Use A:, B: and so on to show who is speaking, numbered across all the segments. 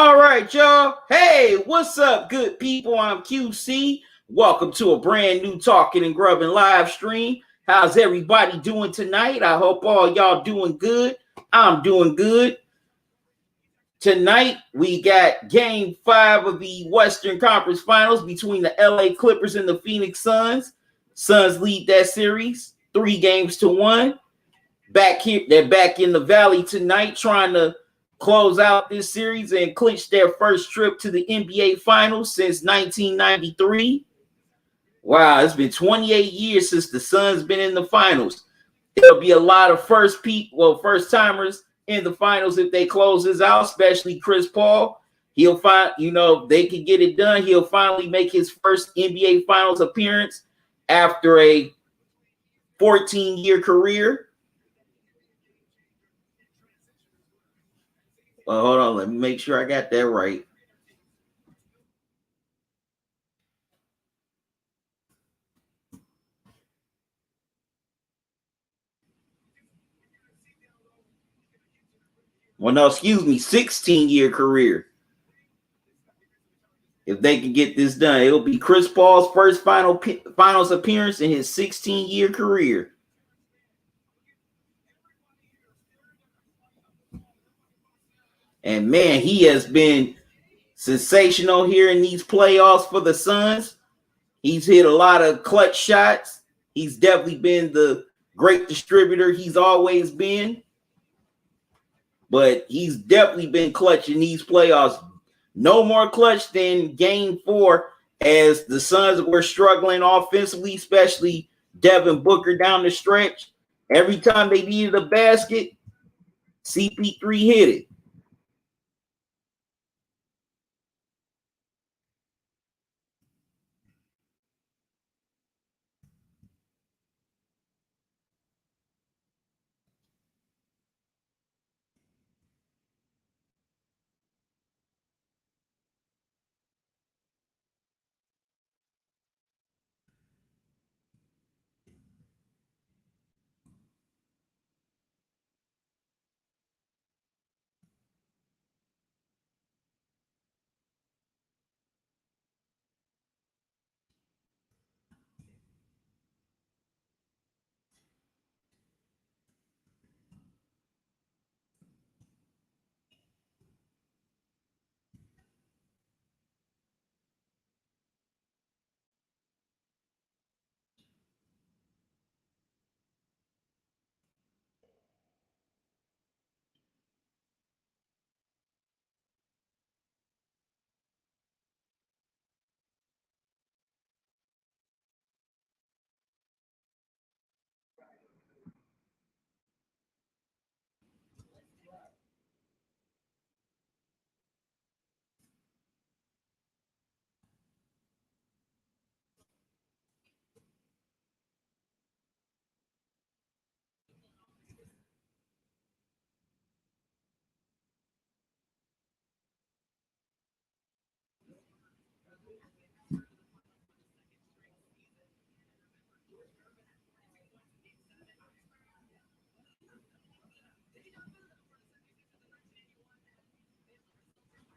A: All right, y'all. Hey, what's up, good people? I'm QC. Welcome to a brand new Talkin and Grubbin live stream. How's everybody doing tonight? I hope all y'all doing good. I'm doing good. Tonight, we got Game 5 of the Western Conference Finals between the LA Clippers and the Phoenix Suns. Suns lead that series 3-1. They're back in the Valley tonight trying to close out this series and clinch their first trip to the NBA Finals since 1993. Wow, it's been 28 years since the Suns been in the finals. There'll be a lot of first timers in the finals if they close this out, especially Chris Paul. He'll find, they can get it done. He'll finally make his first NBA Finals appearance after a 14-year career. Well, hold on. Let me make sure I got that right. Well, no, excuse me, 16-year career. If they can get this done, it'll be Chris Paul's first finals appearance in his 16-year career. And man, he has been sensational here in these playoffs for the Suns. He's hit a lot of clutch shots. He's definitely been the great distributor he's always been. But he's definitely been clutch in these playoffs. No more clutch than Game 4 as the Suns were struggling offensively, especially Devin Booker down the stretch. Every time they needed a basket, CP3 hit it.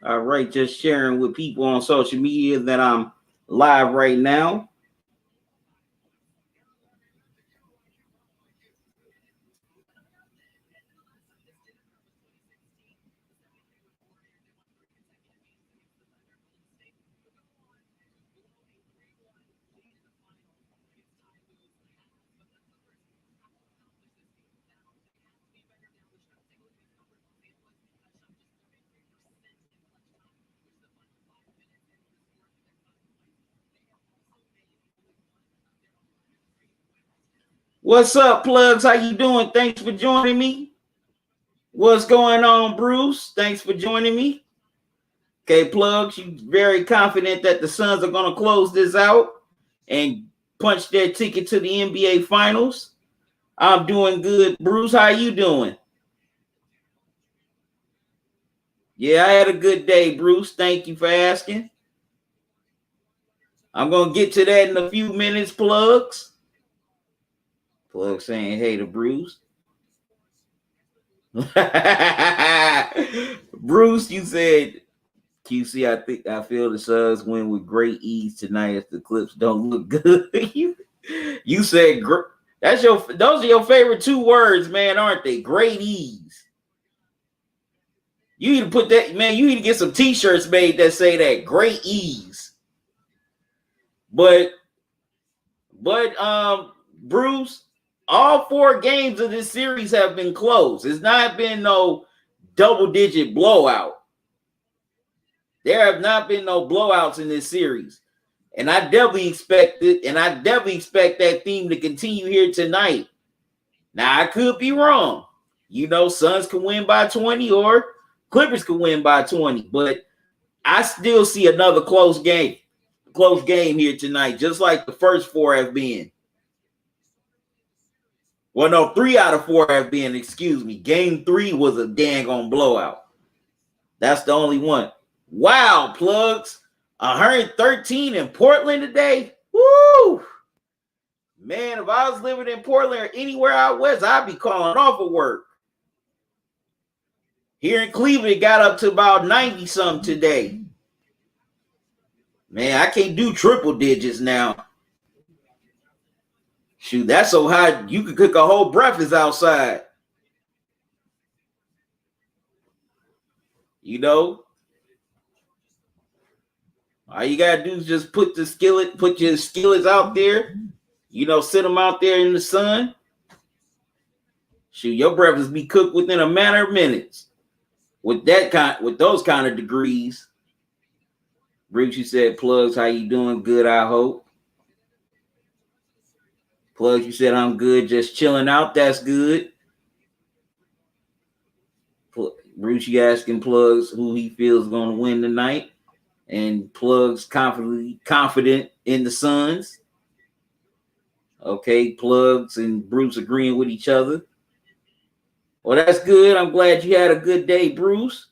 A: All right, just sharing with people on social media that I'm live right now. What's up, plugs? How you doing? Thanks for joining me. What's going on, Bruce? Thanks for joining me. Okay, plugs, you very confident that the Suns are going to close this out and punch their ticket to the NBA Finals? I'm doing good. Bruce, how you doing? Yeah, I had a good day, Bruce. Thank you for asking. I'm going to get to that in a few minutes, plugs. Plug saying hey to Bruce. Bruce, you said QC, I feel the Suns win with great ease tonight if the Clips don't look good. you said those are your favorite two words, man, aren't they? Great ease. You need to put that, man. You need to get some T-shirts made that say that, great ease. But Bruce, all 4 games of this series have been close. It's not been no double-digit blowout. There have not been no blowouts in this series. And I definitely expect that theme to continue here tonight. Now, I could be wrong. You know, Suns can win by 20 or Clippers can win by 20. But I still see another close game here tonight, just like the first 4 have been. Well, no, 3 out of 4 have been, excuse me. Game 3 was a dang on blowout. That's the only one. Wow, plugs. 113 in Portland today. Woo! Man, if I was living in Portland or anywhere out west, I'd be calling off of work. Here in Cleveland, it got up to about 90-something today. Man, I can't do triple digits now. Shoot, that's so hot, you could cook a whole breakfast outside. You know? All you gotta do is just put your skillets out there, you know, sit them out there in the sun. Shoot, your breakfast be cooked within a matter of minutes. With those kind of degrees. Bruce, you said, plugs, how you doing? Good, I hope. Plugs, you said, I'm good, just chilling out. That's good. Bruce, you asking Plugs who he feels is going to win tonight. And Plugs confident in the Suns. Okay, Plugs and Bruce agreeing with each other. Well, that's good. I'm glad you had a good day, Bruce.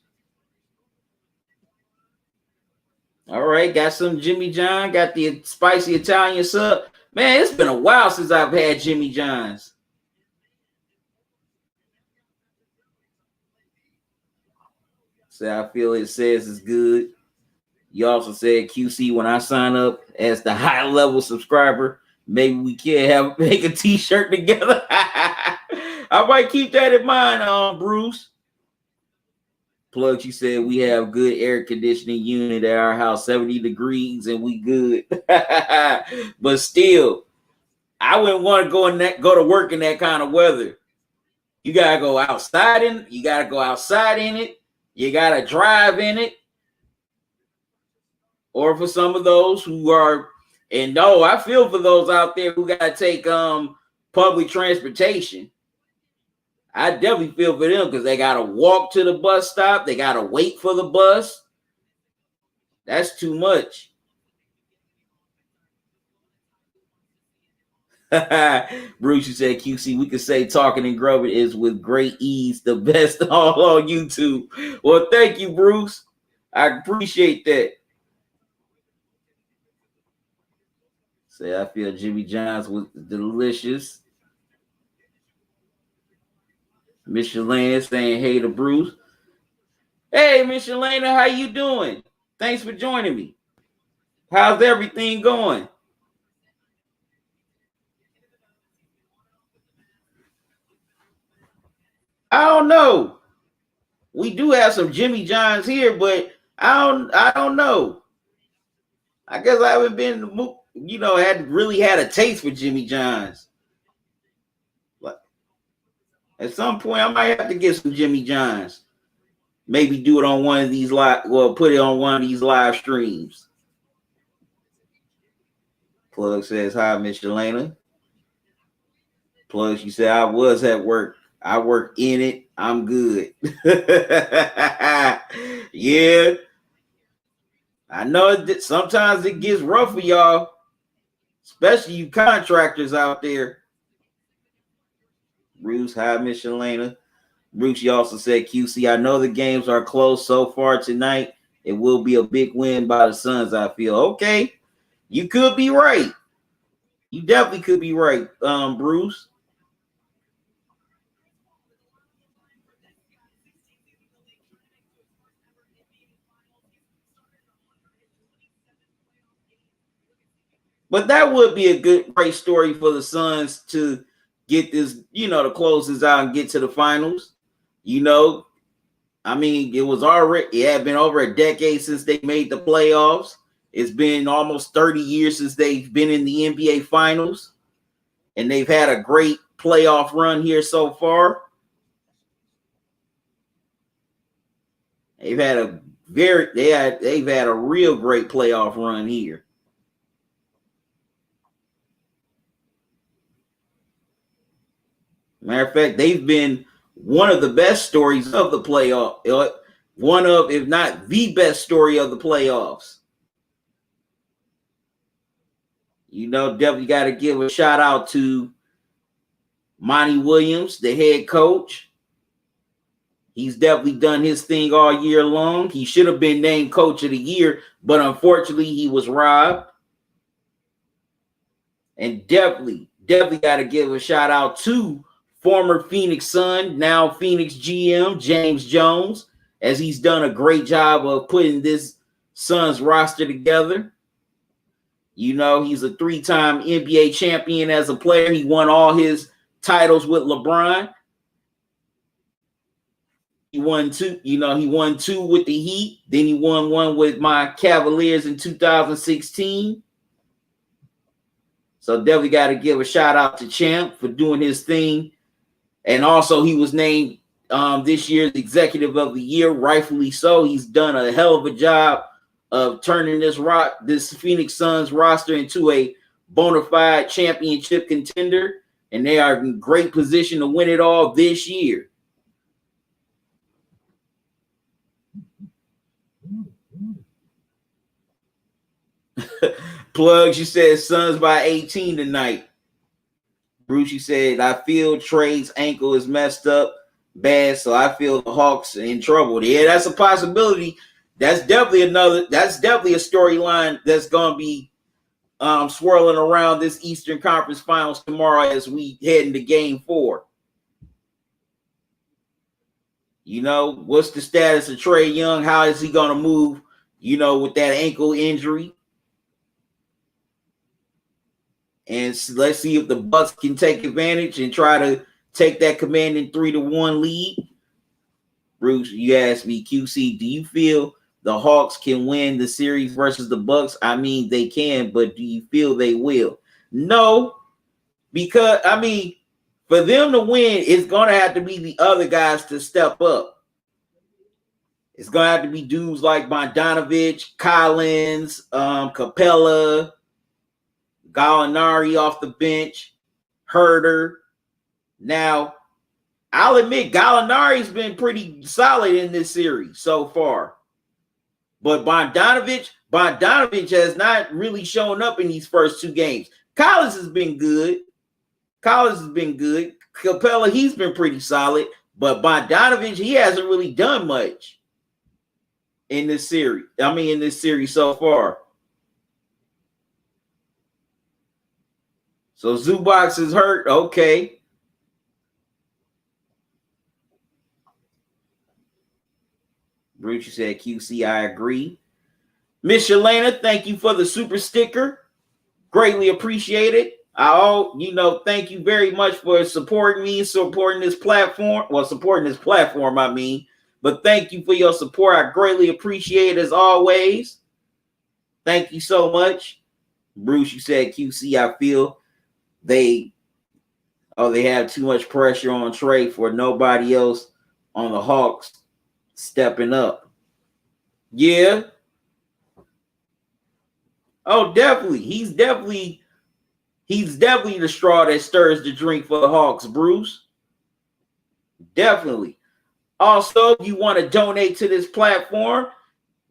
A: All right, got some Jimmy John. Got the spicy Italian sub. Man, it's been a while since I've had Jimmy John's. So I feel it says it's good. You also said, QC, when I sign up as the high level subscriber, maybe we can make a t-shirt together. I might keep that in mind, Bruce. Plug, you said we have good air conditioning unit at our house, 70 degrees, and we good. But still, I wouldn't want to go to work in that kind of weather. You gotta go outside in it. You You gotta drive in it. Or for some of those who are, and no, I feel for those out there who gotta take public transportation. I definitely feel for them because they gotta walk to the bus stop. They gotta wait for the bus. That's too much. Bruce, you said, QC, we could say Talkin and Grubbin is with great ease the best all on YouTube. Well, thank you, Bruce. I appreciate that. Say, I feel Jimmy John's was delicious. Michelin saying hey to Bruce. Hey, Michelin, how you doing? Thanks for joining me. How's everything going? I don't know. We do have some Jimmy John's here, but I don't know. I guess I haven't been, hadn't really had a taste for Jimmy John's. But at some point, I might have to get some Jimmy John's. Maybe do it on one of these put it on one of these live streams. Plug says, hi, Miss Jelena. Plug, she said, I was at work. I work in it. I'm good. Yeah. I know that sometimes it gets rough for y'all, especially you contractors out there. Bruce, hi, Miss Jelena. Bruce, you also said, QC, I know the games are close so far tonight. It will be a big win by the Suns, I feel. Okay. You could be right. You definitely could be right, Bruce. But that would be a great story for the Suns to get this, to close this out and get to the finals. I mean, it had been over a decade since they made the playoffs. It's been almost 30 years since they've been in the NBA finals. And they've had a great playoff run here so far. They've had a real great playoff run here. Matter of fact, they've been one of the best stories of the playoff. One of, if not the best story of the playoffs. Definitely got to give a shout out to Monty Williams, the head coach. He's definitely done his thing all year long. He should have been named coach of the year, but unfortunately he was robbed. And definitely got to give a shout out to former Phoenix Sun, now Phoenix GM, James Jones, as he's done a great job of putting this Suns roster together. He's a 3-time NBA champion as a player. He won all his titles with LeBron. He won two, he won 2 with the Heat. Then he won 1 with my Cavaliers in 2016. So definitely got to give a shout out to Champ for doing his thing. And also he was named this year's Executive of the Year, rightfully so. He's done a hell of a job of turning this Phoenix Suns roster into a bona fide championship contender. And they are in great position to win it all this year. Plugs, you said Suns by 18 tonight. Bruce, you said, I feel Trey's ankle is messed up bad, so I feel the Hawks are in trouble. Yeah, that's a possibility. That's definitely a storyline that's going to be swirling around this Eastern Conference Finals tomorrow as we head into Game 4. What's the status of Trae Young? How is he going to move, with that ankle injury? And let's see if the Bucks can take advantage and try to take that commanding 3-1 lead. Bruce, you asked me, QC, do you feel the Hawks can win the series versus the Bucks? I mean, they can, but do you feel they will? No, because, for them to win, it's going to have to be the other guys to step up. It's going to have to be dudes like Bogdanovich, Collins, Capella, Gallinari off the bench, Herter. Now, I'll admit Gallinari's been pretty solid in this series so far. But Bogdanovich has not really shown up in these first 2 games. Collins has been good. Capella, he's been pretty solid. But Bogdanovich, he hasn't really done much in this series. In this series so far. So Zubac is hurt. Okay. Bruce, you said QC, I agree. Miss Shalana, thank you for the super sticker. Greatly appreciate it. Thank you very much for supporting me, supporting this platform. Well, supporting this platform, But thank you for your support. I greatly appreciate it as always. Thank you so much. Bruce, you said QC, I feel they have too much pressure on Trey for nobody else on the Hawks stepping up. Yeah. Oh, definitely. He's definitely the straw that stirs the drink for the Hawks, Bruce. Definitely. Also, if you want to donate to this platform,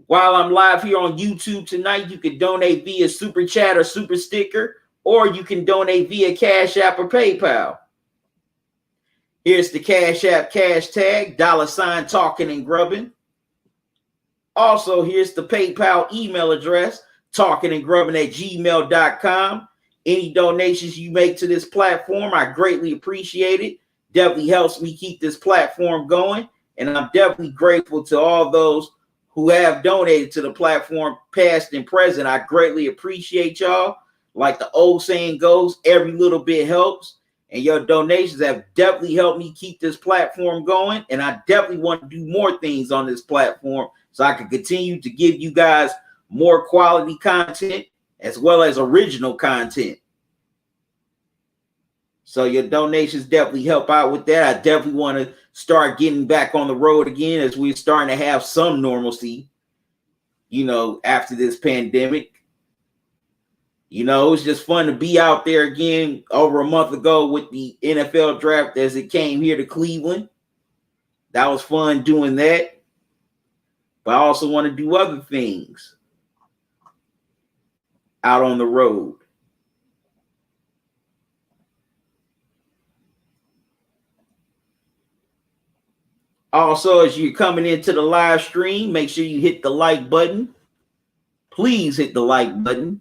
A: while I'm live here on YouTube tonight, you can donate via Super Chat or Super Sticker, or you can donate via Cash App or PayPal. Here's the Cash App cash tag, $ Talkin and Grubbin. Also, here's the PayPal email address, talkinandgrubbin@gmail.com. Any donations you make to this platform, I greatly appreciate it. Definitely helps me keep this platform going. And I'm definitely grateful to all those who have donated to the platform, past and present. I greatly appreciate y'all. like the old saying goes, every little bit helps. And your donations have definitely helped me keep this platform going. And I definitely want to do more things on this platform so I can continue to give you guys more quality content as well as original content. So your donations definitely help out with that. I definitely want to start getting back on the road again as we're starting to have some normalcy, you know, after this pandemic. You know, it was just fun to be out there again over a month ago with the NFL draft as it came here to Cleveland. That was fun doing that. But I also want to do other things out on the road. Also, as you're coming into the live stream, make sure you hit the like button. Please hit the like button.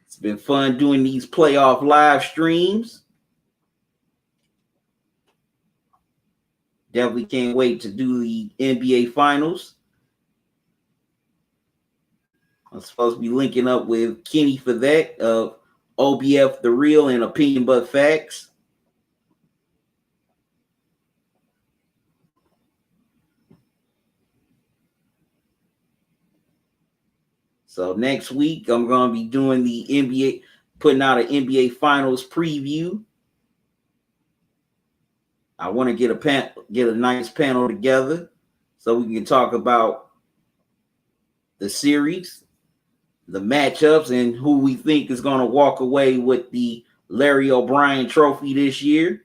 A: It's been fun doing these playoff live streams. Definitely can't wait to do the NBA Finals. I'm supposed to be linking up with Kenny for that of OBF The Real and Opinion But Facts. So next week, I'm going to be doing the NBA, putting out an NBA Finals preview. I want to get a nice panel together so we can talk about the series, the matchups, and who we think is going to walk away with the Larry O'Brien Trophy this year.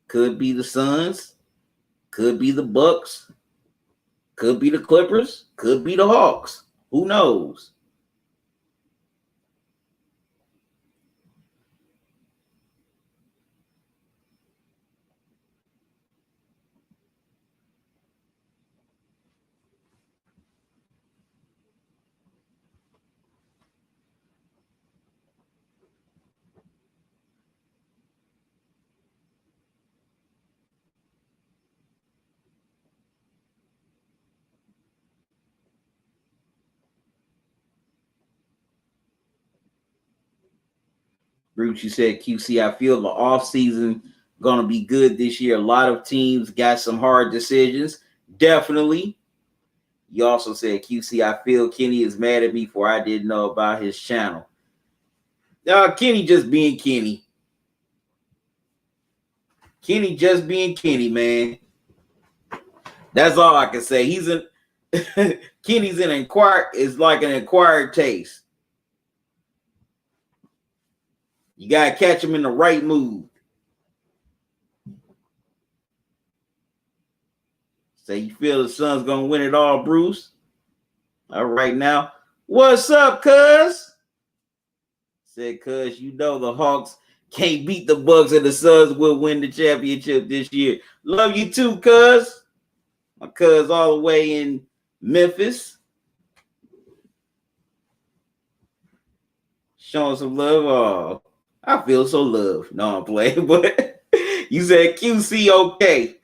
A: Could be the Suns, could be the Bucks, could be the Clippers, could be the Hawks. Who knows? Bruce, you said QC, I feel the offseason going to be good this year. A lot of teams got some hard decisions. Definitely. You also said, QC, I feel Kenny is mad at me for I didn't know about his channel. Kenny just being Kenny. Kenny just being Kenny, man. That's all I can say. Kenny's like an acquired taste. You got to catch him in the right mood. Say you feel the Suns going to win it all, Bruce? All right now. What's up, cuz? Said, cuz, you know the Hawks can't beat the Bucks and the Suns will win the championship this year. Love you too, cuz. My cuz all the way in Memphis. Showing some love. Oh, I feel so loved. No, I'm playing, but you said QC okay.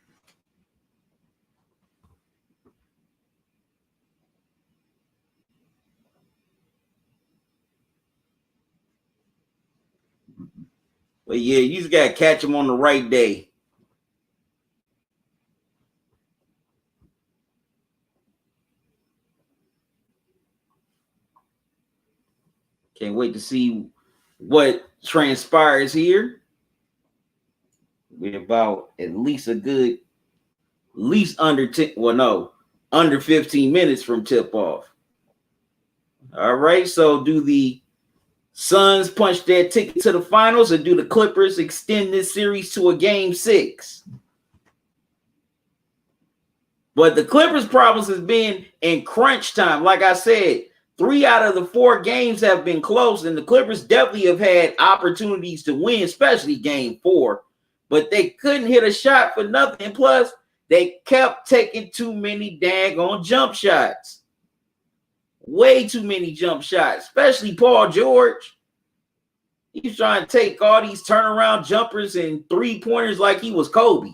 A: But yeah, you just got to catch him on the right day. Can't wait to see what transpires here. We're about at least under 10, under 15 minutes from tip off. All right, so do the Suns punch their ticket to the finals, or do the Clippers extend this series to a game 6? But the Clippers' problems has been in crunch time. Like I said, 3 out of the 4 games have been close, and the Clippers definitely have had opportunities to win, especially game 4. But they couldn't hit a shot for nothing. And plus, They kept taking too many daggone jump shots. Way too many jump shots, especially Paul George. He's trying to take all these turnaround jumpers and 3-pointers like he was Kobe.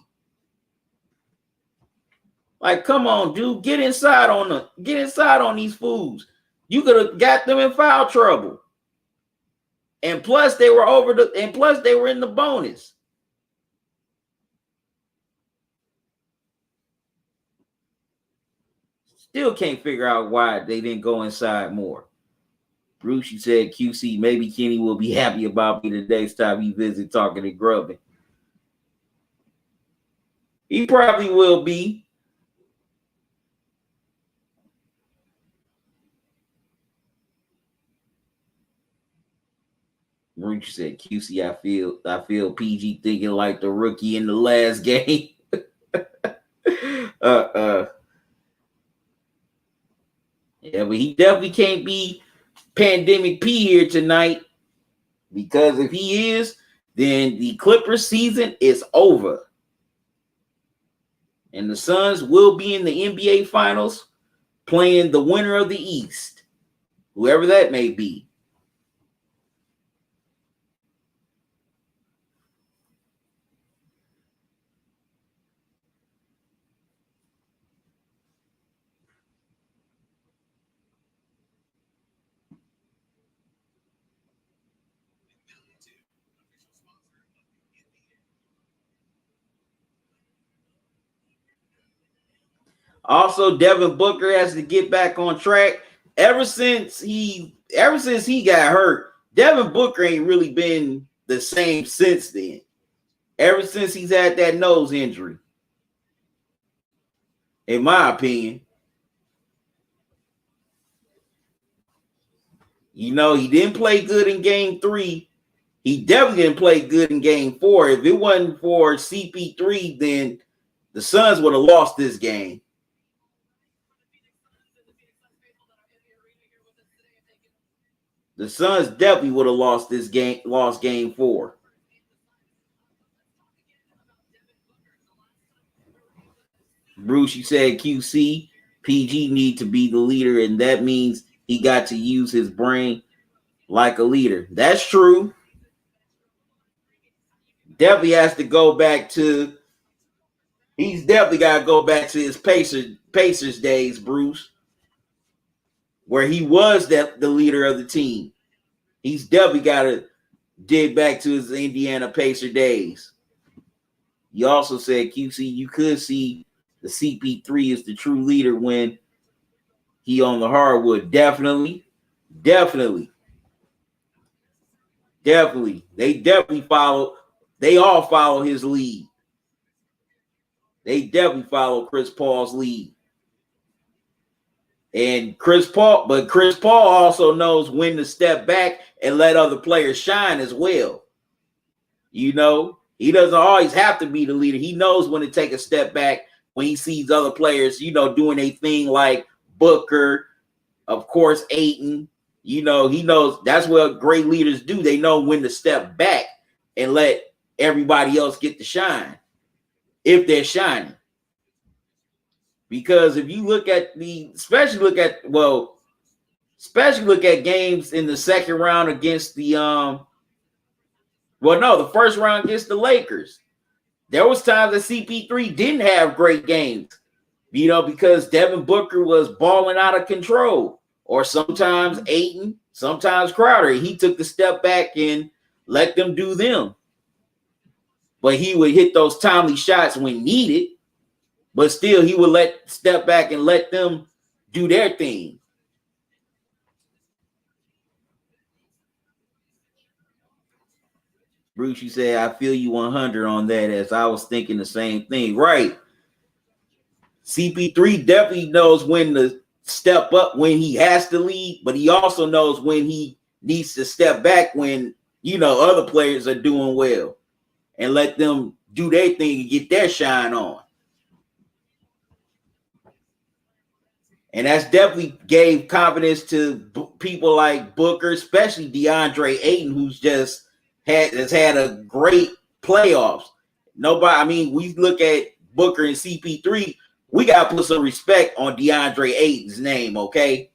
A: Like, come on, dude, get inside on these fools. You could have got them in foul trouble. And plus they were in the bonus. Still can't figure out why they didn't go inside more. Bruce, you said QC, maybe Kenny will be happy about me the next time he visits Talkin and Grubbin. He probably will be. Bruce, you said QC, I feel PG thinking like the rookie in the last game. Yeah, but he definitely can't be Pandemic P here tonight, because if he is, then the Clippers season is over. And the Suns will be in the NBA Finals playing the winner of the East, whoever that may be. Also, Devin Booker has to get back on track. Ever since he got hurt, Devin Booker ain't really been the same since then. Ever since he's had that nose injury, in my opinion. You know, he didn't play good in game 3. He definitely didn't play good in game 4. If it wasn't for CP3, then the Suns would have lost this game. The Suns definitely would have lost this game, lost game 4. Bruce, you said QC, PG need to be the leader, and that means he got to use his brain like a leader. That's true. Definitely has to go back to, he's definitely got to go back to his Pacers days, Bruce, where he was the leader of the team. He's definitely got to dig back to his Indiana Pacer days. You also said, QC, you could see the CP3 is the true leader when he on the hardwood. Definitely. They all follow his lead. They definitely follow Chris Paul's lead. And Chris Paul also knows when to step back and let other players shine as well. You know, he doesn't always have to be the leader. He knows when to take a step back when he sees other players, you know, doing a thing like Booker, of course, Ayton. You know, he knows that's what great leaders do. They know when to step back and let everybody else get to shine if they're shining. Because if you look at especially look at games in the second round against the first round against the Lakers. There was times that CP3 didn't have great games, you know, because Devin Booker was balling out of control, or sometimes Ayton, sometimes Crowder. He took the step back and let them do them. But he would hit those timely shots when needed. But still, he would step back and let them do their thing. Bruce, you say, I feel you 100 on that, as I was thinking the same thing. Right. CP3 definitely knows when to step up when he has to lead, but he also knows when he needs to step back when, you know, other players are doing well and let them do their thing and get their shine on. And that's definitely gave confidence to people like Booker, especially DeAndre Ayton, who's just has had a great playoffs. We look at Booker and CP3, we got to put some respect on DeAndre Ayton's name, okay?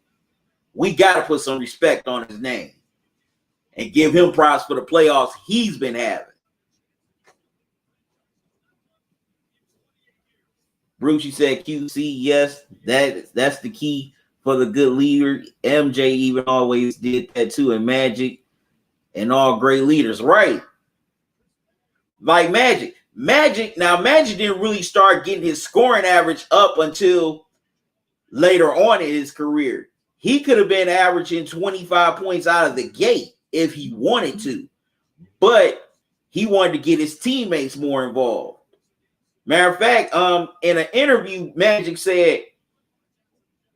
A: We got to put some respect on his name and give him props for the playoffs he's been having. Brucey said QC, yes, that's the key for the good leader. MJ even always did that too, and Magic and all great leaders, right? Like Magic. Magic didn't really start getting his scoring average up until later on in his career. He could have been averaging 25 points out of the gate if he wanted to, but he wanted to get his teammates more involved. Matter of fact, in an interview, Magic said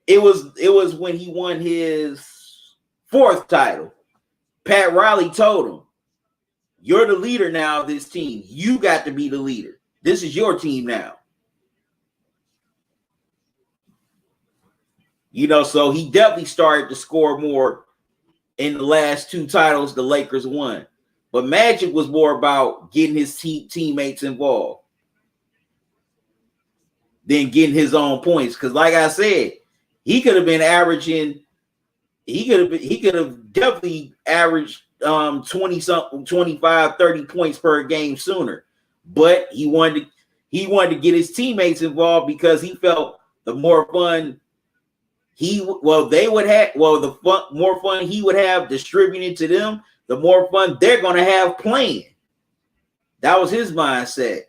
A: it was when he won his 4th title. Pat Riley told him, "You're the leader now of this team. You got to be the leader. This is your team now." You know, so he definitely started to score more in the last 2 titles the Lakers won. But Magic was more about getting his teammates involved than getting his own points. Because like I said, he could have been averaging, he could have definitely averaged 20-something, 25, 30 points per game sooner. But he wanted to get his teammates involved because he felt the more fun more fun he would have distributing to them, the more fun they're going to have playing. That was his mindset.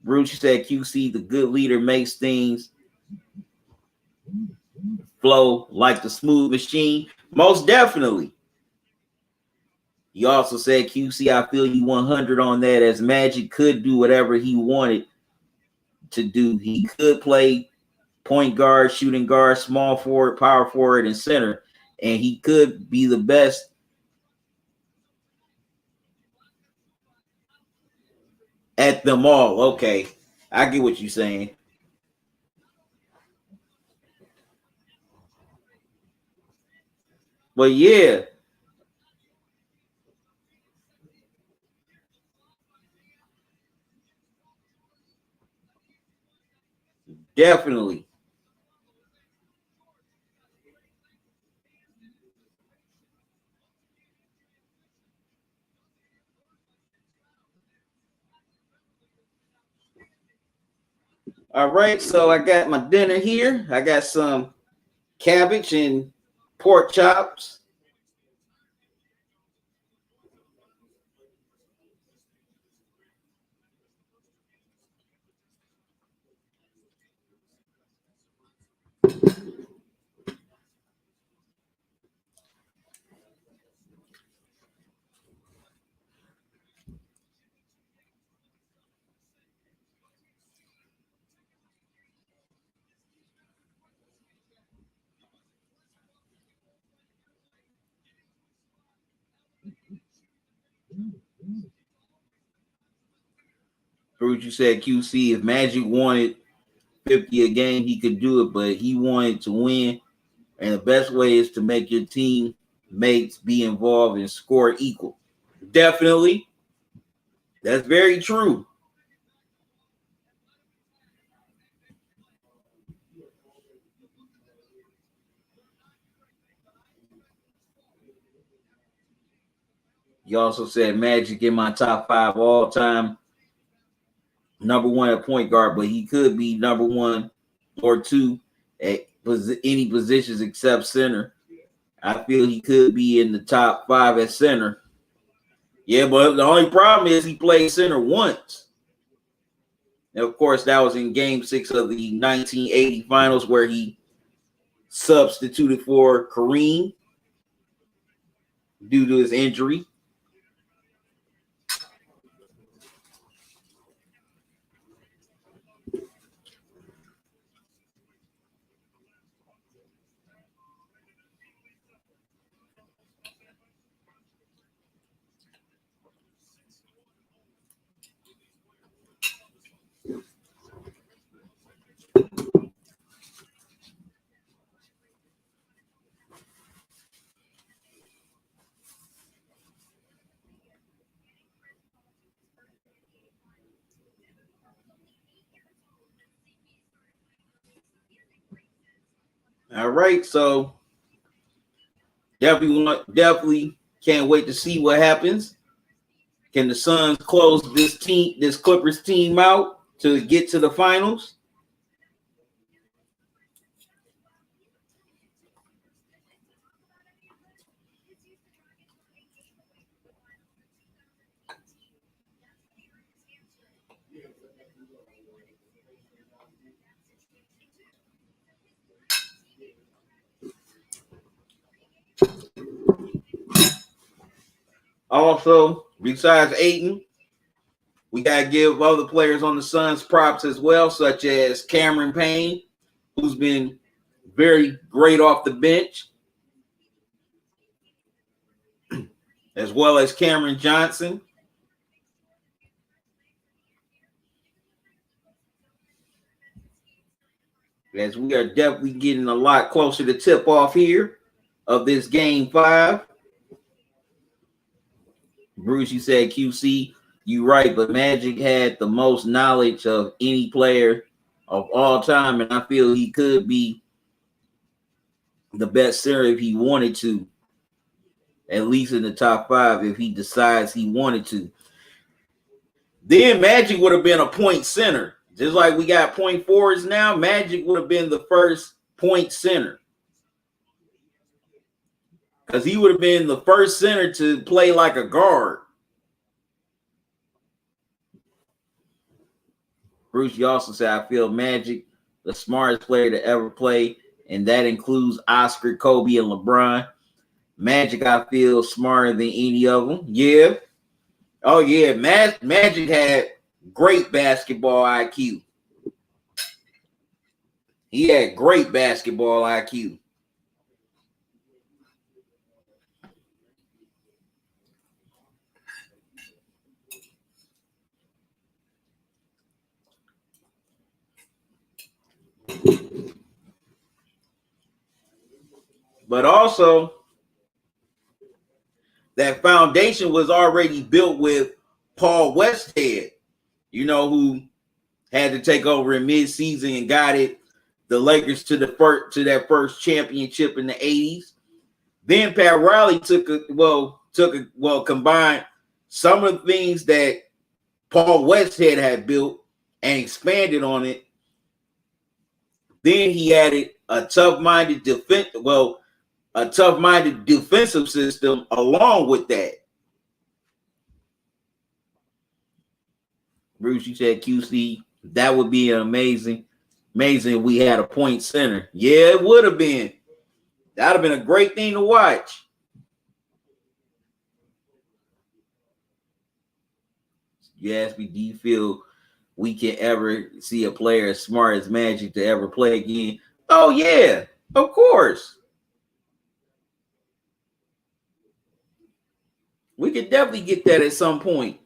A: Bruce said QC, the good leader makes things flow like the smooth machine. Most definitely. He also said, QC, I feel you 100 on that, as Magic could do whatever he wanted to do. He could play point guard, shooting guard, small forward, power forward, and center, and he could be the best at them all. Okay, I get what you're saying. But yeah, definitely. All right, so I got my dinner here. I got some cabbage and pork chops. Bruce, you said QC, if Magic wanted 50 a game, he could do it, but he wanted to win. And the best way is to make your teammates be involved and score equal. Definitely. That's very true. You also said Magic in my top 5 all time. Number 1 at point guard, but he could be number 1 or 2 at any positions except center. I feel he could be in the top 5 at center. Yeah, but the only problem is he played center once. And of course, that was in Game 6 of the 1980 Finals where he substituted for Kareem due to his injury. All right, so definitely can't wait to see what happens. Can the Suns close this Clippers team out to get to the finals? Also, besides Ayton, we gotta give other players on the Suns props as well, such as Cameron Payne, who's been very great off the bench, as well as Cameron Johnson. As we are definitely getting a lot closer to tip off here of this game 5. Bruce, you said QC, you right, but Magic had the most knowledge of any player of all time, and I feel he could be the best center if he wanted to, at least in the top 5 if he decides he wanted to. Then Magic would have been a point center. Just like we got point forwards now, Magic would have been the first point center. Because he would have been the first center to play like a guard. Bruce, you also said, I feel Magic, the smartest player to ever play, and that includes Oscar, Kobe, and LeBron. Magic, I feel, smarter than any of them. Yeah. Oh, yeah. Magic had great basketball IQ. He had great basketball IQ. But also, that foundation was already built with Paul Westhead, who had to take over in midseason and guided the Lakers to that first championship in the 80s. Then Pat Riley combined some of the things that Paul Westhead had built and expanded on it. Then he added a tough-minded defensive system along with that. Bruce, you said QC, that would be amazing if we had a point center. Yeah, it would have been. That would have been a great thing to watch. You asked me, do you feel we can ever see a player as smart as Magic to ever play again? Oh, yeah, of course. We could definitely get that at some point.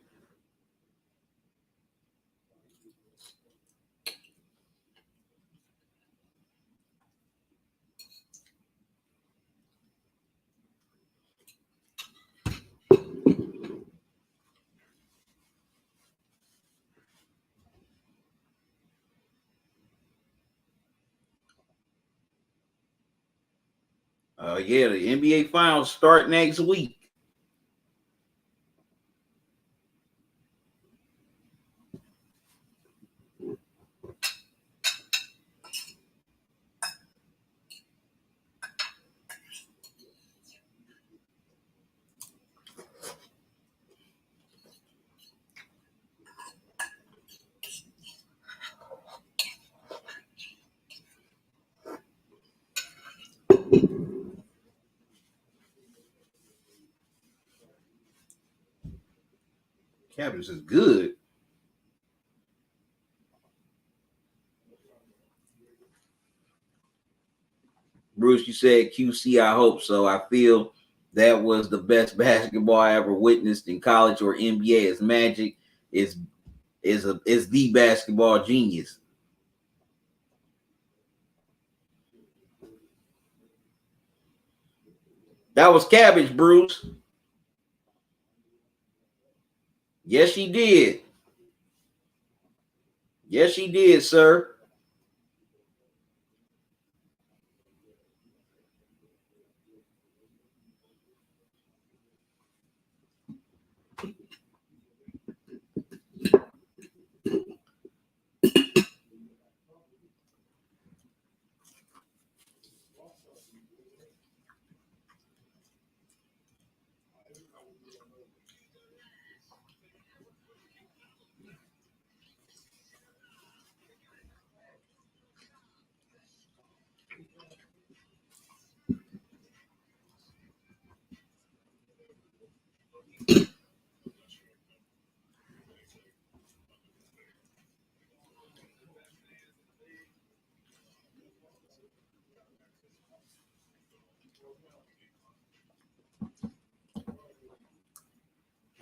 A: Yeah, the NBA Finals start next week. Cabbage is good. Bruce, you said QC, I hope so. I feel that was the best basketball I ever witnessed in college or NBA. As Magic is the basketball genius. That was Cabbage, Bruce. Yes, she did. Yes, she did, sir.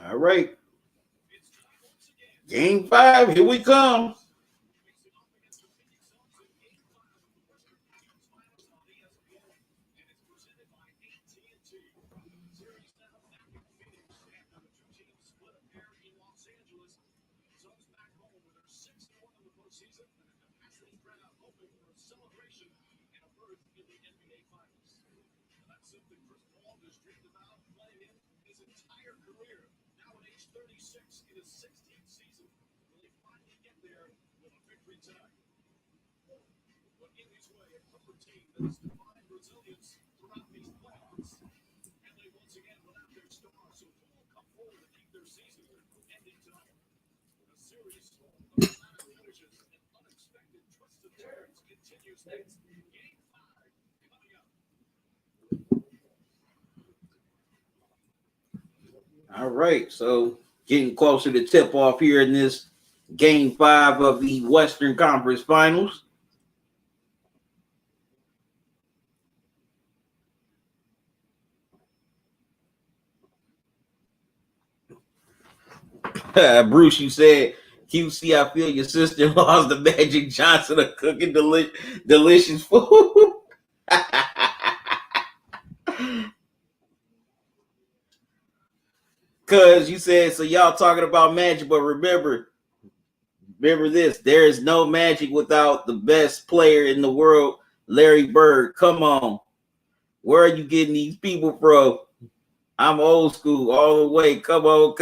A: All right. Game 5, here we come. All right, so getting closer to tip off here in this game 5 of the Western Conference Finals. Bruce, you said, QC, I feel your sister-in-law's the Magic Johnson of cooking delicious food. Because you said, so y'all talking about Magic, but remember this, there is no Magic without the best player in the world, Larry Bird. Come on. Where are you getting these people from? I'm old school all the way. Come on.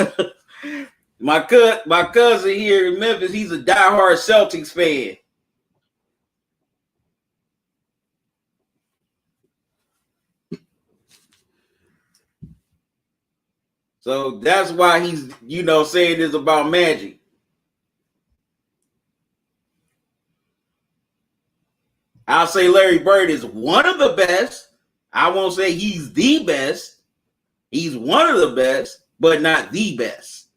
A: My cousin here in Memphis, he's a diehard Celtics fan. So that's why he's, saying this about Magic. I'll say Larry Bird is one of the best. I won't say he's the best. He's one of the best, but not the best.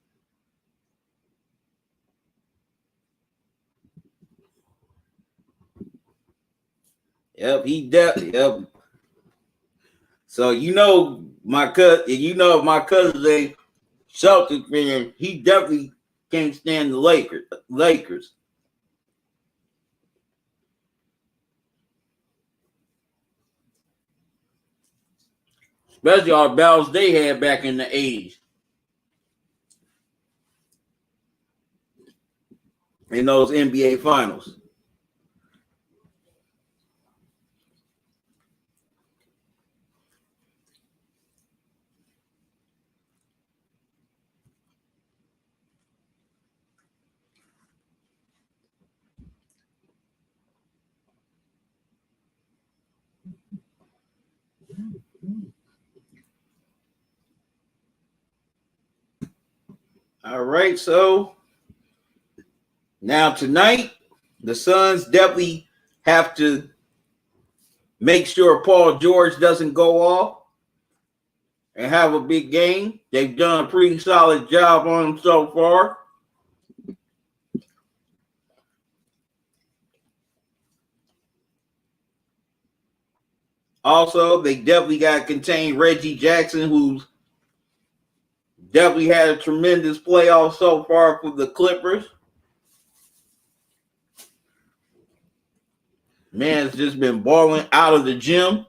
A: Yep, yep. So my cousin's a Celtics fan. He definitely can't stand the Lakers. Especially all the battles they had back in the 80s. In those NBA finals. All right, so now tonight, the Suns definitely have to make sure Paul George doesn't go off and have a big game. They've done a pretty solid job on him so far. Also, they definitely got to contain Reggie Jackson, who's definitely had a tremendous playoff so far for the Clippers. Man's just been balling out of the gym.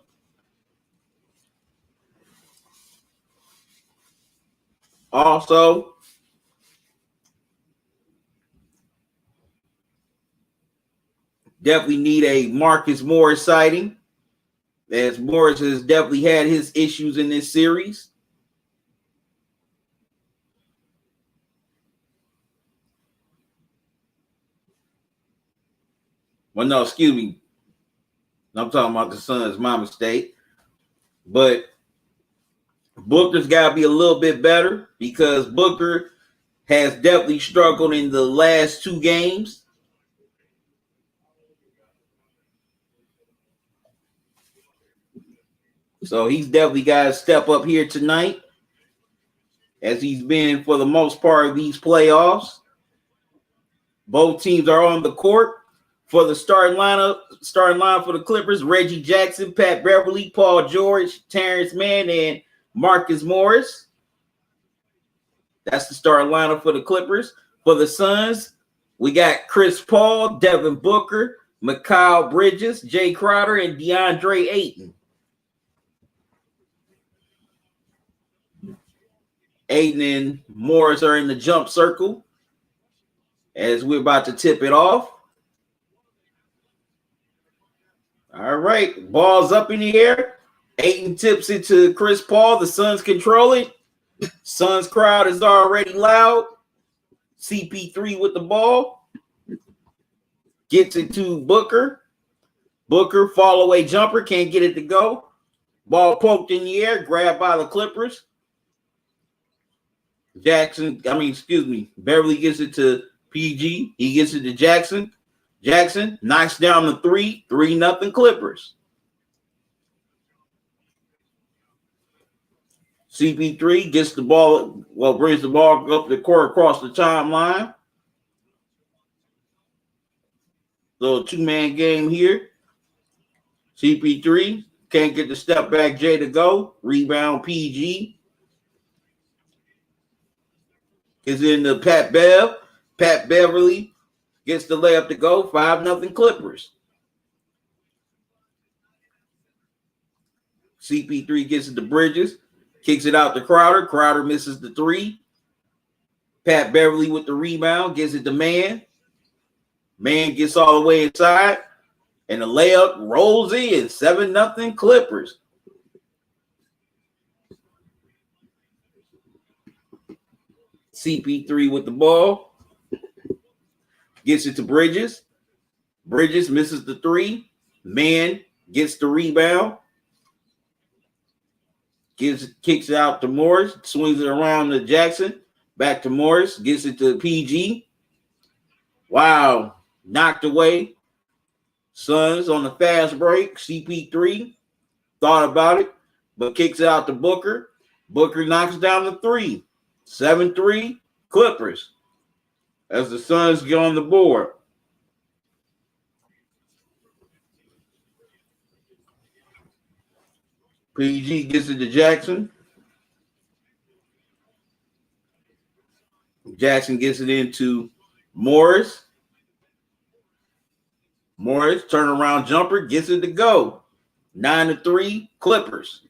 A: Also, definitely need a Marcus Morris sighting, as Morris has definitely had his issues in this series. Well, no, excuse me. I'm talking about the Suns, my mistake. But Booker's got to be a little bit better because Booker has definitely struggled in the last 2 games. So he's definitely got to step up here tonight, as he's been for the most part of these playoffs. Both teams are on the court. For the starting line for the Clippers, Reggie Jackson, Pat Beverly, Paul George, Terrence Mann, and Marcus Morris. That's the starting lineup for the Clippers. For the Suns, we got Chris Paul, Devin Booker, Mikal Bridges, Jay Crowder, and DeAndre Ayton. Ayton and Morris are in the jump circle as we're about to tip it off. All right, ball's up in the air. Ayton tips it to Chris Paul. The Suns control it. Suns crowd is already loud. CP3 with the ball. Gets it to Booker. Booker, fall away jumper, can't get it to go. Ball poked in the air, grabbed by the Clippers. Beverly gets it to PG. He gets it to Jackson. Jackson knocks down the 3-0 Clippers. CP3 gets the ball, brings the ball up the court across the timeline. Little two-man game here. CP3 can't get the step back J to go. Rebound PG. Is in the Pat Bev. Pat Beverly gets the layup to go. 5-0 Clippers. CP3 gets it to Bridges. Kicks it out to Crowder. Crowder misses the 3. Pat Beverly with the rebound. Gives it to Man. Man gets all the way inside. And the layup rolls in. 7-0 Clippers. CP3 with the ball. Gets it to Bridges. Bridges misses the 3. Man gets the rebound. Kicks it out to Morris. Swings it around to Jackson. Back to Morris. Gets it to PG. Wow. Knocked away. Suns on the fast break. CP3 thought about it, but kicks it out to Booker. Booker knocks down the 3. 7-3 Clippers as the Suns get on the board. PG gets it to Jackson. Jackson gets it into Morris. Morris, turnaround jumper, gets it to go. 9-3 Clippers.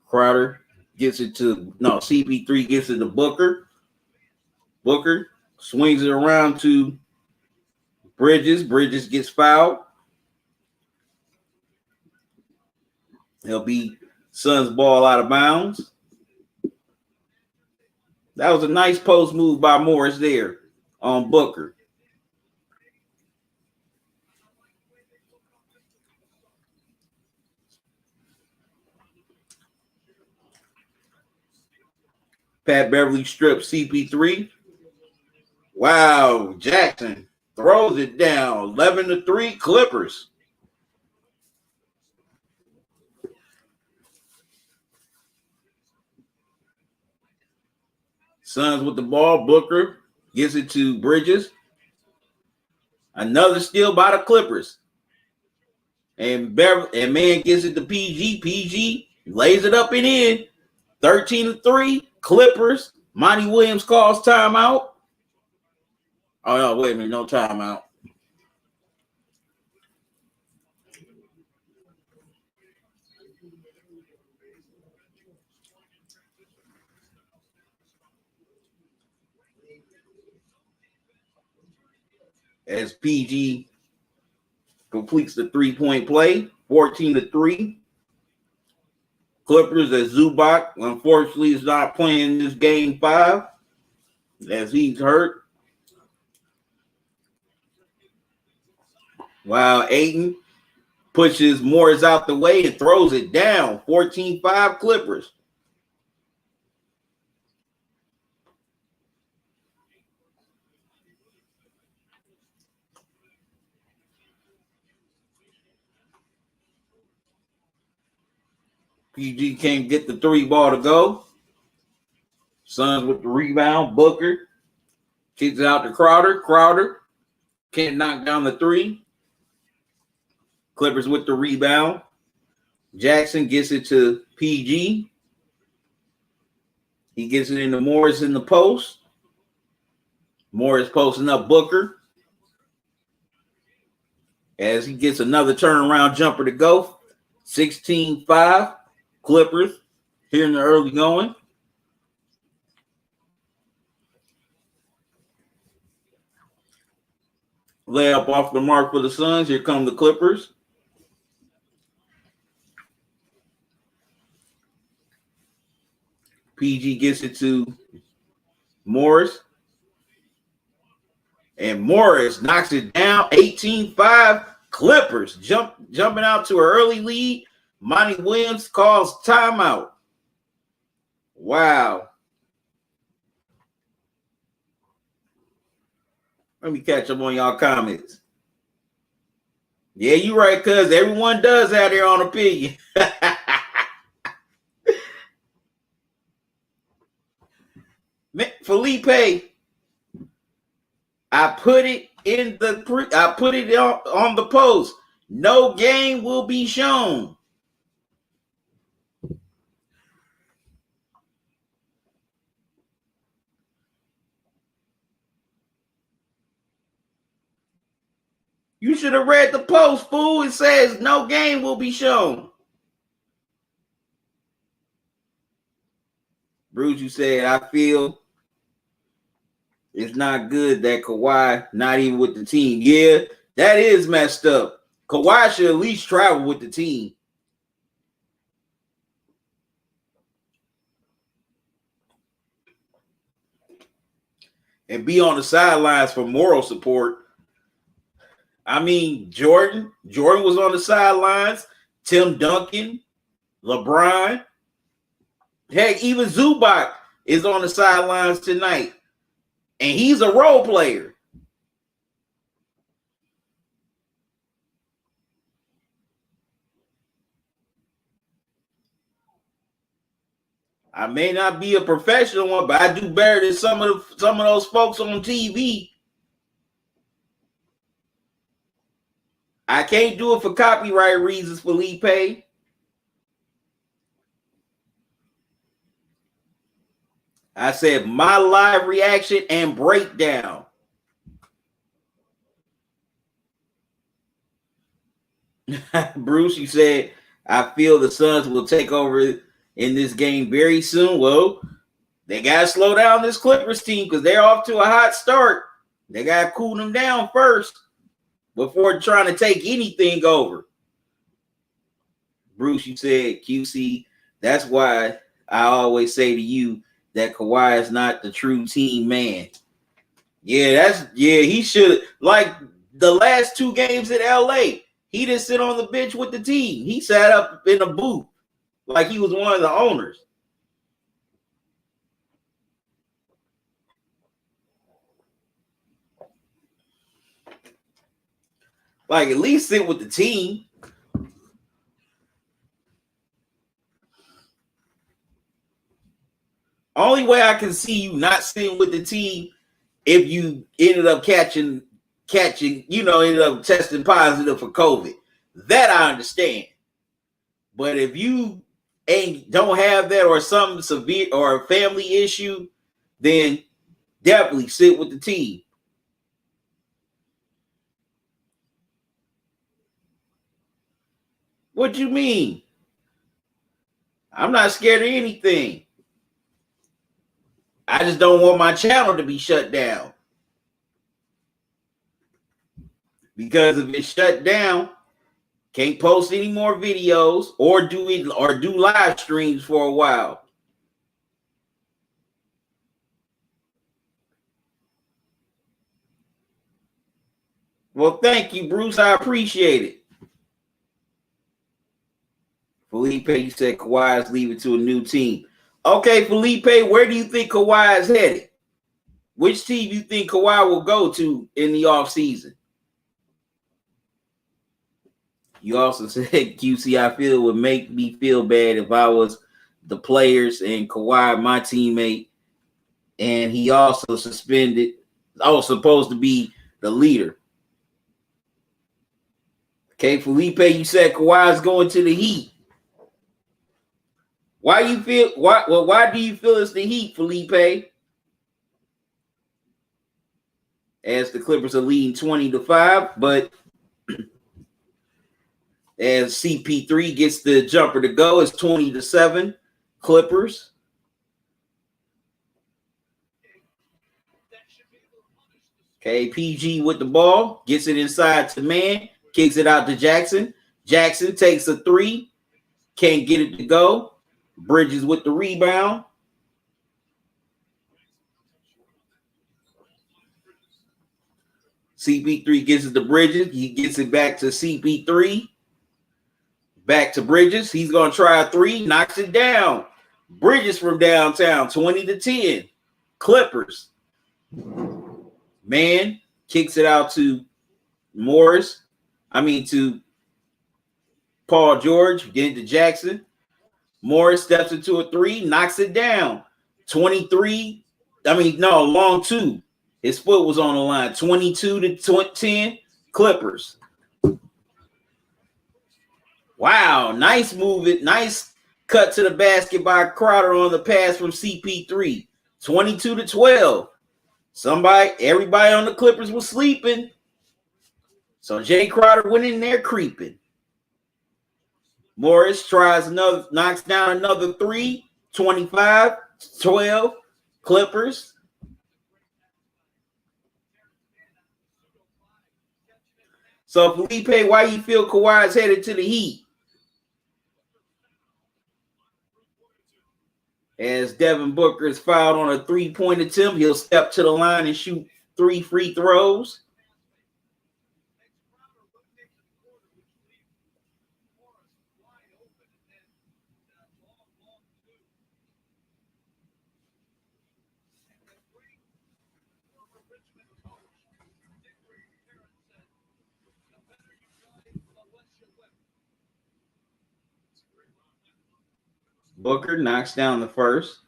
A: Crowder gets it to, CP3 gets it to Booker. Booker swings it around to Bridges. Bridges gets fouled. It'll be Suns ball out of bounds. That was a nice post move by Morris there on Booker. Pat Beverly strips CP3. Wow, Jackson throws it down. 11-3 Clippers. Suns with the ball. Booker gives it to Bridges. Another steal by the Clippers. And Man gives it to PG. PG lays it up and in. 13-3 Clippers. Monty Williams calls timeout. Oh, no, wait a minute. No timeout. As PG completes the 3-point play, 14-3. Clippers as Zubac, unfortunately, is not playing this game 5 as he's hurt. Wow, Ayton pushes Morris out the way and throws it down. 14-5 Clippers. PG can't get the 3 ball to go. Suns with the rebound. Booker Kicks it out to Crowder. Crowder can't knock down the three. Clippers with the rebound. Jackson gets it to PG. He gets it into Morris in the post. Morris posting up Booker. As he gets another turnaround jumper to go. 16-5. Clippers here in the early going. Layup off the mark for the Suns. Here come the Clippers. PG gets it to Morris. And Morris knocks it down. 18-5. Clippers jumping out to an early lead. Monty Williams calls timeout. Wow. Let me catch up on y'all comments. Yeah, you're right, cuz everyone does have their own opinion. Felipe, I put it on the post. No game will be shown. You should have read the post, fool. It says no game will be shown. Bruce, you said, I feel it's not good that Kawhi not even with the team. Yeah, that is messed up. Kawhi should at least travel with the team. And be on the sidelines for moral support. I mean, Jordan was on the sidelines. Tim Duncan, LeBron. Heck, even Zubac is on the sidelines tonight. And he's a role player. I may not be a professional one, but I do better than some of those folks on TV. I can't do it for copyright reasons, Felipe. I said my live reaction and breakdown. Bruce, you said, I feel the Suns will take over in this game very soon. Well, they got to slow down this Clippers team because they're off to a hot start. They got to cool them down first before trying to take anything over. Bruce, you said, QC, that's why I always say to you that Kawhi is not the true team man. Yeah, he should. Like the last two games in LA, he didn't sit on the bench with the team. He sat up in a booth like he was one of the owners. Like, at least sit with the team. Only way I can see you not sitting with the team if you ended up catching, ended up testing positive for COVID. That I understand. But if you don't have that or something severe or a family issue, then definitely sit with the team. What you mean? I'm not scared of anything. I just don't want my channel to be shut down. Because if it's shut down, can't post any more videos or do live streams for a while. Well, thank you, Bruce. I appreciate it. Felipe, you said Kawhi is leaving to a new team. Okay, Felipe, where do you think Kawhi is headed? Which team do you think Kawhi will go to in the offseason? You also said, QC, I feel it would make me feel bad if I was the players and Kawhi, my teammate, and he also suspended Oh, supposed to be the leader. Okay, Felipe, you said Kawhi's going to the Heat. Why do you feel it's the Heat, Felipe? As the Clippers are leading 20-5, but as CP3 gets the jumper to go, it's 20-7. Clippers. Okay, PG with the ball, gets it inside to man, kicks it out to Jackson. Jackson takes a three, can't get it to go. Bridges with the rebound. CP3 gets it to Bridges. He gets it back to CP3. Back to Bridges. He's going to try a three, knocks it down. Bridges from downtown, 20-10. Clippers. Man kicks it out to Morris. To Paul George. Get it to Jackson. Morris steps into a three, knocks it down. 23. Long two. His foot was on the line. 22-10. Clippers. Wow, nice move. Nice cut to the basket by Crowder on the pass from CP3. 22-12. Everybody on the Clippers was sleeping. So Jay Crowder went in there creeping. Morris knocks down another three. 25-12. Clippers. So Felipe, why you feel Kawhi's headed to the Heat? As Devin Booker is fouled on a three-point attempt, he'll step to the line and shoot 3 free throws. Booker knocks down the first.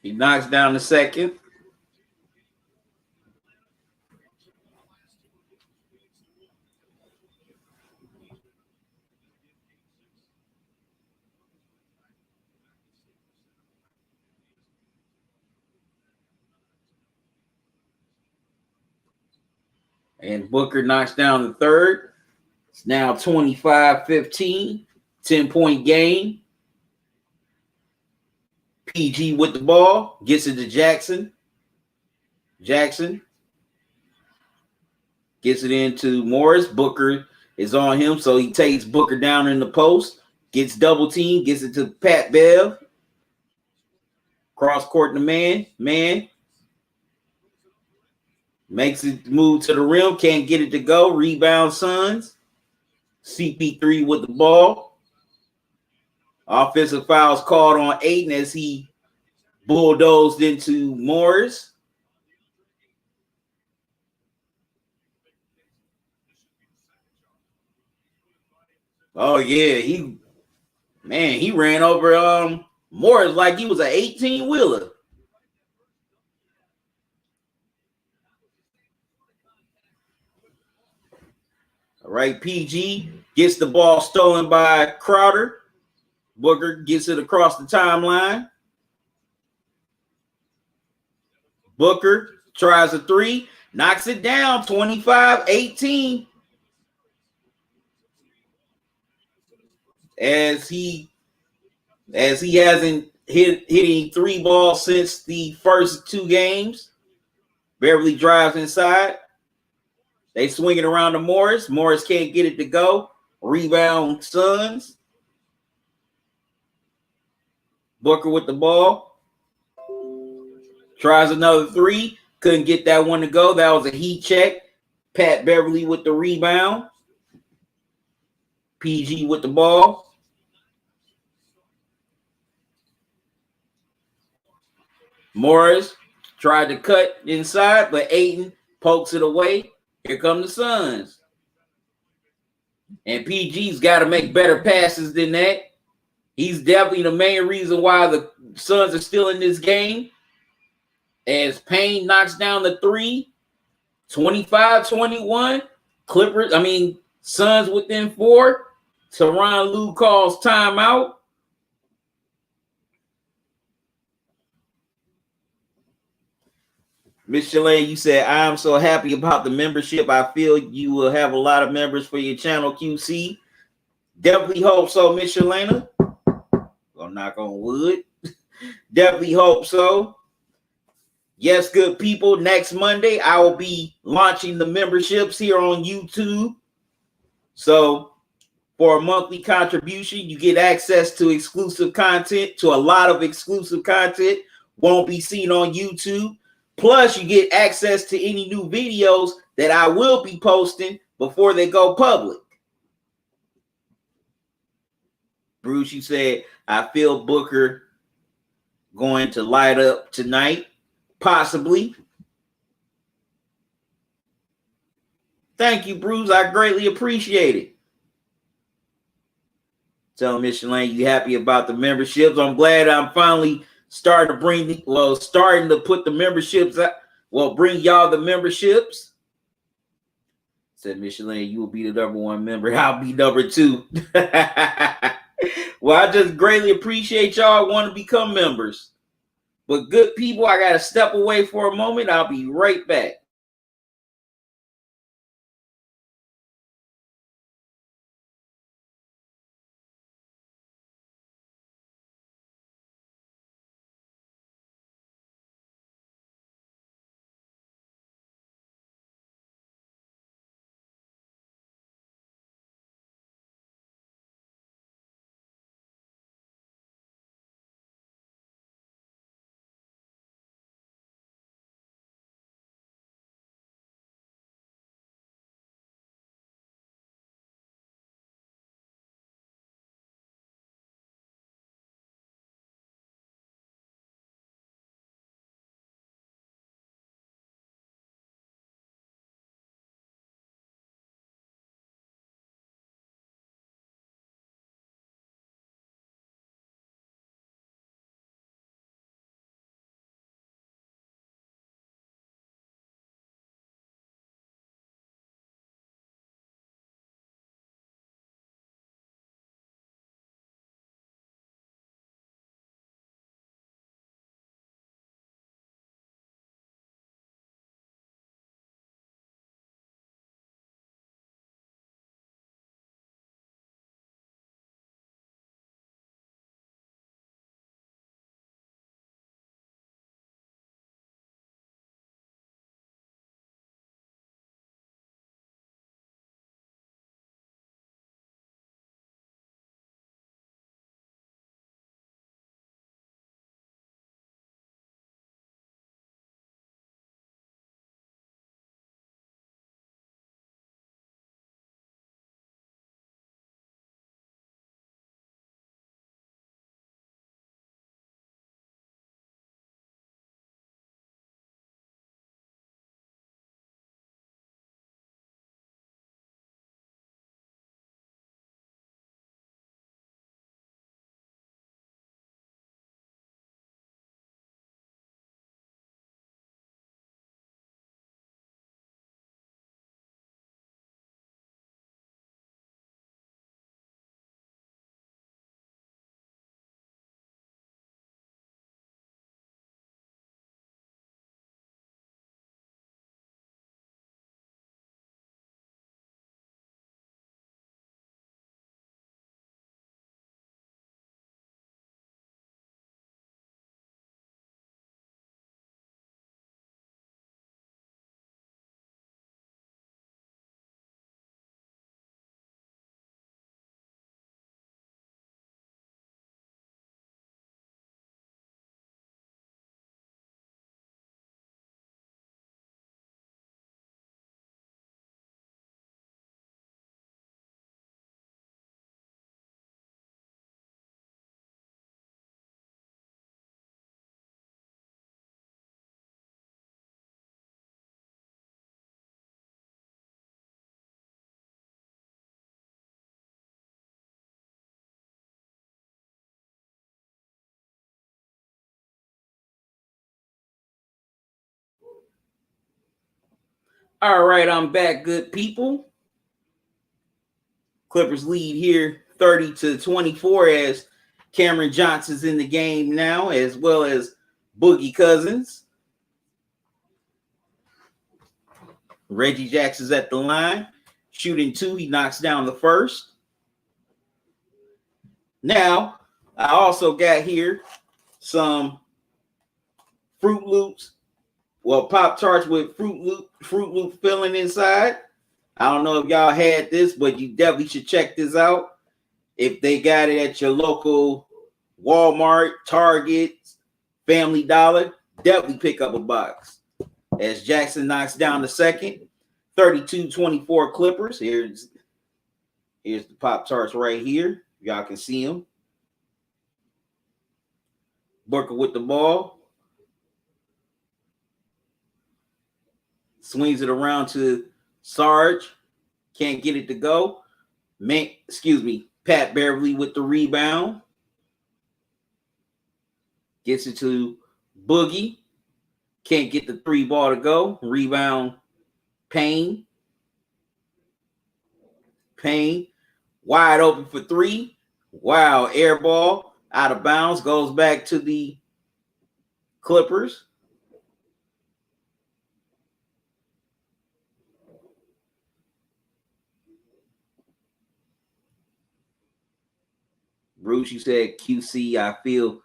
A: He knocks down the second. And Booker knocks down the third. It's now 25-15, 10-point game. PG with the ball, gets it to Jackson. Jackson gets it into Morris. Booker is on him, so he takes Booker down in the post, gets double team, gets it to Pat Bev. Cross court to man. Makes it move to the rim, can't get it to go. Rebound Suns. CP3 with the ball. Offensive fouls called on Ayton as he bulldozed into Morris. Oh yeah, he ran over Morris like he was an 18-wheeler. All right, PG gets the ball stolen by Crowder. Booker gets it across the timeline. Booker tries a three, knocks it down, 25-18. As he hasn't hitting three balls since the first two games. Beverly drives inside. They swing it around to Morris. Morris can't get it to go. Rebound Suns. Booker with the ball. Tries another three. Couldn't get that one to go. That was a heat check. Pat Beverly with the rebound. PG with the ball. Morris tried to cut inside, but Ayton pokes it away. Here come the Suns. And PG's got to make better passes than that. He's definitely the main reason why the Suns are still in this game. As Payne knocks down the three, 25-21. Suns within 4. Tyronn Lue calls timeout. Miss Shalane, you said, I'm so happy about the membership. I feel you will have a lot of members for your channel, QC. Definitely hope so, Miss Shalana. Gonna knock on wood. Definitely hope so. Yes, good people. Next Monday, I will be launching the memberships here on YouTube. So for a monthly contribution, you get access to exclusive content, to a lot of exclusive content. Won't be seen on YouTube. Plus, you get access to any new videos that I will be posting before they go public. Bruce, you said, I feel Booker going to light up tonight. Possibly. Thank you, Bruce. I greatly appreciate it. Tell Miss Lane you happy about the memberships. I'm glad I'm finally starting to put the memberships out. Well, bring y'all the memberships. Said Miss Lane, you will be the number 1 member. I'll be number 2. Well, I just greatly appreciate y'all want to become members. But good people, I got to step away for a moment. I'll be right back. All right, I'm back, good people. Clippers lead here 30-24 as Cameron Johnson's in the game now, as well as Boogie Cousins. Reggie Jackson's at the line, shooting 2. He knocks down the first. Now, I also got here some Fruit Loops. Well, Pop-Tarts with Fruit Loop filling inside. I don't know if y'all had this, but you definitely should check this out. If they got it at your local Walmart, Target, Family Dollar, definitely pick up a box. As Jackson knocks down the second, 32-24 Clippers. Here's the Pop-Tarts right here. Y'all can see them. Booker with the ball. Swings it around to Sarge. Can't get it to go. Pat Beverly with the rebound. Gets it to Boogie. Can't get the 3 ball to go. Rebound, Payne. Wide open for 3. Wow, air ball. Out of bounds. Goes back to the Clippers. Bruce, you said QC. I feel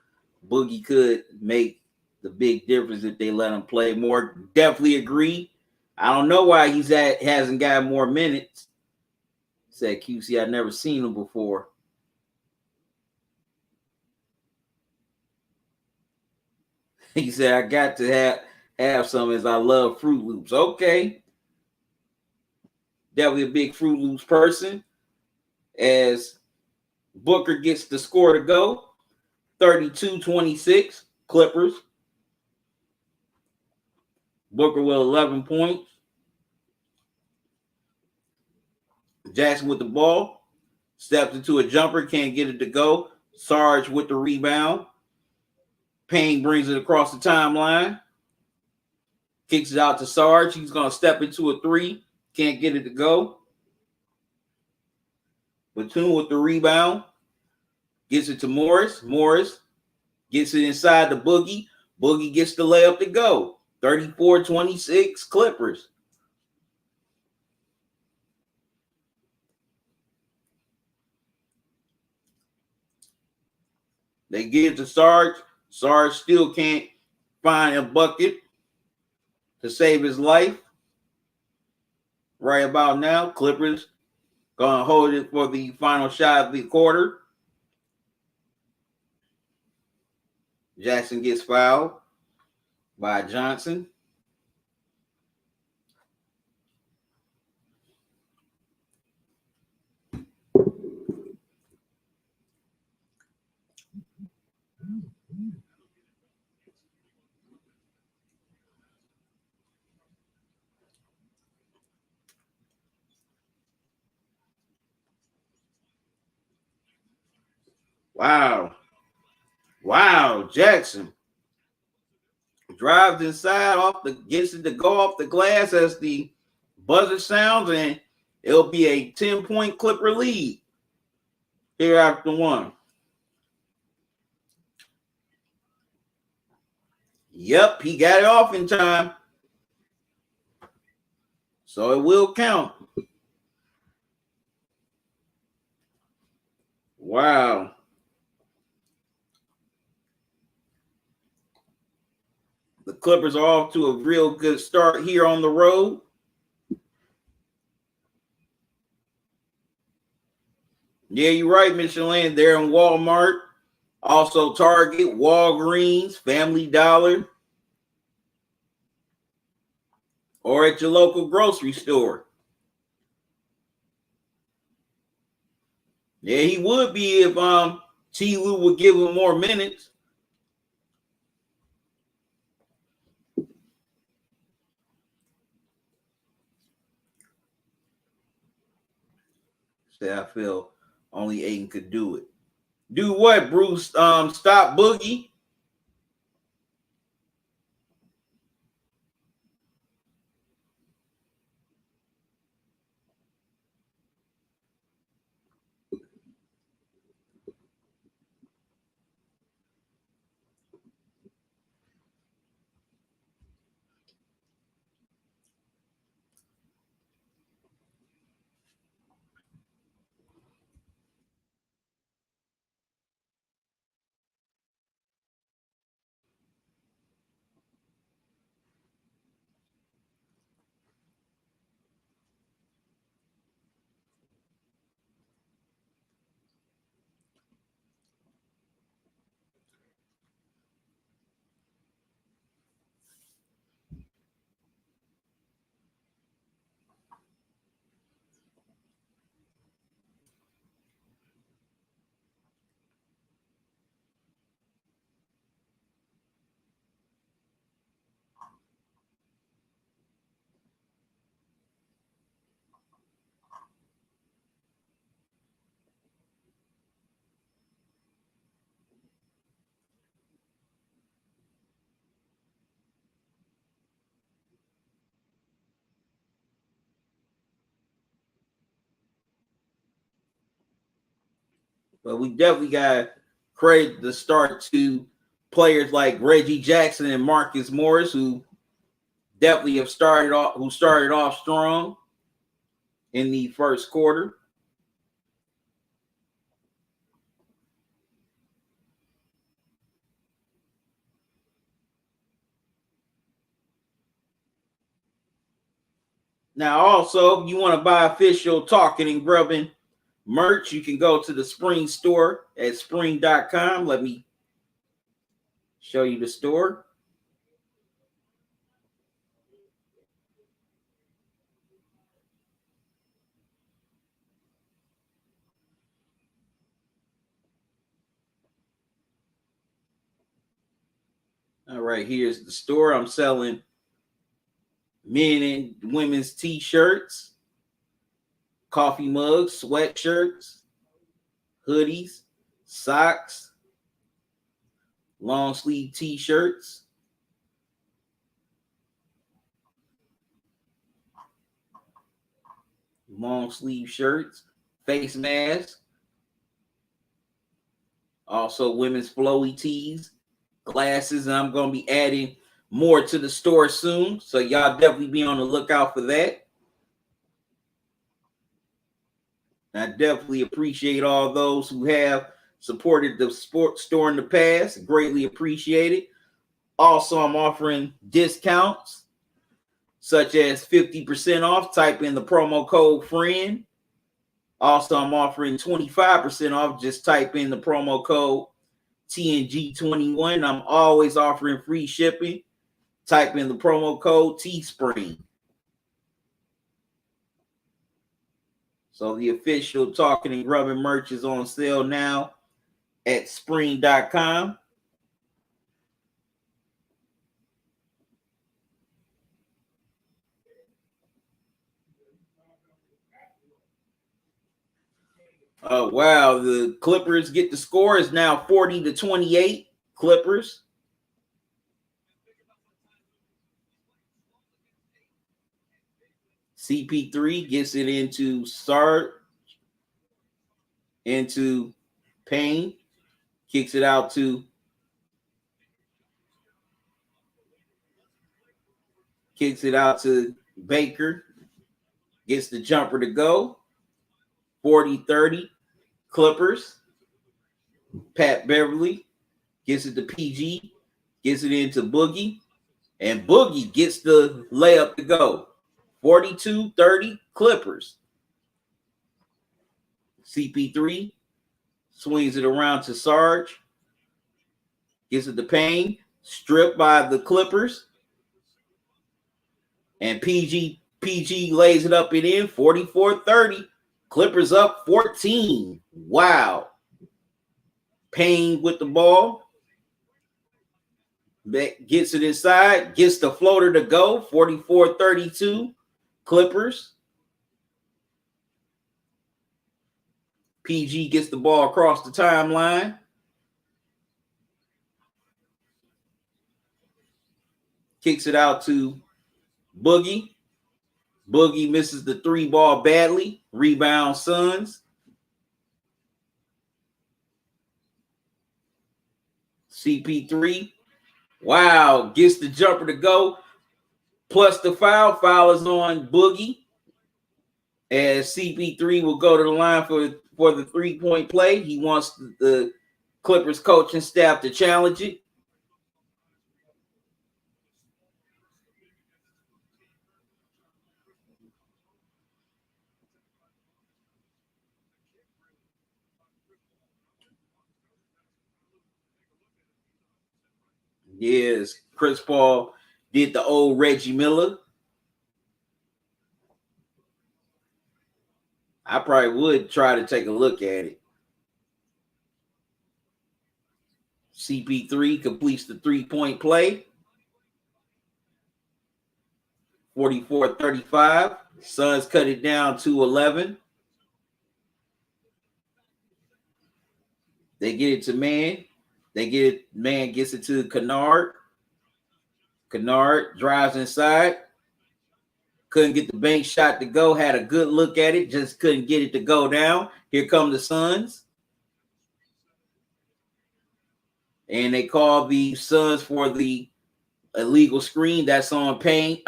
A: Boogie could make the big difference if they let him play more. Definitely agree. I don't know why hasn't got more minutes. Said QC, I've never seen him before. He said, I got to have some as I love Fruit Loops. Okay. Definitely a big Fruit Loops person. As Booker gets the score to go. 32-26 Clippers. Booker with 11 points. Jackson with the ball. Steps into a jumper. Can't get it to go. Sarge with the rebound. Payne brings it across the timeline. Kicks it out to Sarge. He's going to step into a 3. Can't get it to go. Batum with the rebound. Gets it to Morris. Morris gets it inside the Boogie. Boogie gets the layup to go. 34-26 Clippers. They give it to Sarge. Sarge still can't find a bucket to save his life. Right about now, Clippers going to hold it for the final shot of the quarter. Jackson gets fouled by Johnson. Wow, Jackson drives inside gets it to go off the glass as the buzzer sounds, and it'll be a 10-point Clipper lead here after 1. Yep, he got it off in time. So it will count. Wow. The Clippers are off to a real good start here on the road. Yeah, you're right, Michelin. They're in Walmart, also Target, Walgreens, Family Dollar, or at your local grocery store. Yeah, he would be if T. Lou would give him more minutes. Say I feel only Aiden could do it. Do what, Bruce? Stop Boogie. But we definitely got credit the start to players like Reggie Jackson and Marcus Morris, who definitely started off strong in the first quarter. Now, also, if you want to buy official Talkin and Grubbin merch, you can go to the Spring store at spring.com. Let me show you the store. All right, here's the store. I'm selling men and women's t-shirts, coffee mugs, sweatshirts, hoodies, socks, long sleeve t-shirts, long sleeve shirts, face masks, also women's flowy tees, glasses, and I'm going to be adding more to the store soon, so y'all definitely be on the lookout for that. I definitely appreciate all those who have supported the sports store in the past. Greatly appreciate it. Also, I'm offering discounts such as 50% off. Type in the promo code FRIEND. Also, I'm offering 25% off. Just type in the promo code TNG21. I'm always offering free shipping. Type in the promo code Teespring. So the official Talkin and Grubbin merch is on sale now at spring.com. Oh, wow. The Clippers get the score. Is now 40-28. Clippers. CP3 gets it into Sarge, into Payne, kicks it out to Baker, gets the jumper to go. 40-30 Clippers. Pat Beverly gets it to PG, gets it into Boogie, and Boogie gets the layup to go. 42-30 Clippers. CP3 swings it around to Sarge, gets it to Payne, stripped by the Clippers, and PG lays it up and in. 44-30. Clippers up 14. Wow. Payne with the ball. Gets it inside. Gets the floater to go. 44-32. Clippers. PG gets the ball across the timeline. Kicks it out to Boogie. Boogie misses the three ball badly. Rebound Suns. CP3. Wow. Gets the jumper to go. Plus the foul. Foul is on Boogie. As CP3 will go to the line for the three-point play. He wants the Clippers coaching staff to challenge it. Yes, Chris Paul did the old Reggie Miller. I probably would try to take a look at it. CP3 completes the three-point play. 44-35. Suns cut it down to 11. They get it to Man. Man gets it to Kennard. Kennard drives inside. Couldn't get the bank shot to go. Had a good look at it. Just couldn't get it to go down. Here come the Suns. And they call the Suns for the illegal screen. That's on Payne.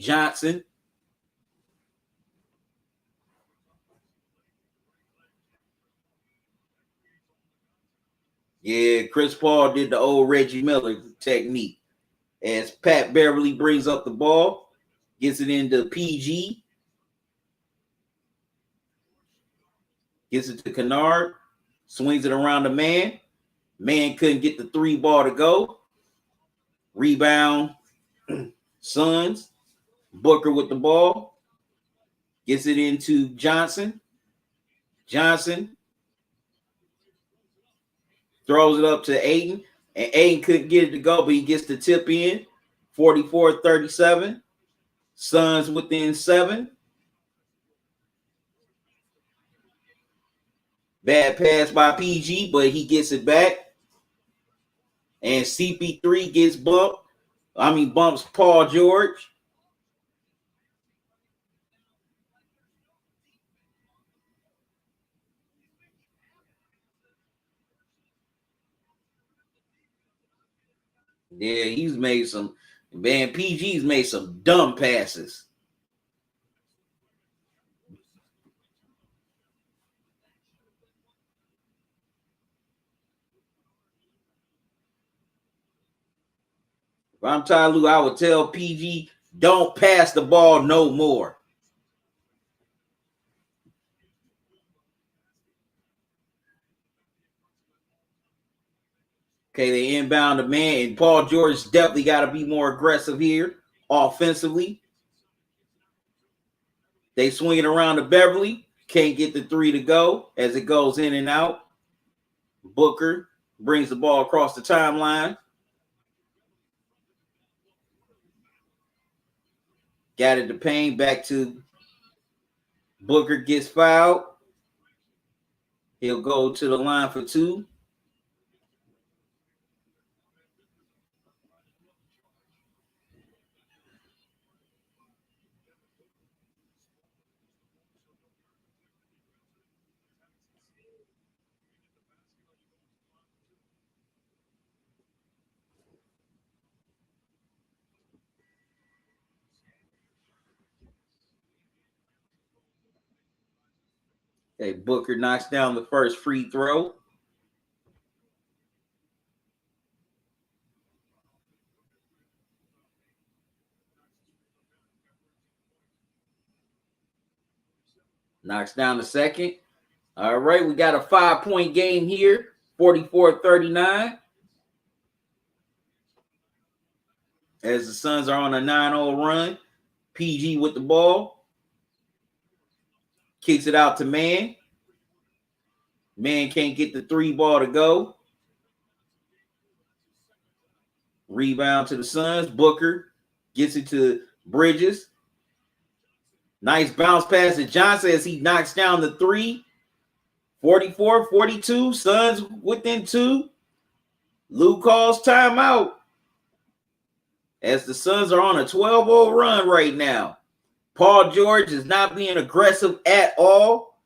A: Johnson. Yeah, Chris Paul did the old Reggie Miller technique. As Pat Beverly brings up the ball, gets it into PG, gets it to Kennard, swings it around the man. Man couldn't get the 3 ball to go. Rebound, Suns. Booker with the ball, gets it into Johnson. Johnson throws it up to Ayton, and Ayton couldn't get it to go, but he gets the tip in. 44-37. Suns within 7. Bad pass by PG, but he gets it back. And CP3 gets bumps Paul George. Yeah, PG's made some dumb passes. If I'm Ty Lue, I would tell PG, don't pass the ball no more. Okay, they inbound the man, and Paul George definitely got to be more aggressive here offensively. They swing it around to Beverly. Can't get the 3 to go as it goes in and out. Booker brings the ball across the timeline. Got it to Payne, back to Booker, gets fouled. He'll go to the line for 2. Okay, Booker knocks down the first free throw. Knocks down the second. All right, we got a 5-point game here, 44-39. As the Suns are on a 9-0 run. PG with the ball. Kicks it out to Man. Man can't get the 3 ball to go. Rebound to the Suns. Booker gets it to Bridges. Nice bounce pass to Johnson as he knocks down the 3. 44-42. Suns within 2. Lue calls timeout as the Suns are on a 12-0 run right now. Paul George is not being aggressive at all.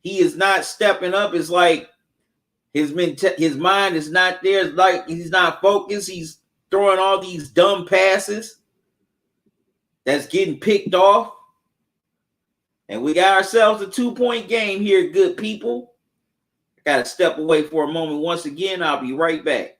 A: He is not stepping up. It's like his mind is not there. It's like he's not focused. He's throwing all these dumb passes that's getting picked off. And we got ourselves a 2-point game here, good people. I got to step away for a moment once again. I'll be right back.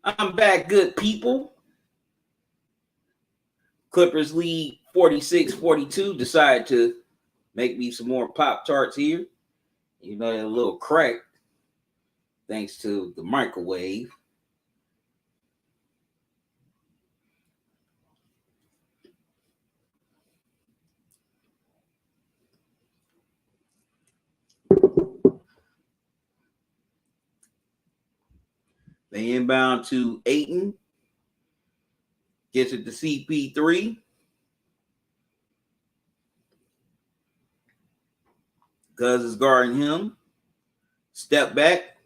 A: I'm back, good people. Clippers lead 46-42. Decided to make me some more Pop-Tarts here. You know, a little crack thanks to the microwave. They inbound to Ayton. Gets it to CP3. Cuz is guarding him. Step back.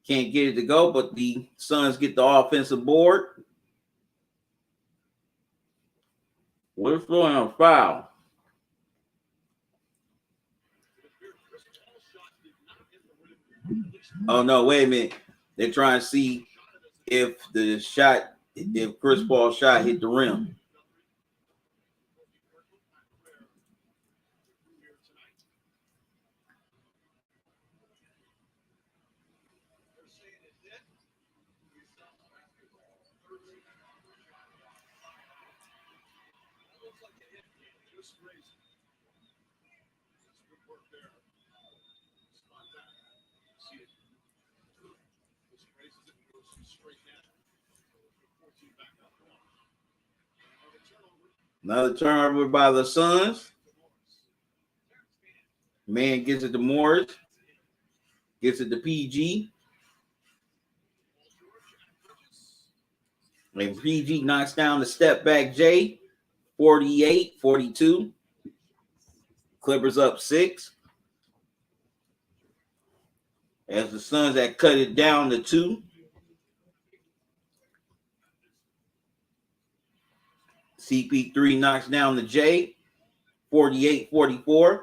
A: Can't get it to go, but the Suns get the offensive board. We're throwing a foul. Oh, no, wait a minute. They're trying to see if Chris Paul's shot hit the rim. Another turnover by the Suns. Man gets it to Morris. Gets it to PG. And PG knocks down the step back J. 48-42. Clippers up 6. As the Suns had cut it down to 2. CP3 knocks down the J. 48-44.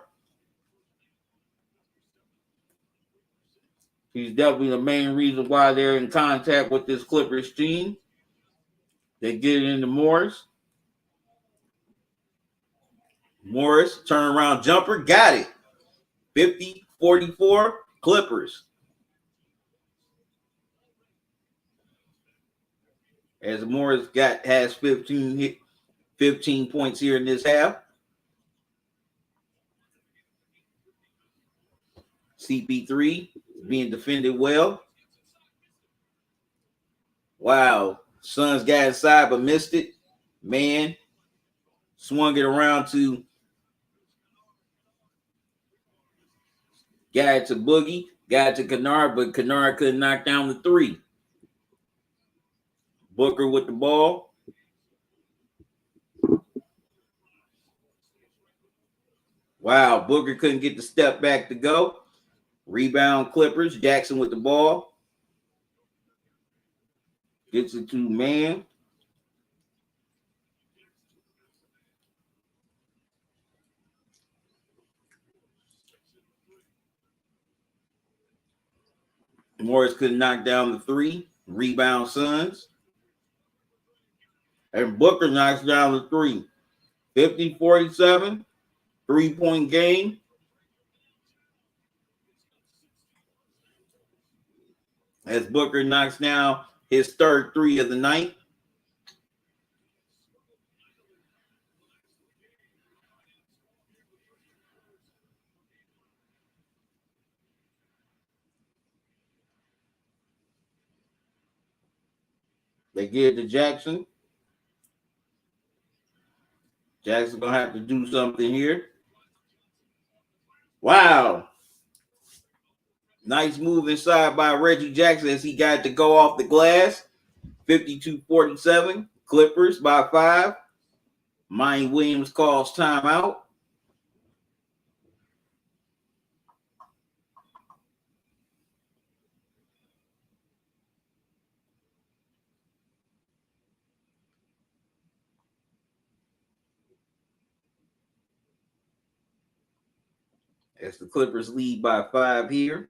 A: He's definitely the main reason why they're in contact with this Clippers team. They get it into Morris. Morris, turnaround jumper, got it. 50-44, Clippers. As Morris has 15 points here in this half. CP3 being defended well. Wow. Suns got inside but missed it. Man swung it around to got it to Boogie, got it to Kennard, but Kennard couldn't knock down the 3. Booker with the ball. Wow, Booker couldn't get the step back to go. Rebound Clippers. Jackson with the ball. Gets it to man. Morris couldn't knock down the 3. Rebound Suns. And Booker knocks down the 3. 50-47. 3-point game. As Booker knocks down his third 3 of the night. They give it to Jackson. Jackson's going to have to do something here. Wow. Nice move inside by Reggie Jackson as he got to go off the glass. 52-47. Clippers by 5. Monty Williams calls timeout. As the Clippers lead by 5 here.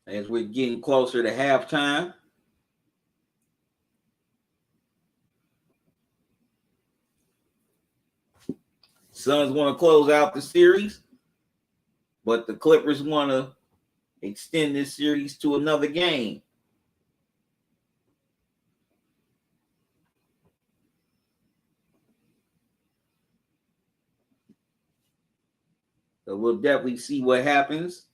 A: As we're getting closer to halftime. Suns want to close out the series, but the Clippers want to extend this series to another game. So we'll definitely see what happens.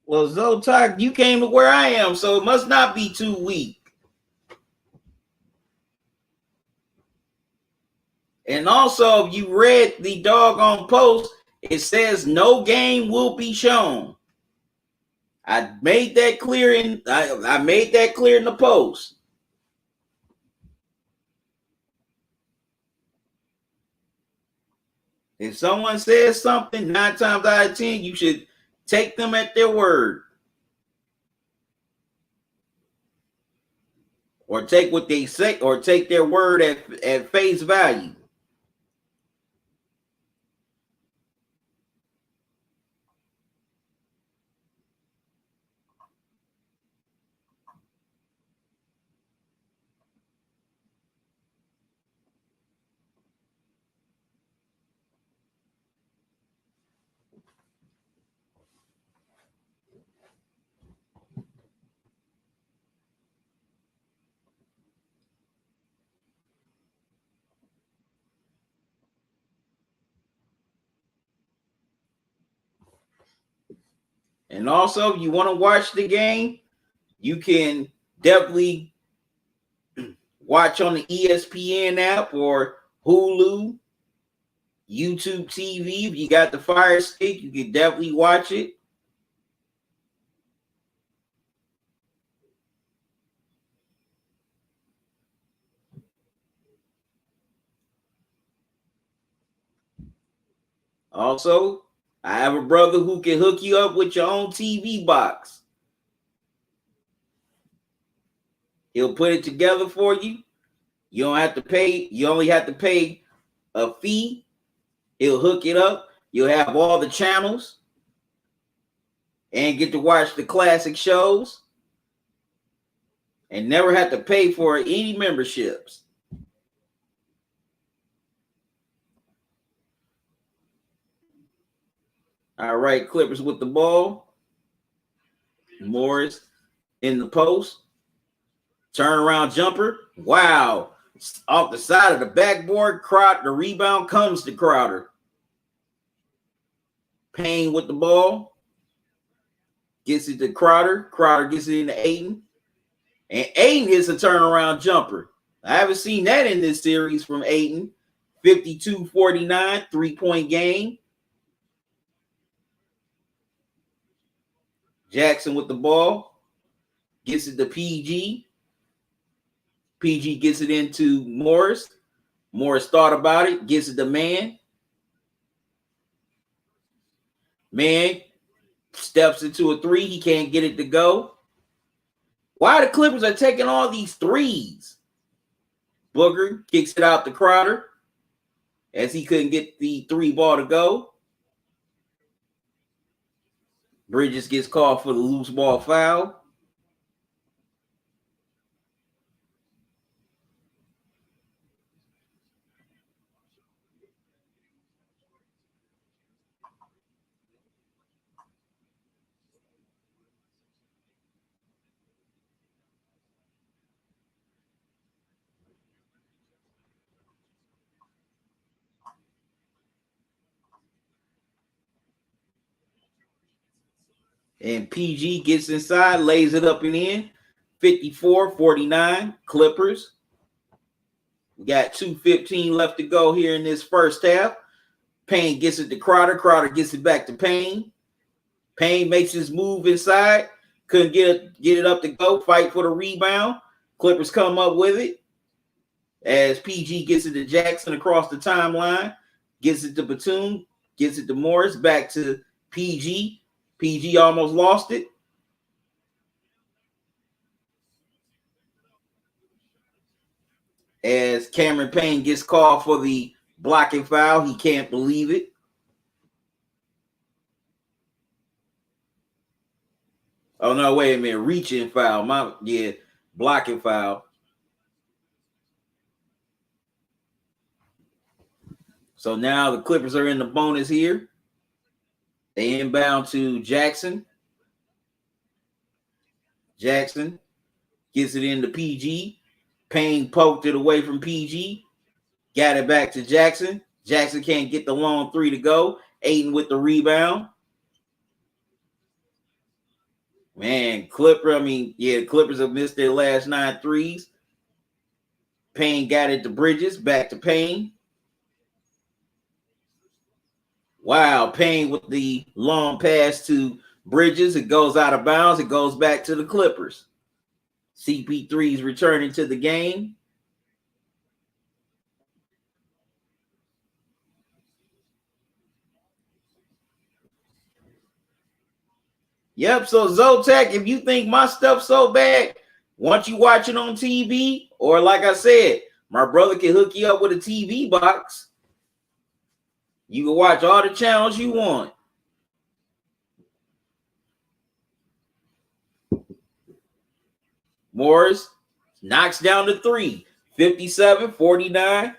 A: Well, Zotok, you came to where I am, so it must not be too weak. And also, if you read the doggone post, it says no game will be shown. I made that clear in I made that clear in the post. If someone says something, 9 times out of 10, you should take them at their word. Or take what they say, or take their word at face value. And also, if you want to watch the game, you can definitely watch on the ESPN app or Hulu, YouTube TV. If you got the Fire Stick, you can definitely watch it. Also, I have a brother who can hook you up with your own TV box. He'll put it together for you. You don't have to pay. You only have to pay a fee. He'll hook it up. You'll have all the channels and get to watch the classic shows and never have to pay for any memberships. All right, Clippers with the ball. Morris in the post. Turnaround jumper. Wow. Off the side of the backboard. The rebound comes to Crowder. Payne with the ball. Gets it to Crowder. Crowder gets it into Ayton. And Ayton hits a turnaround jumper. I haven't seen that in this series from Ayton. 52-49, 3-point game. Jackson with the ball. Gets it to PG. PG gets it into Morris. Morris thought about it. Gets it to Man. Man steps into a three. He can't get it to go. Why the Clippers are taking all these threes? Booker kicks it out to Crowder as he couldn't get the 3 ball to go. Bridges gets called for the loose ball foul. And PG gets inside, lays it up and in. 54-49, Clippers. We got 2:15 left to go here in this first half. Payne gets it to Crowder. Crowder gets it back to Payne. Payne makes his move inside. Couldn't get it up to go. Fight for the rebound. Clippers come up with it. As PG gets it to Jackson across the timeline. Gets it to Batum. Gets it to Morris. Back to PG. PG almost lost it. As Cameron Payne gets called for the blocking foul. He can't believe it. Oh, no, wait a minute. Reaching foul. Blocking foul. So now the Clippers are in the bonus here. They inbound to Jackson. Jackson gets it into PG. Payne poked it away from PG. Got it back to Jackson. Jackson can't get the long three to go. Ayton with the rebound. Man, Clippers have missed their last 9 threes. Payne got it to Bridges. Back to Payne. Wow, Payne with the long pass to Bridges. It goes out of bounds. It goes back to the Clippers. CP3 is returning to the game. Yep, so Zotac, if you think my stuff's so bad, once you watch it on TV, or like I said, my brother can hook you up with a TV box. You can watch all the channels you want. Morris knocks down the 3. 57-49.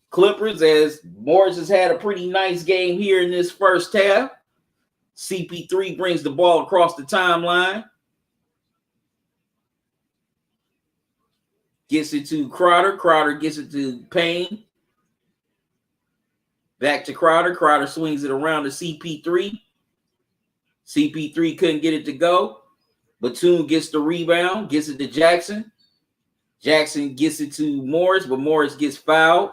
A: Clippers, as Morris has had a pretty nice game here in this first half. CP3 brings the ball across the timeline. Gets it to Crowder. Crowder gets it to Payne. Back to Crowder. Crowder swings it around to CP3. CP3 couldn't get it to go. Batum gets the rebound. Gets it to Jackson. Jackson gets it to Morris, but Morris gets fouled.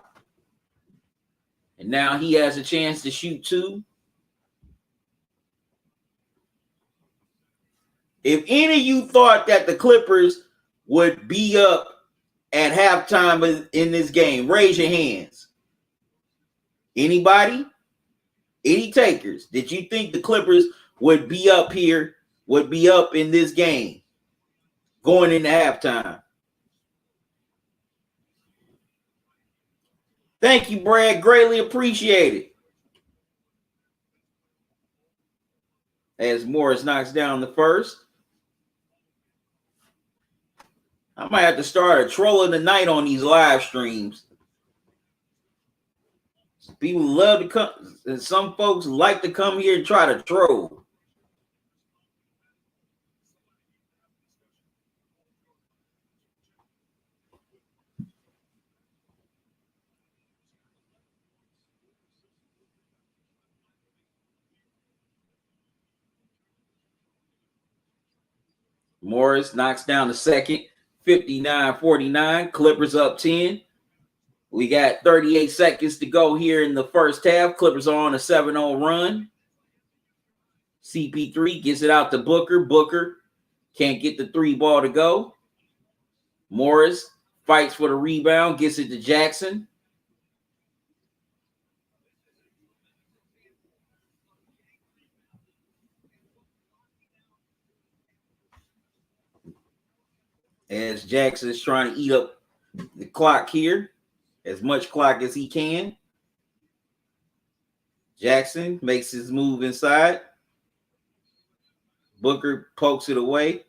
A: And now he has a chance to shoot 2. If any of you thought that the Clippers would be up at halftime in this game, raise your hands. Anybody? Any takers? Did you think the Clippers would be up here, would be up in this game going into halftime? Thank you, Brad. Greatly appreciated. As Morris knocks down the first. I might have to start a troll of the night on these live streams. People love to come, and some folks like to come here and try to troll. Morris knocks down the second. 59-49. Clippers up 10. We got 38 seconds to go here in the first half. Clippers are on a 7-0 run. CP3 gets it out to Booker. Booker can't get the 3 ball to go. Morris fights for the rebound. Gets it to Jackson. As Jackson is trying to eat up the clock here. As much clock as he can. Jackson makes his move inside. Booker pokes it away.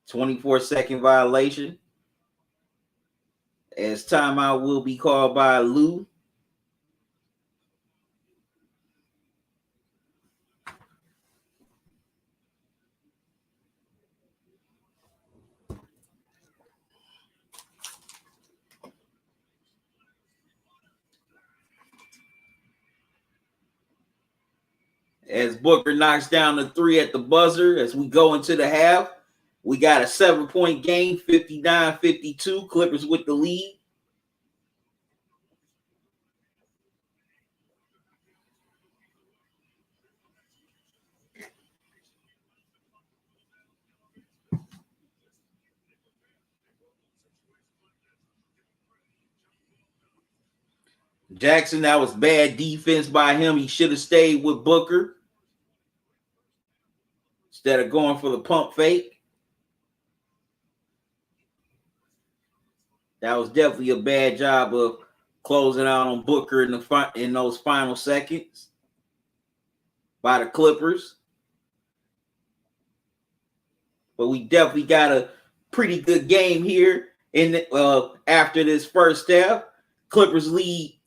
A: 24-second violation. As timeout will be called by Lou. As Booker knocks down the 3 at the buzzer as we go into the half. We got a 7-point game, 59-52. Clippers with the lead. Jackson, that was bad defense by him. He should have stayed with Booker instead of going for the pump fake. That was definitely a bad job of closing out on Booker in those final seconds by the Clippers. But we definitely got a pretty good game here after this first half. Clippers lead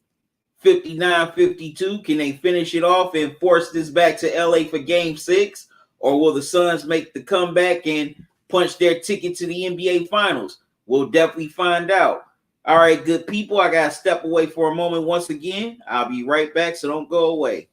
A: 59-52. Can they finish it off and force this back to LA for game 6? Or will the Suns make the comeback and punch their ticket to the NBA Finals? We'll definitely find out. All right, good people. I got to step away for a moment once again. I'll be right back, so don't go away.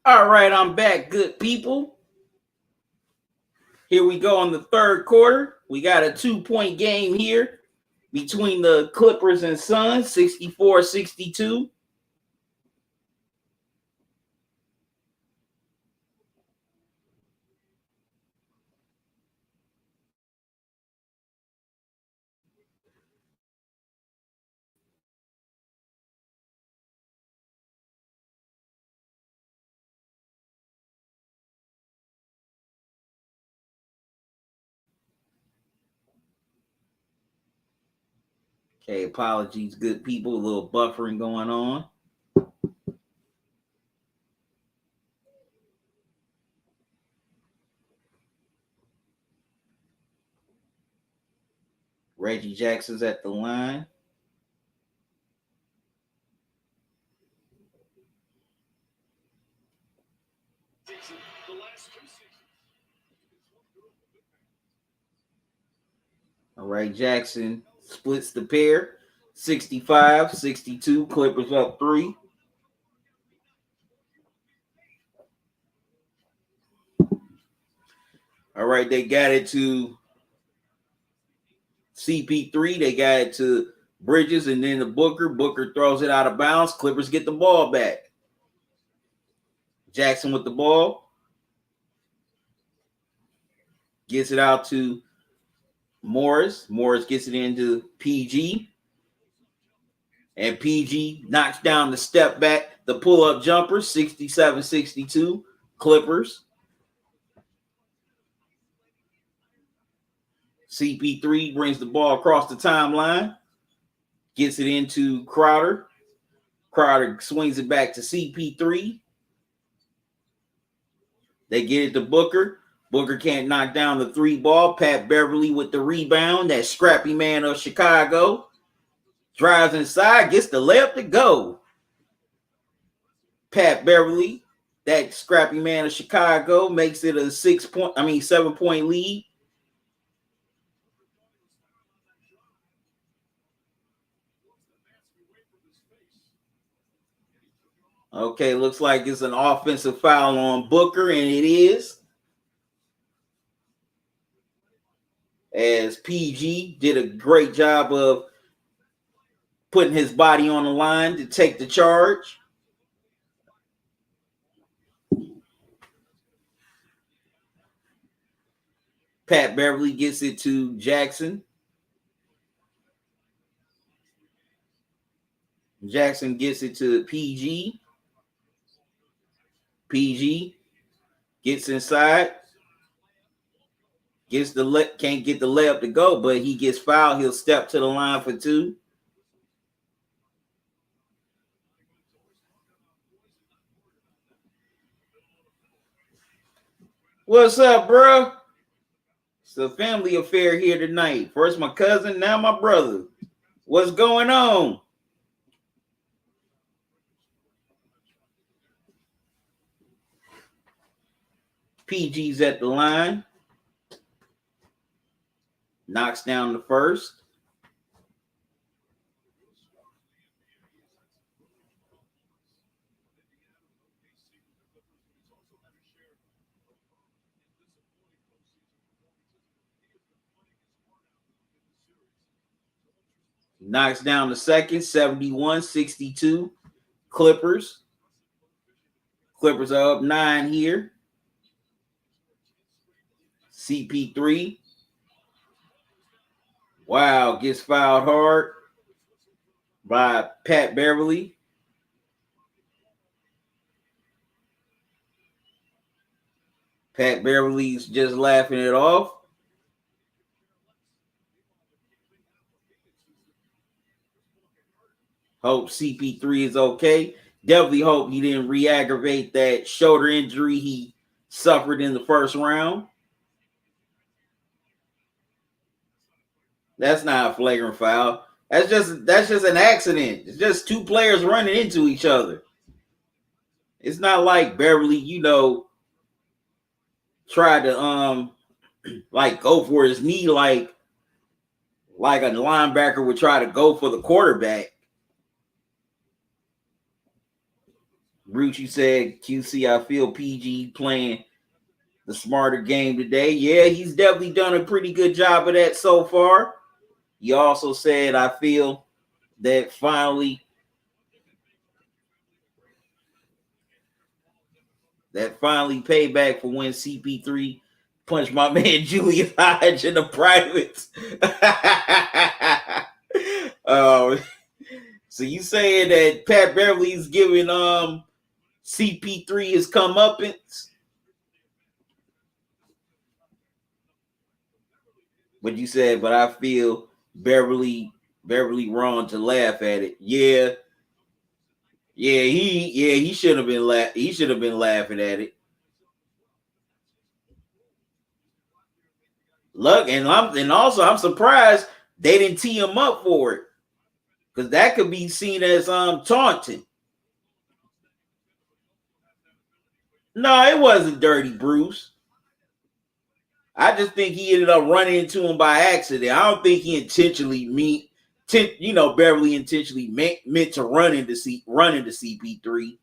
A: All right, I'm back, good people. Here we go on the third quarter. We got a 2-point game here between the Clippers and Suns, 64-62. Okay, apologies, good people. A little buffering going on. Reggie Jackson's at the line. All right, Jackson splits the pair. 65-62. Clippers up 3. All right, they got it to CP3. They got it to Bridges and then to Booker. Booker throws it out of bounds. Clippers get the ball back. Jackson with the ball. Gets it out to Morris. Morris gets it into PG. And PG knocks down the step back, the pull-up jumper, 67-62. Clippers. CP3 brings the ball across the timeline. Gets it into Crowder. Crowder swings it back to CP3. They get it to Booker. Booker can't knock down the 3 ball. Pat Beverly with the rebound. That scrappy man of Chicago. Drives inside, gets the layup to go. Pat Beverly, that scrappy man of Chicago, makes it a 7-point lead. Okay, looks like it's an offensive foul on Booker, and it is. As PG did a great job of putting his body on the line to take the charge. Pat Beverly gets it to Jackson. Jackson gets it to PG. PG gets inside. Can't get the layup to go, but he gets fouled. He'll step to the line for 2. What's up, bro? It's a family affair here tonight. First my cousin, now my brother. What's going on? PG's at the line. Knocks down the first. Knocks down the second, 71-62. Clippers. Clippers are up 9 here. CP3. Wow, gets fouled hard by Pat Beverly. Pat Beverly's just laughing it off. Hope CP3 is okay. Definitely hope he didn't re-aggravate that shoulder injury he suffered in the first round. That's not a flagrant foul. That's just an accident. It's just 2 players running into each other. It's not like Beverly, tried to go for his knee like a linebacker would try to go for the quarterback. Bruce, you said QC, I feel PG playing the smarter game today. Yeah, he's definitely done a pretty good job of that so far. He also said, I feel that finally payback for when CP3 punched my man Julius Hodge in the privates. So you saying that Pat Beverly's giving CP3 his comeuppance? But you said, but I feel Beverly wrong to laugh at it. Yeah, he should have been laughing at it. Look, and I'm surprised they didn't tee him up for it, because that could be seen as taunting. No, it wasn't dirty, Bruce. I just think he ended up running into him by accident. I don't think he intentionally Beverly intentionally meant to run into CP3.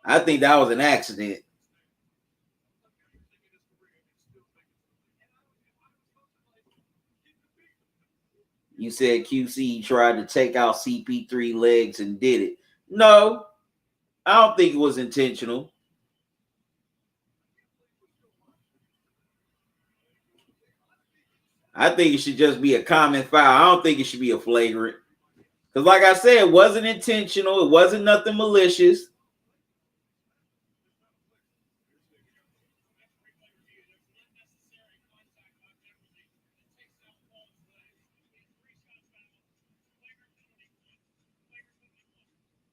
A: I think that was an accident. You said QC tried to take out CP3 legs and did it. No, I don't think it was intentional. I think it should just be a common foul. I don't think it should be a flagrant. Because like I said, it wasn't intentional. It wasn't nothing malicious.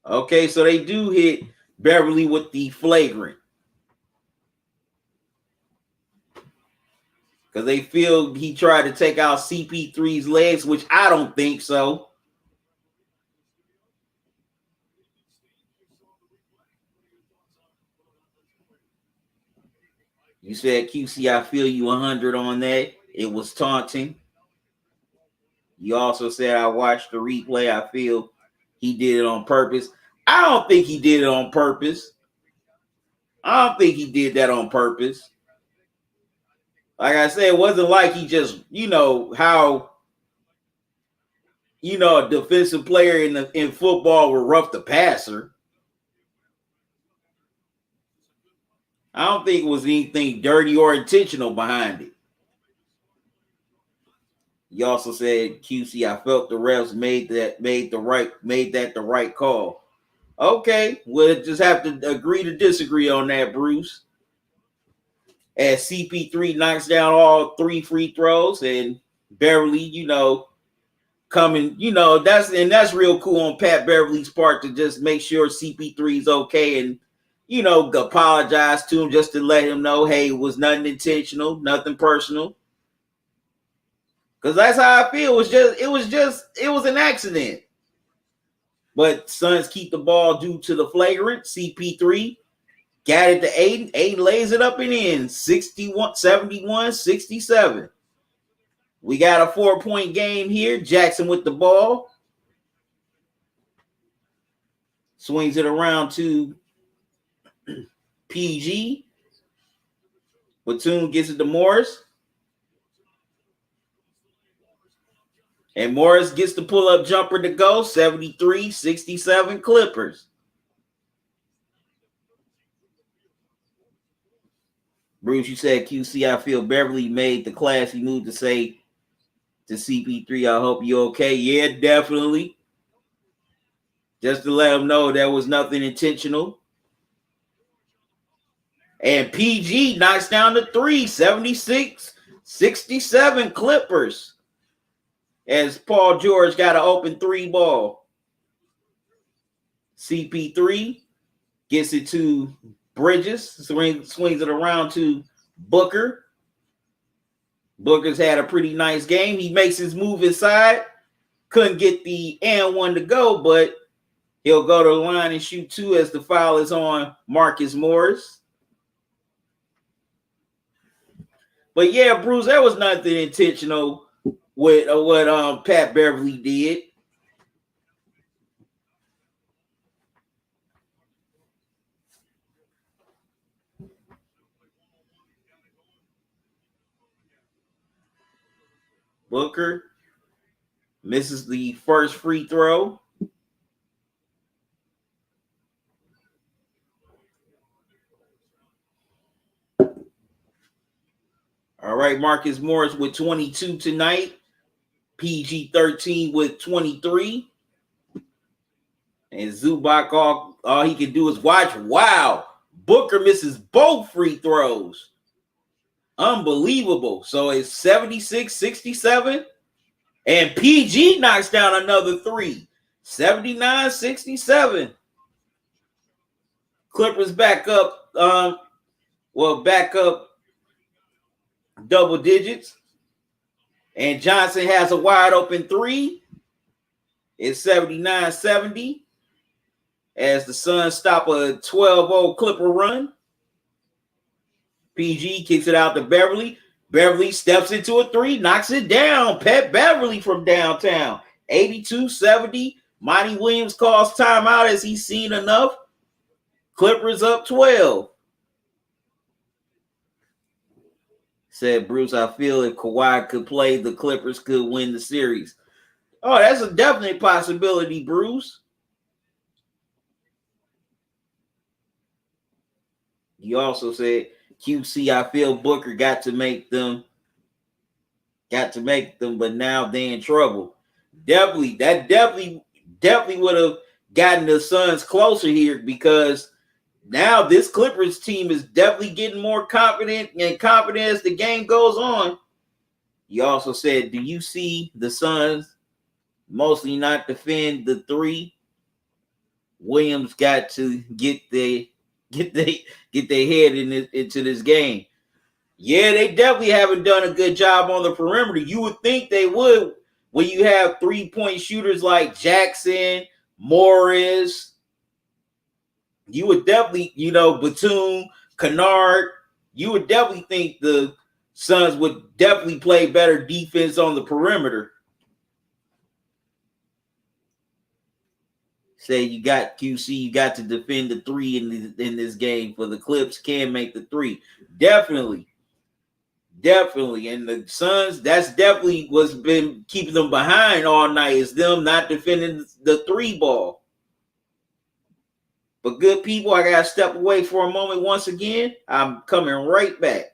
A: Okay, so they do hit Beverly with the flagrant. Because they feel he tried to take out CP3's legs, which I don't think so. You said, QC, I feel you 100 on that. It was taunting. You also said, I watched the replay. I feel he did it on purpose. I don't think he did it on purpose. I don't think he did that on purpose. Like I said, it wasn't like he just, how, a defensive player in football will rough the passer. I don't think it was anything dirty or intentional behind it. You also said, QC, I felt the refs made that the right call. Okay, we'll just have to agree to disagree on that, Bruce. As CP3 knocks down all 3 free throws, and Beverly, coming, that's real cool on Pat Beverly's part to just make sure CP3's okay and apologize to him just to let him know, hey, it was nothing intentional, nothing personal. Because that's how I feel. It was an accident. But Suns keep the ball due to the flagrant. CP3 got it to Aiden. Aiden lays it up and in. 71-67. We got a 4-point game here. Jackson with the ball. Swings it around to PG. Batum gets it to Morris. And Morris gets the pull-up jumper to go. 73-67 Clippers. Bruce, you said, QC, I feel Beverly made the classy move to say to CP3, I hope you're okay. Yeah, definitely. Just to let him know there was nothing intentional. And PG knocks down the 3, 76-67 Clippers. As Paul George got an open 3 ball. CP3 gets it to Bridges, swings it around to Booker. Booker's had a pretty nice game. He makes his move inside. Couldn't get the and one to go, but he'll go to the line and shoot 2 as the foul is on Marcus Morris. But yeah, Bruce, there was nothing intentional with what Pat Beverly did. Booker misses the first free throw. All right, Marcus Morris with 22 tonight. PG 13 with 23. And Zubac, all he can do is watch. Wow. Booker misses both free throws. Unbelievable. So it's 76-67. And PG knocks down another three. 79-67. Clippers back up. Back up double digits. And Johnson has a wide open three. It's 79-70. As the Suns stop a 12-0 Clipper run. PG kicks it out to Beverly. Beverly steps into a three, knocks it down. Pat Beverly from downtown. 82-70. Monty Williams calls timeout as he's seen enough. Clippers up 12. Said Bruce, I feel if Kawhi could play, the Clippers could win the series. Oh, that's a definite possibility, Bruce. He also said, QC, I feel Booker got to make them, but now they're in trouble. Definitely would have gotten the Suns closer here, because now this Clippers team is definitely getting more confident as the game goes on. He also said, do you see the Suns mostly not defend the three? Williams got to get their head into this game. Yeah, they definitely haven't done a good job on the perimeter. You would think they would when you have 3-point shooters like Jackson, Morris. You would definitely, Batum, Kennard. You would definitely think the Suns would definitely play better defense on the perimeter. Say you got QC, you got to defend the three in this game, for the Clips can make the three. Definitely. And the Suns, that's definitely what's been keeping them behind all night, is them not defending the three ball. But good people, I gotta step away for a moment once again. I'm coming right back.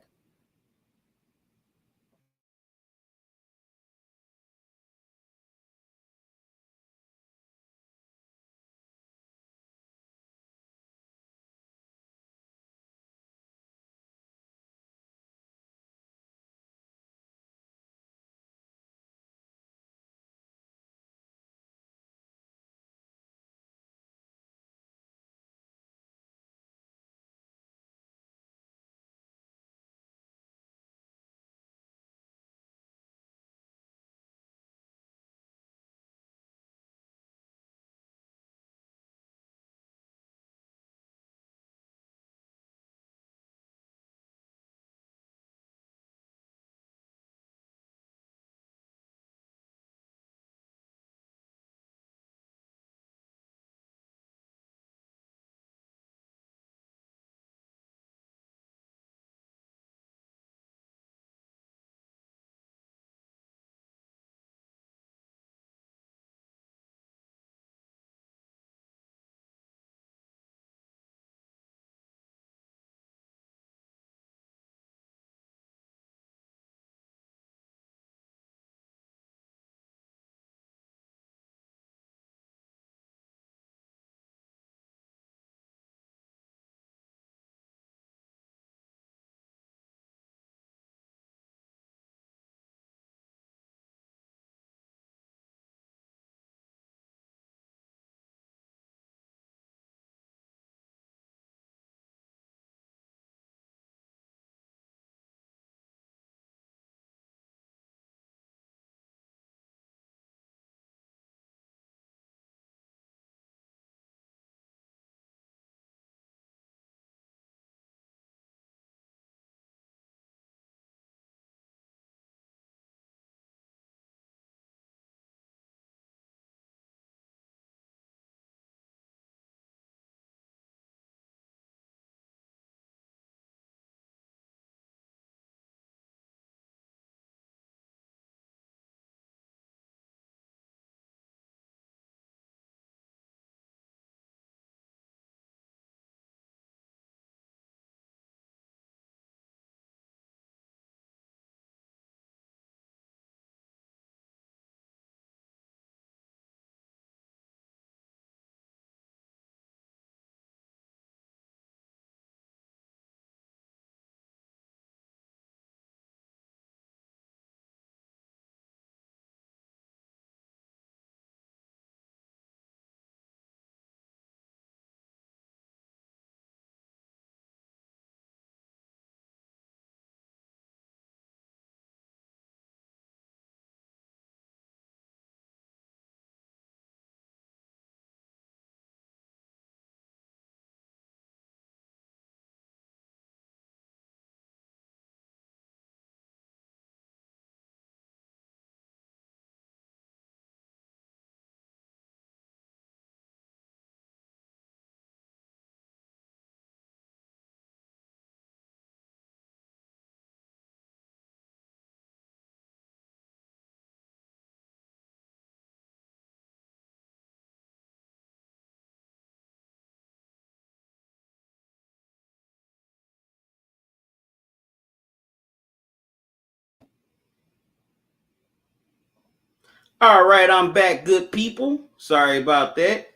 A: All right, I'm back, good people. Sorry about that.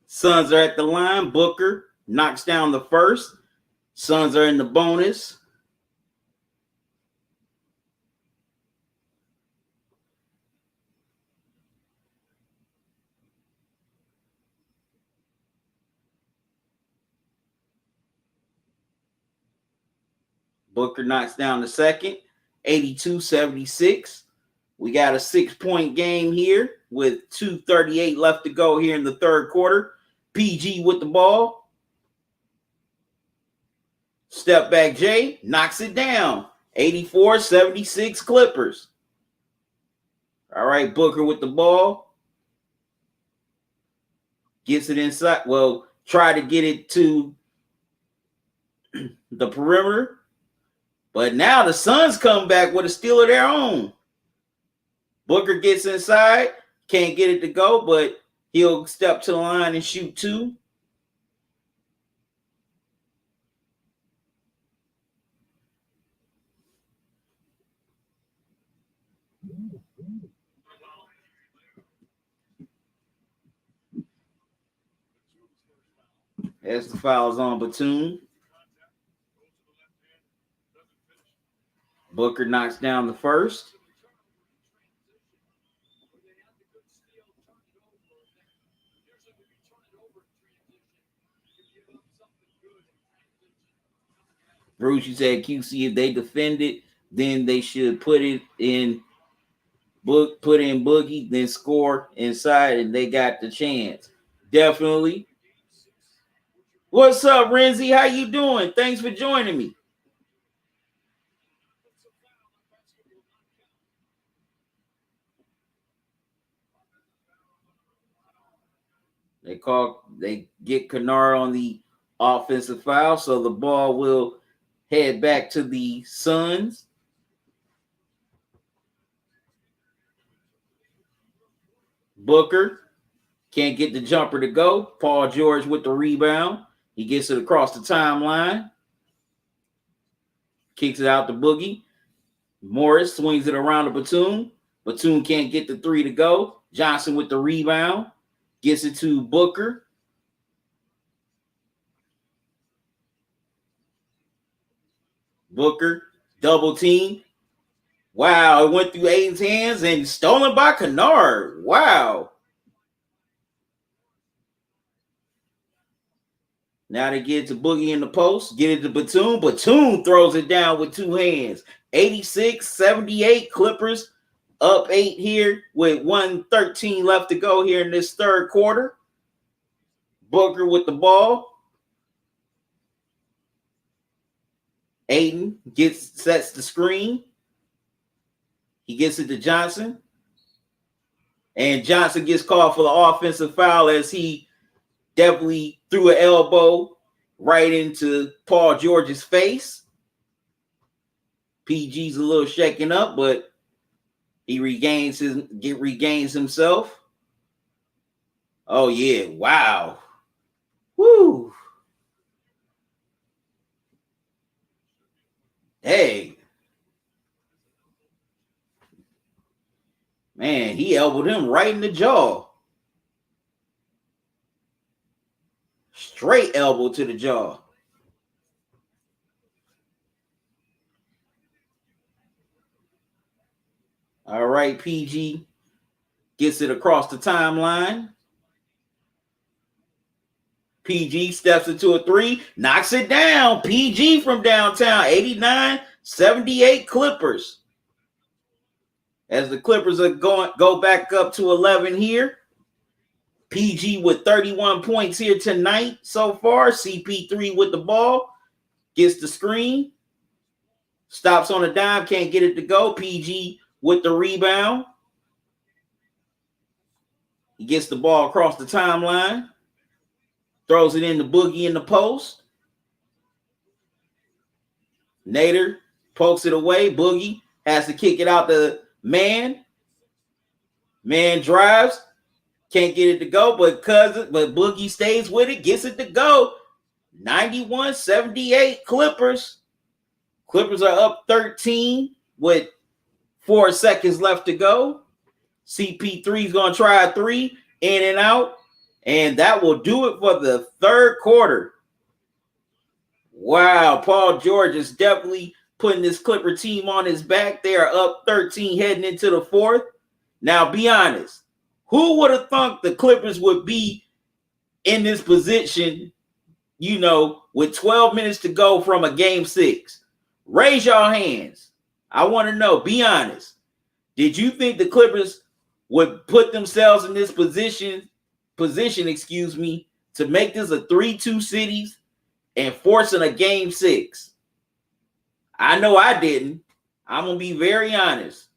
A: Suns are at the line. Booker knocks down the first. Suns are in the bonus. Booker knocks down the second, 82-76. We got a 6-point game here with 2:38 left to go here in the third quarter. PG with the ball. Step back Jay knocks it down. 84-76 Clippers. All right, Booker with the ball. Gets it inside. Well, try to get it to the perimeter. But now the Suns come back with a steal of their own. Booker gets inside. Can't get it to go, but he'll step to the line and shoot two. As the foul's on Batum. Booker knocks down the first. Bruce, you said QC, if they defend it, then they should put in Boogie, then score inside, and they got the chance. Definitely. What's up, Renzi? How you doing? Thanks for joining me. They get Kennard on the offensive foul, so the ball will head back to the Suns. Booker can't get the jumper to go. Paul George with the rebound. He gets it across the timeline. Kicks it out to Boogie. Morris swings it around to Batum. Batum can't get the three to go. Johnson with the rebound. Gets it to Booker. Booker, double team. Wow, it went through Aiden's hands and stolen by Kennard. Wow. Now they get it to Boogie in the post. Get it to Batum. Batum throws it down with two hands. 86-78 Clippers up 8 here with 1:13 left to go here in this third quarter. Booker with the ball. Aiden sets the screen. He gets it to Johnson. And Johnson gets called for the offensive foul as he definitely threw an elbow right into Paul George's face. PG's a little shaken up, but he regains himself. Oh, yeah. Wow. Woo. Hey. Man, he elbowed him right in the jaw. Straight elbow to the jaw. All right, PG gets it across the timeline. PG steps into a three, knocks it down. PG from downtown, 89-78 Clippers. As the Clippers are go back up to 11 here. PG with 31 points here tonight so far. CP3 with the ball. Gets the screen. Stops on a dime. Can't get it to go. PG with the rebound. He gets the ball across the timeline. Throws it in the Boogie in the post. Nader pokes it away. Boogie has to kick it out the man. Man drives. Can't get it to go, but Boogie stays with it, gets it to go. 91-78 Clippers. Clippers are up 13 with 4 seconds left to go. CP3 is going to try a three, in and out. And that will do it for the third quarter. Wow, Paul George is definitely putting this Clipper team on his back. They are up 13 heading into the fourth. Now, be honest. Who would have thought the Clippers would be in this position, with 12 minutes to go from a game 6? Raise your hands. I want to know. Be honest. Did you think the Clippers would put themselves in this position, to make this a 3-2 series and forcing a game 6? I know I didn't. I'm going to be very honest.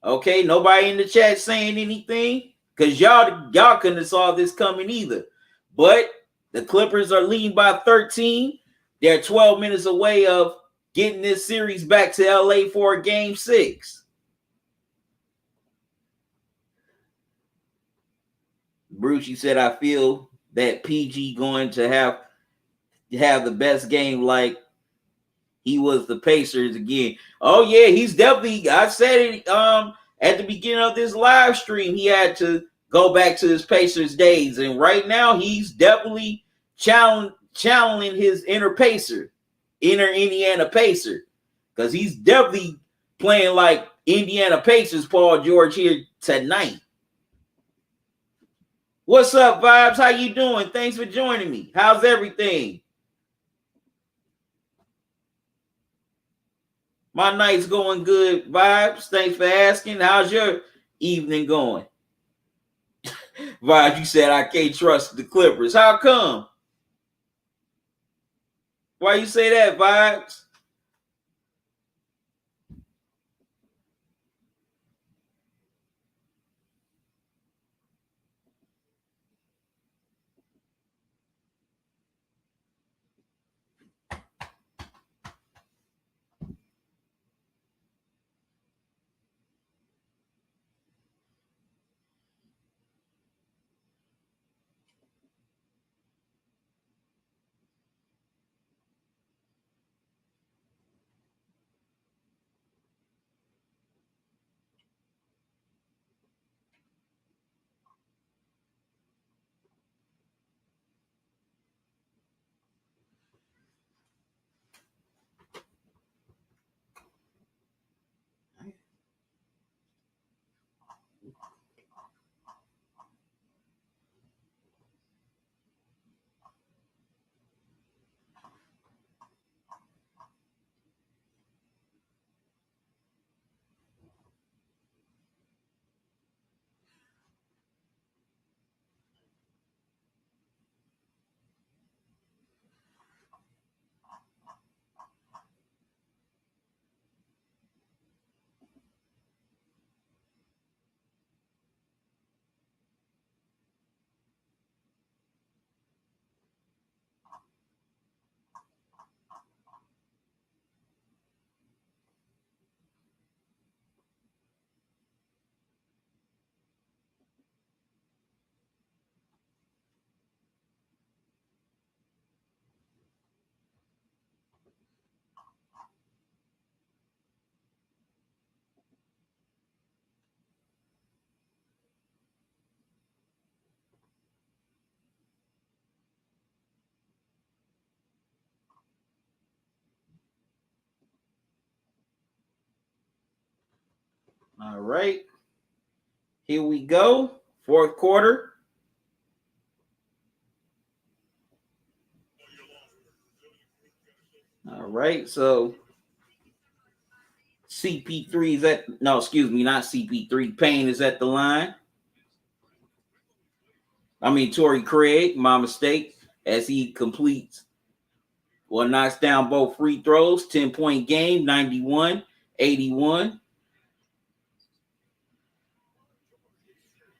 A: Okay, nobody in the chat saying anything because y'all couldn't have saw this coming either. But the Clippers are leading by 13. They're 12 minutes away of getting this series back to LA for a game 6. Bruce, you said, I feel that PG going to have the best game like he was the Pacers again. Oh, yeah, he's definitely, I said it at the beginning of this live stream, he had to go back to his Pacers days. And right now, he's definitely channeling his inner Indiana Pacer. Because he's definitely playing like Indiana Pacers, Paul George, here tonight. What's up, Vibes? How you doing? Thanks for joining me. How's everything? My night's going good, Vibes. Thanks for asking. How's your evening going? Vibes, you said I can't trust the Clippers. How come? Why you say that, Vibes? All right. Here we go. Fourth quarter. All right. So CP3 is not CP3. Payne is at the line. Torrey Craig, my mistake, as he completes knocks down both free throws. 10-point game, 91-81.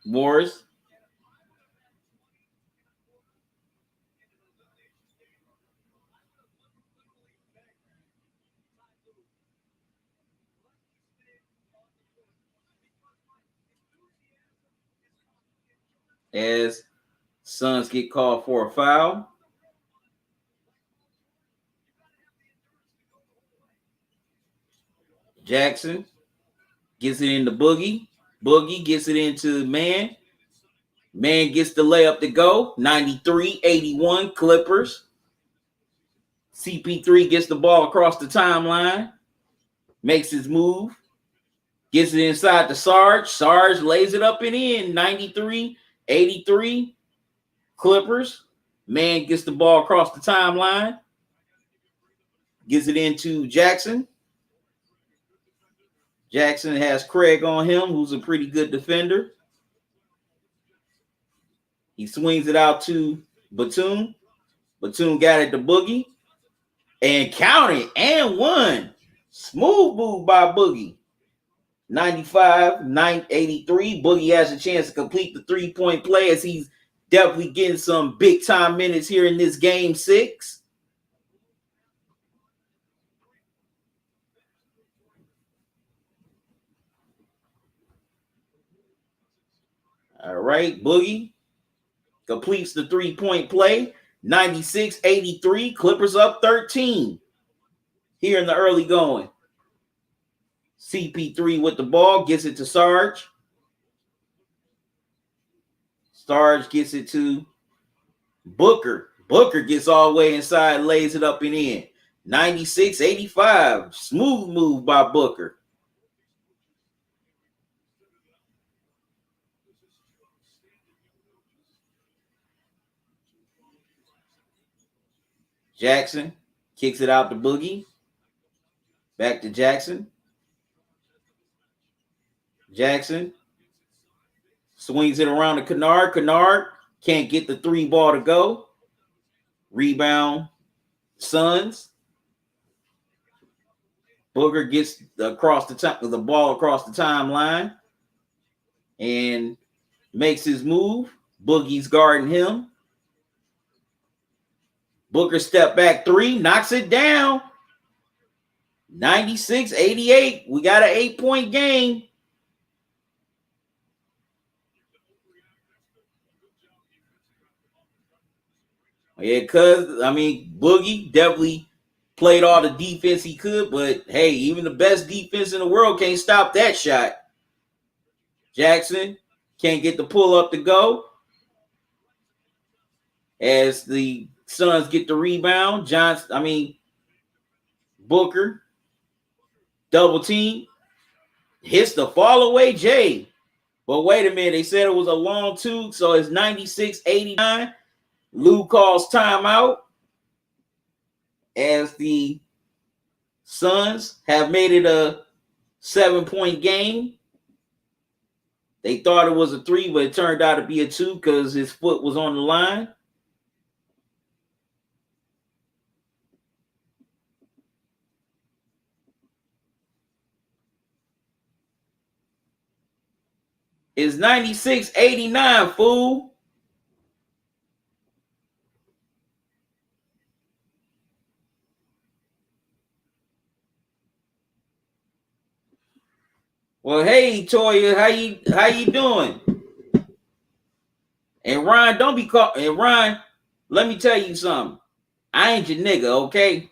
A: Morris. As Suns get called for a foul. Jackson Gets it into Boogie. Boogie gets it into Man. Man gets the layup to go. 93-81 Clippers. CP3 gets the ball across the timeline. Makes his move. Gets it inside to Sarge. Sarge lays it up and in. 93-83 Clippers. Man gets the ball across the timeline. Gets it into Jackson. Jackson has Craig on him, who's a pretty good defender. He swings it out to Batum. Batum got it to Boogie. And counted and won. Smooth move by Boogie. 95-83. Boogie has a chance to complete the three-point play as he's definitely getting some big-time minutes here in this game 6. All right, Boogie completes the three-point play. 96-83. Clippers up 13 here in the early going. CP3 with the ball, gets it to Sarge. Sarge gets it to Booker. Booker gets all the way inside, lays it up and in. 96-85. Smooth move by Booker. Jackson kicks it out to Boogie. Back to Jackson. Jackson swings it around to Kennard. Kennard can't get the 3 ball to go. Rebound, Suns. Booker gets the ball across the timeline and makes his move. Boogie's guarding him. Booker step back 3, knocks it down. 96-88. We got an 8-point game. Yeah, Boogie definitely played all the defense he could, but hey, even the best defense in the world can't stop that shot. Jackson can't get the pull up to go. As the Suns get the rebound, Booker double team, hits the fall away J. But wait a minute, they said it was a long 2, so it's 96-89. Lou calls timeout as the Suns have made it a 7-point game. They thought it was a 3, but it turned out to be a 2 because his foot was on the line. It's 96-89, fool. Well, hey, Toya, how you doing? And Ryan, don't be caught. And Ryan, let me tell you something. I ain't your nigga, okay?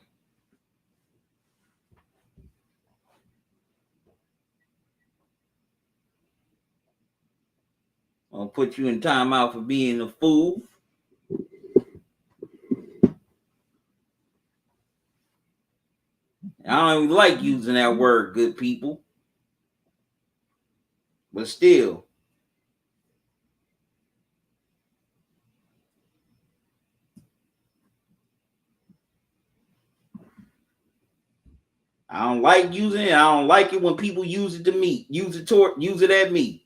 A: I'll put you in timeout for being a fool. I don't even like using that word, good people. But still. I don't like using it. I don't like it when people use it to me. Use it at me.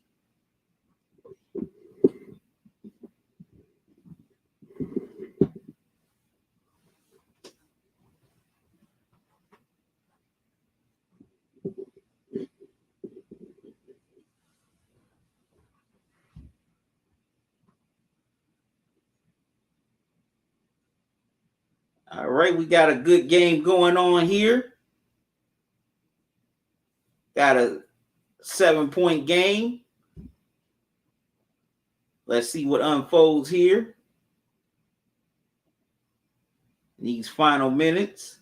A: All right, we got a good game going on here. Got a 7-point game. Let's see what unfolds here. These final minutes.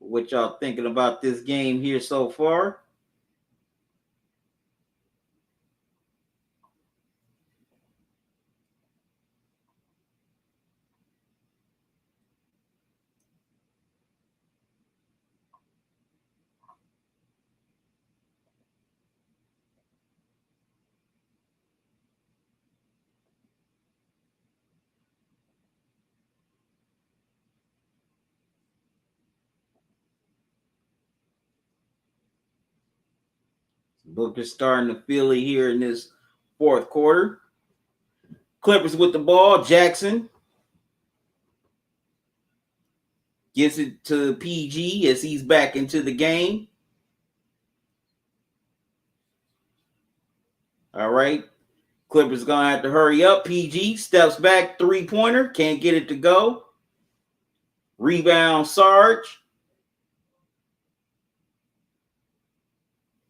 A: What y'all thinking about this game here so far? Booker starting to feel it here in this fourth quarter. Clippers with the ball. Jackson gets it to PG as he's back into the game. All right. Clippers going to have to hurry up. PG steps back, three-pointer. Can't get it to go. Rebound, Sarge.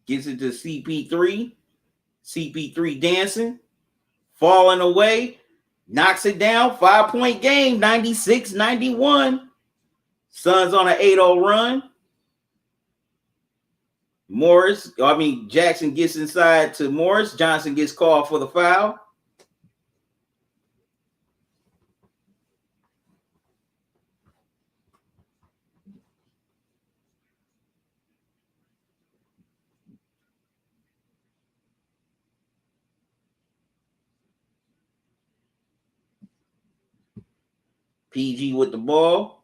A: Gets it to CP3. CP3 dancing. Falling away. Knocks it down. 5-point game. 96-91. Suns on an 8-0 run. Jackson gets inside to Morris. Johnson gets called for the foul. PG with the ball.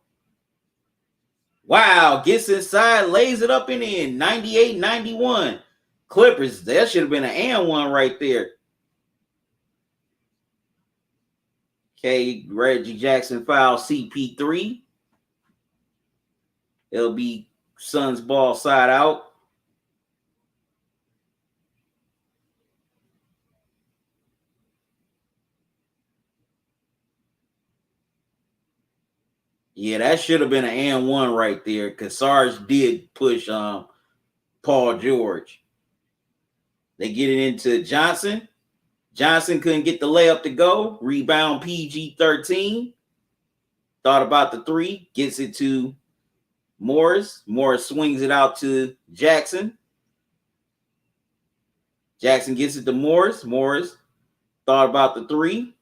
A: Wow, gets inside, lays it up and in. 98-91. Clippers, that should have been an and one right there. Okay, Reggie Jackson foul CP3. It'll be Suns ball side out. Yeah, that should have been an and one right there because Sarge did push Paul George. They get it into Johnson. Johnson couldn't get the layup to go. Rebound PG-13. Thought about the three. Gets it to Morris. Morris swings it out to Jackson. Jackson gets it to Morris. Morris thought about the three.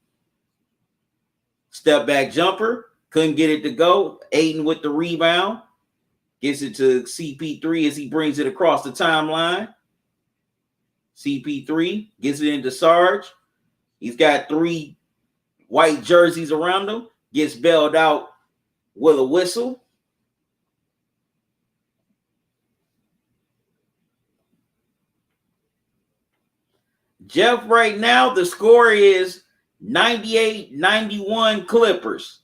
A: Step back jumper. Couldn't get it to go. Aiden with the rebound. Gets it to CP3 as he brings it across the timeline. CP3 gets it into Sarge. He's got three white jerseys around him. Gets bailed out with a whistle. Jeff, right now, the score is 98-91 Clippers.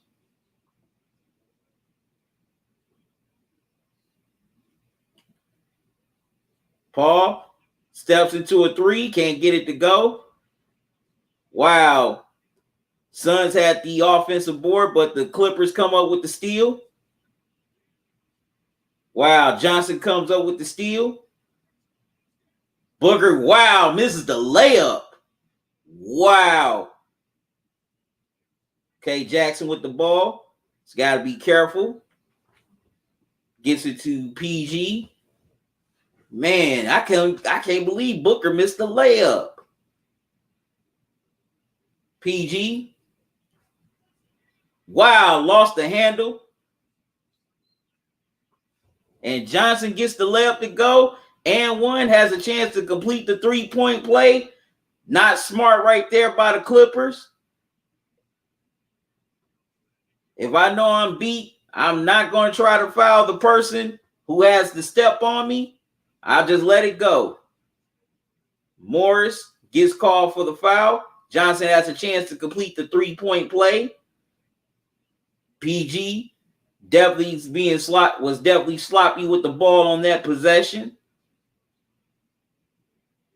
A: Paul steps into a three, can't get it to go. Wow. Suns had the offensive board, but the Clippers come up with the steal. Wow, Johnson comes up with the steal. Booker, wow, misses the layup. Wow. Okay, Jackson with the ball. He's got to be careful. Gets it to PG. Man, I can't believe Booker missed the layup. PG. Wow, lost the handle. And Johnson gets the layup to go. And one has a chance to complete the three-point play. Not smart right there by the Clippers. If I know I'm beat, I'm not going to try to foul the person who has the step on me. I'll just let it go. Morris gets called for the foul. Johnson has a chance to complete the three-point play. PG was definitely sloppy with the ball on that possession.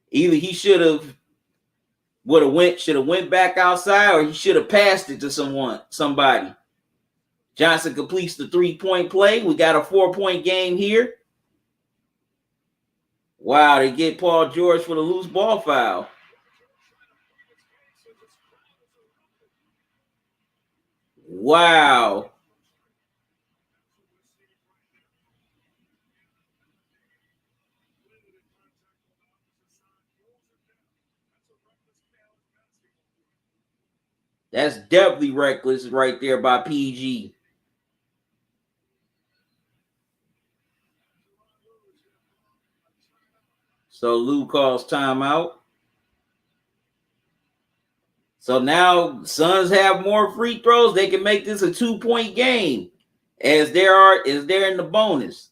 A: Either he should have went back outside, or he should have passed it to somebody. Johnson completes the three-point play. We got a 4-point game here. Wow, they get Paul George for the loose ball foul. Wow. That's definitely reckless right there by PG. So Lou calls timeout. So now Suns have more free throws. They can make this a 2-point game as there in the bonus.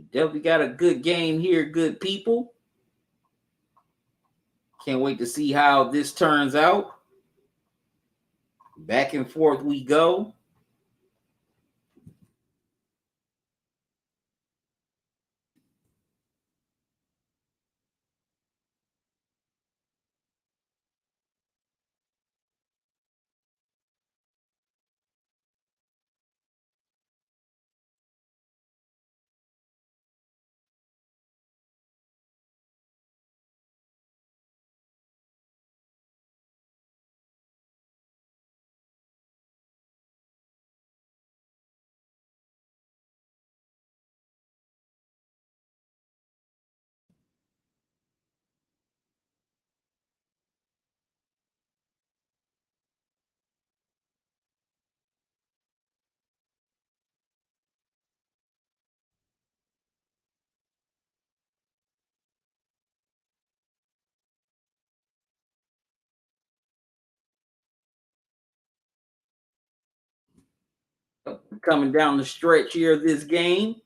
A: Definitely got a good game here, good people. Can't wait to see how this turns out. Back and forth we go. Coming down the stretch here of this game.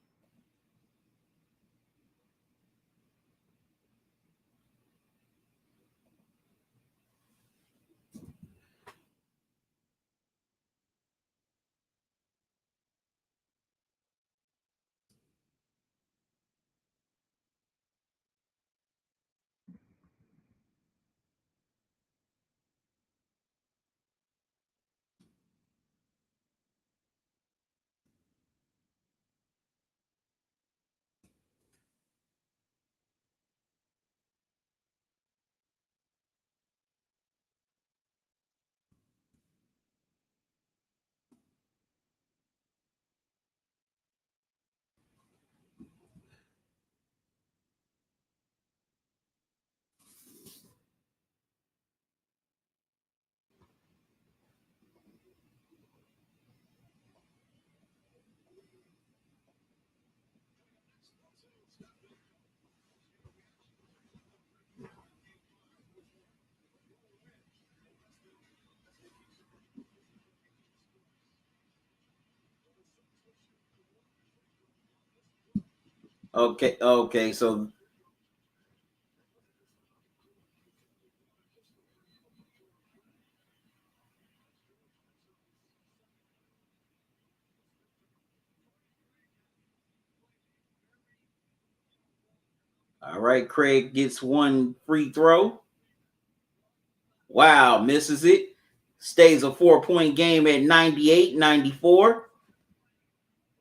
A: Okay, so all right, Craig gets one free throw. Wow, misses it. Stays a 4-point game at 98-94.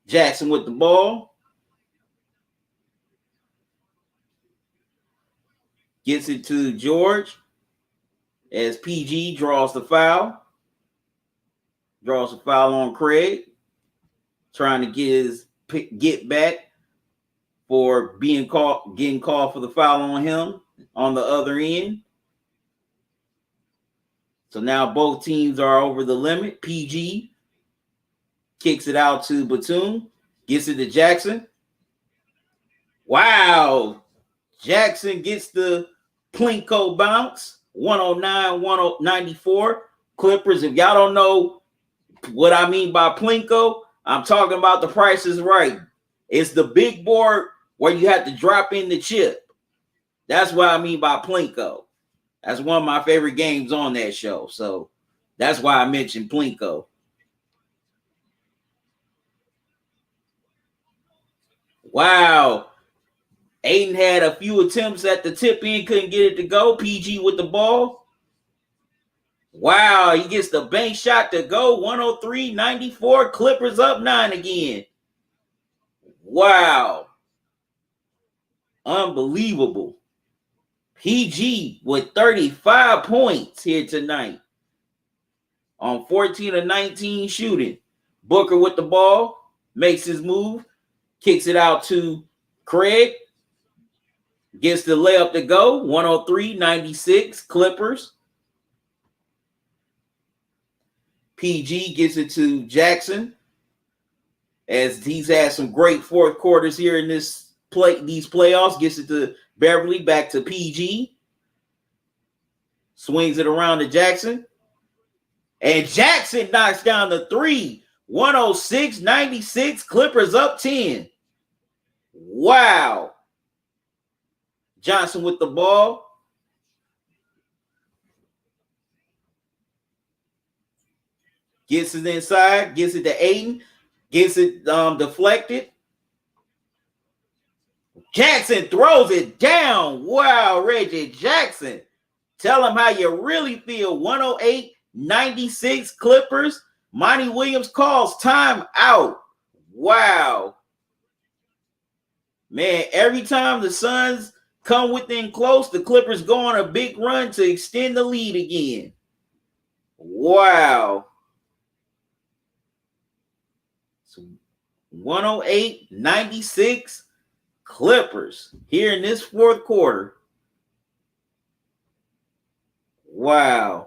A: Jackson with the ball. Gets it to George as PG draws the foul. Draws the foul on Craig. Trying to get back for getting called for the foul on him on the other end. So now both teams are over the limit. PG kicks it out to Batum. Gets it to Jackson. Wow. Jackson gets the Plinko bounce. 109-94. Clippers, if y'all don't know what I mean by Plinko, I'm talking about The Price is Right. It's the big board where you have to drop in the chip. That's what I mean by Plinko. That's one of my favorite games on that show. So that's why I mentioned Plinko. Wow. Aiden had a few attempts at the tip in, couldn't get it to go. PG with the ball. Wow, he gets the bank shot to go. 103-94. Clippers up 9 again. Wow. Unbelievable. PG with 35 points here tonight on 14 of 19 shooting. Booker with the ball, makes his move, kicks it out to Craig, gets the layup to go. 103-96 Clippers. PG gets it to Jackson, as he's had some great fourth quarters here in these playoffs. Gets it to Beverly, back to PG. Swings it around to Jackson. And Jackson knocks down the three. 106-96. Clippers up 10. Wow. Johnson with the ball. Gets it inside. Gets it to Aiden. Gets it deflected. Jackson throws it down. Wow, Reggie Jackson. Tell him how you really feel. 108-96 Clippers. Monty Williams calls time out. Wow. Man, every time the Suns come within close, the Clippers go on a big run to extend the lead again. Wow. So 108-96 Clippers here in this fourth quarter. Wow.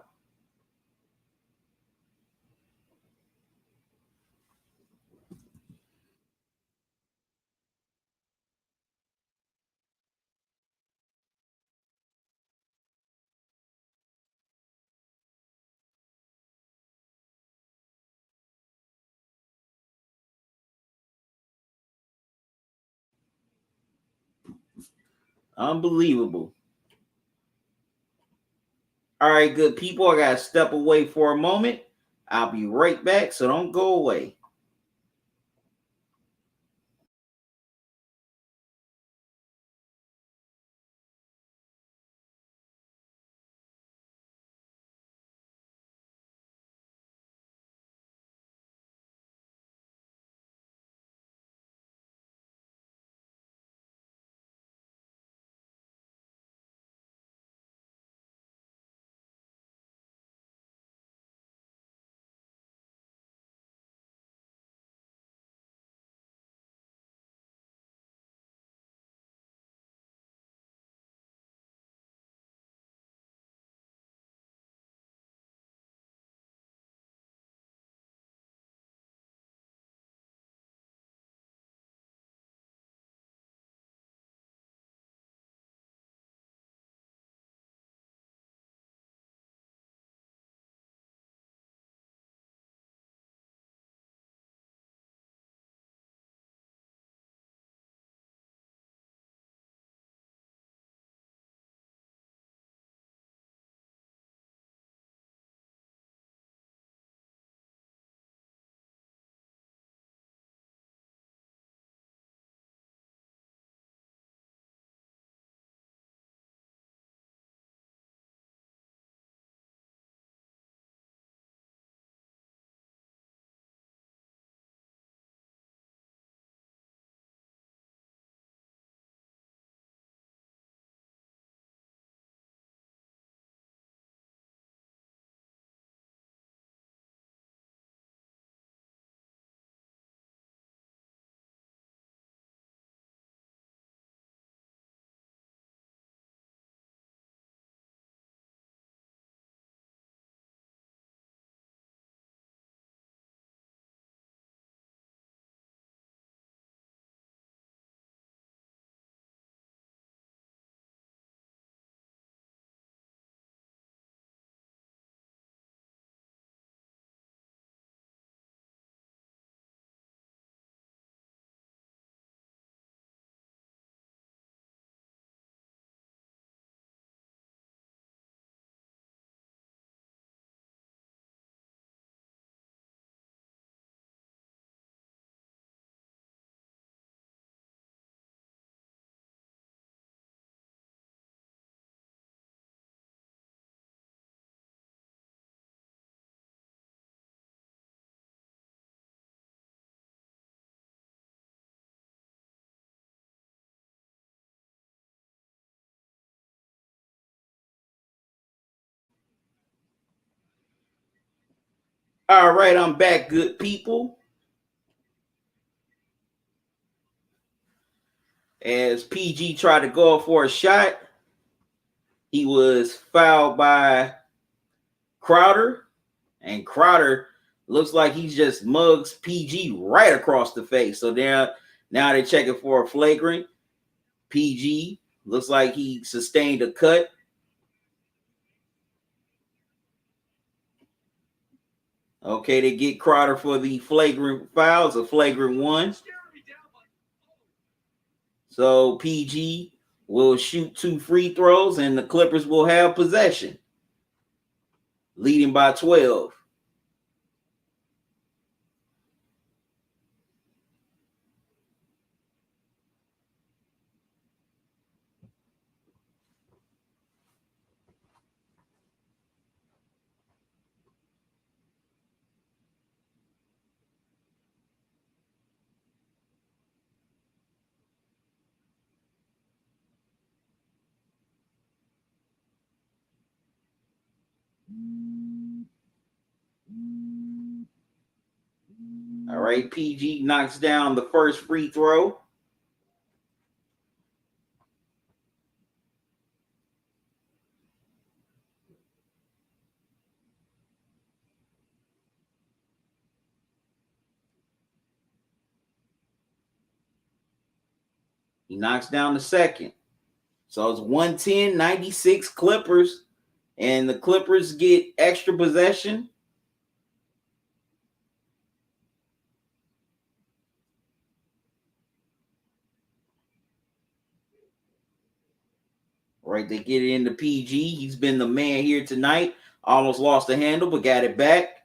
A: Unbelievable. All right, good people. I got to step away for a moment. I'll be right back, so don't go away. All right, I'm back, good people. As PG tried to go for a shot, he was fouled by Crowder, and Crowder looks like he just mugs PG right across the face. So now they're checking for a flagrant. PG looks like he sustained a cut. Okay, they get Crowder for the flagrant fouls, a flagrant one. So PG will shoot 2 free throws, and the Clippers will have possession, leading by 12. All right, PG knocks down the first free throw. He knocks down the second. So it's 110-96 Clippers, and the Clippers get extra possession. Right, they get it into PG. He's been the man here tonight. Almost lost the handle, but got it back.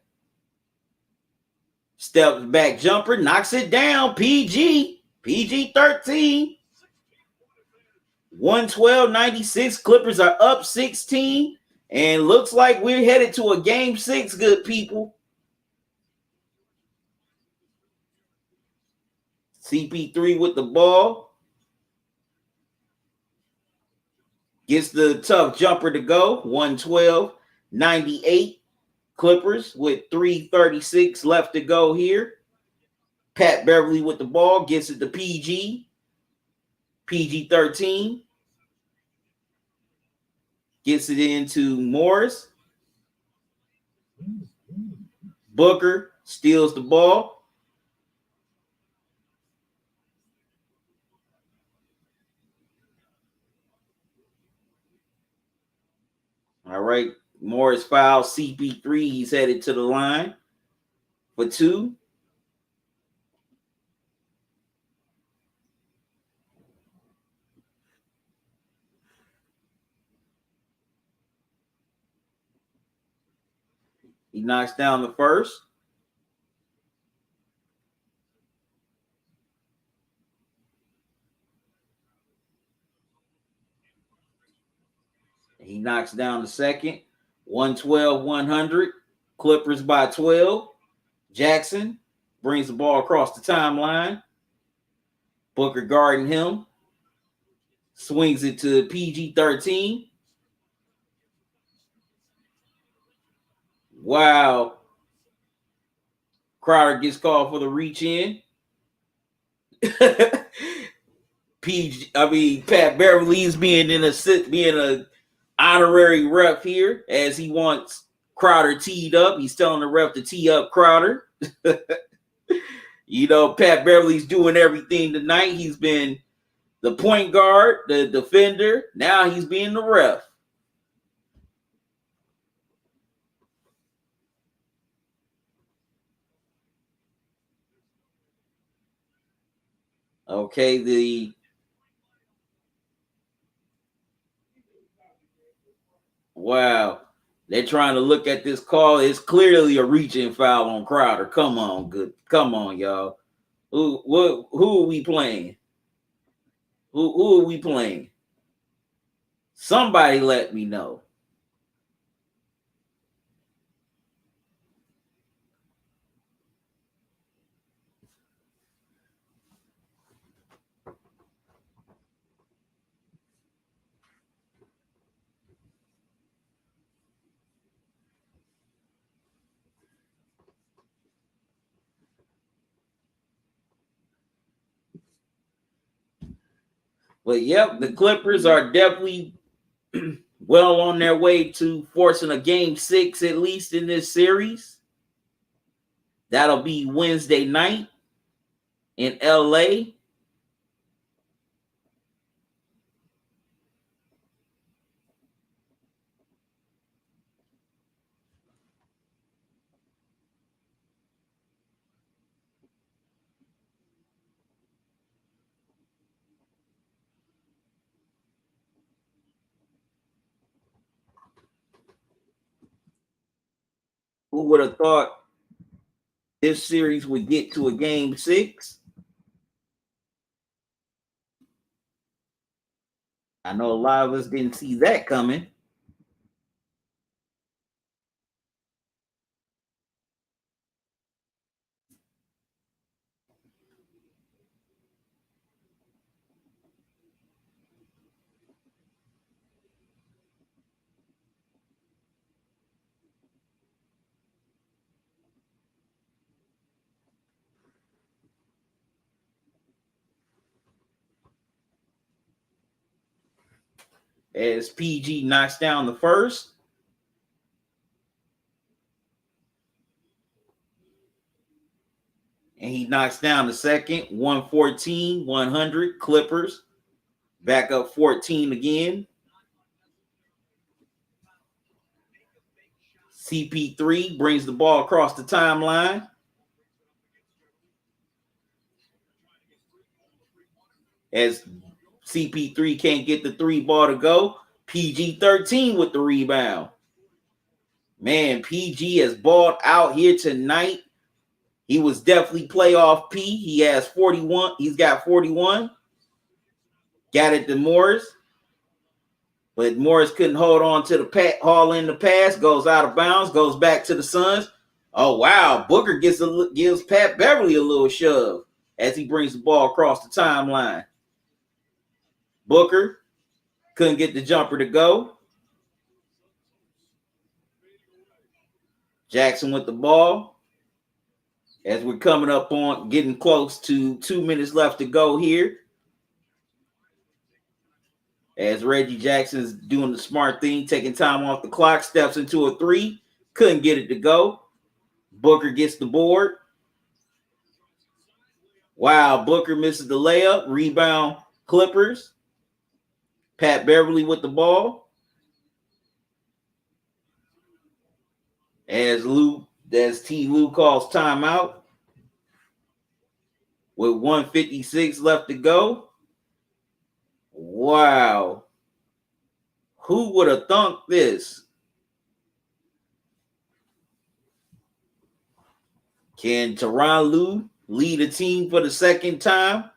A: Steps back jumper, knocks it down. PG 13. 112-96. Clippers are up 16. And looks like we're headed to a game 6, good people. CP3 with the ball. Gets the tough jumper to go. 112-98. Clippers with 3:36 left to go here. Pat Beverly with the ball. Gets it to PG. PG 13. Gets it into Morris. Booker steals the ball. All right. Morris fouls CP3. He's headed to the line for 2. He knocks down the first. He knocks down the second. 112-100. Clippers by 12. Jackson brings the ball across the timeline. Booker guarding him. Swings it to PG 13. Wow. Crowder gets called for the reach in. Pat Beverly's being a honorary ref here as he wants Crowder teed up. He's telling the ref to tee up Crowder. Pat Beverly's doing everything tonight. He's been the point guard, the defender. Now he's being the ref. Okay, wow. They're trying to look at this call. It's clearly a reaching foul on Crowder. Come on, Come on, y'all. Who are we playing? Who are we playing? Somebody let me know. But yep, the Clippers are definitely well on their way to forcing a game 6 at least in this series. That'll be Wednesday night in LA. Who would have thought this series would get to a game 6? I know a lot of us didn't see that coming. As PG knocks down the first. And he knocks down the second. 114, 100. Clippers back up 14 again. CP3 brings the ball across the timeline. As CP3 can't get the 3 ball to go, PG13 with the rebound. Man, PG has balled out here tonight. He was definitely playoff P. He has 41. He's got 41. Got it to Morris. But Morris couldn't hold on to the haul in the pass. Goes out of bounds. Goes back to the Suns. Oh, wow. Booker gives Pat Beverly a little shove as he brings the ball across the timeline. Booker couldn't get the jumper to go. Jackson with the ball. As we're coming up on getting close to 2 minutes left to go here. As Reggie Jackson's doing the smart thing, taking time off the clock, steps into a 3. Couldn't get it to go. Booker gets the board. Wow, Booker misses the layup. Rebound Clippers. Pat Beverly with the ball. As T. Lue calls timeout. With 1:56 left to go. Wow. Who would have thunk this? Can Tyronn Lue lead a team for the second time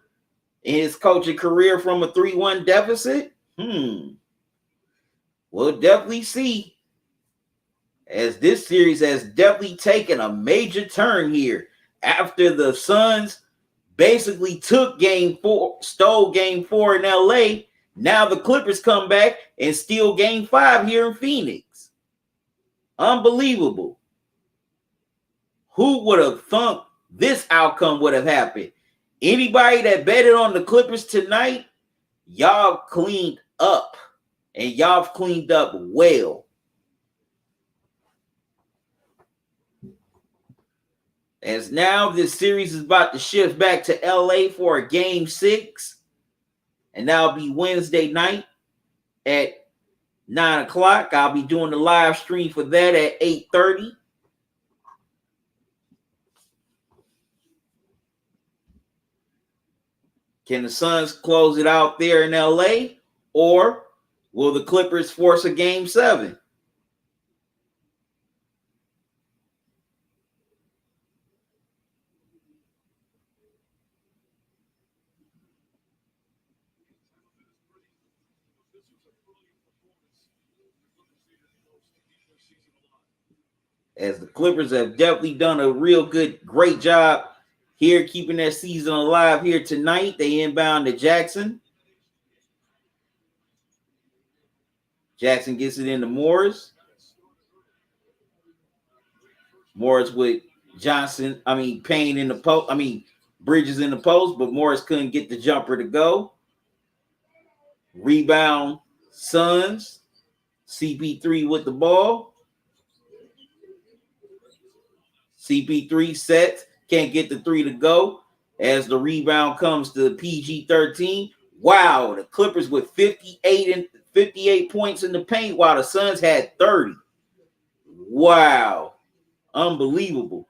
A: in his coaching career from a 3-1 deficit? We'll definitely see. As this series has definitely taken a major turn here after the Suns basically took game 4, stole game 4 in LA. Now the Clippers come back and steal game 5 here in Phoenix. Unbelievable. Who would have thunk this outcome would have happened? Anybody that betted on the Clippers tonight, y'all cleaned up. And y'all cleaned up well. As now this series is about to shift back to LA for a game 6. And that'll be Wednesday night at 9 o'clock. I'll be doing the live stream for that at 8:30. Can the Suns close it out there in LA? Or will the Clippers force a game 7? As the Clippers have definitely done a real great job here keeping their season alive here tonight. They inbound to Jackson. Jackson gets it into Morris. Morris with Payne in the post. Bridges in the post, but Morris couldn't get the jumper to go. Rebound, Suns. CP3 with the ball. CP3 sets. Can't get the three to go. As the rebound comes to PG-13. Wow, the Clippers with 58 points in the paint while the Suns had 30. Wow. Unbelievable.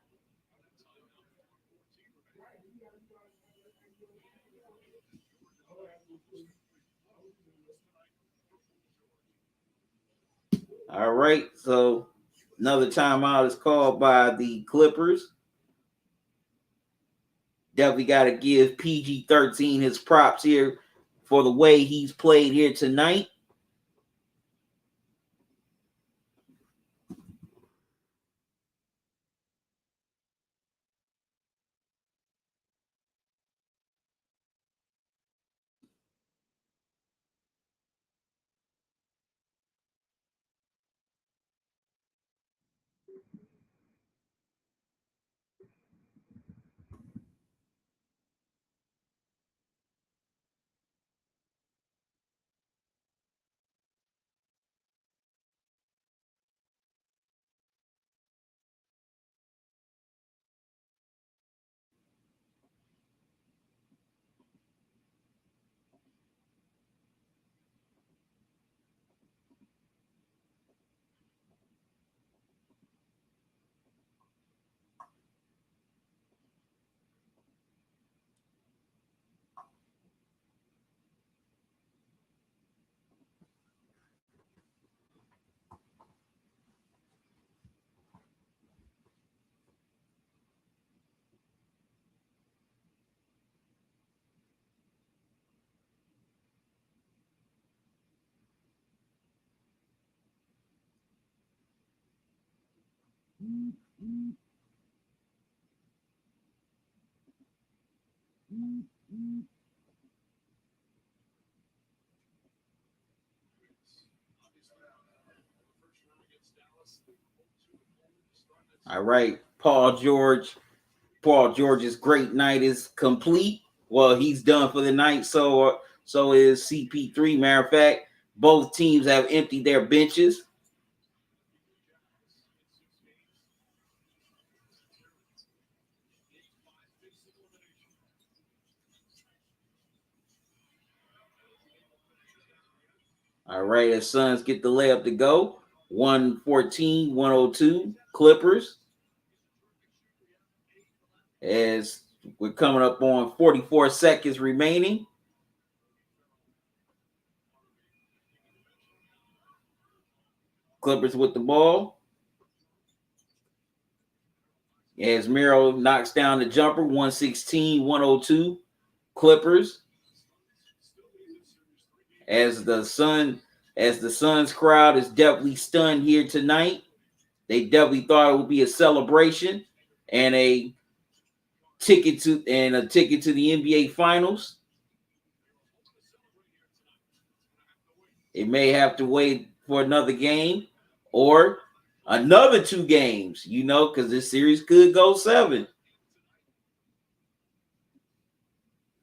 A: All right, so another timeout is called by the Clippers. Definitely got to give PG-13 his props here for the way he's played here tonight. All right, Paul George's great night is complete. Well, he's done for the night. So is CP3. Matter of fact, both teams have emptied their benches. All right, as Suns get the layup to go. 114-102 Clippers. As we're coming up on 44 seconds remaining. Clippers with the ball. As Miro knocks down the jumper, 116-102 Clippers. As the Suns crowd is definitely stunned here tonight. They definitely thought it would be a celebration and a ticket to the NBA Finals. It may have to wait for another game or another 2 games, because this series could go 7.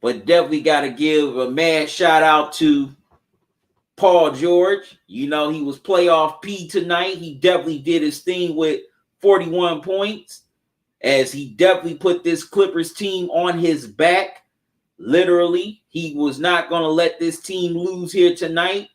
A: But definitely got to give a mad shout out to Paul George. He was playoff P tonight. He definitely did his thing with 41 points, as he definitely put this Clippers team on his back. Literally, he was not going to let this team lose here tonight.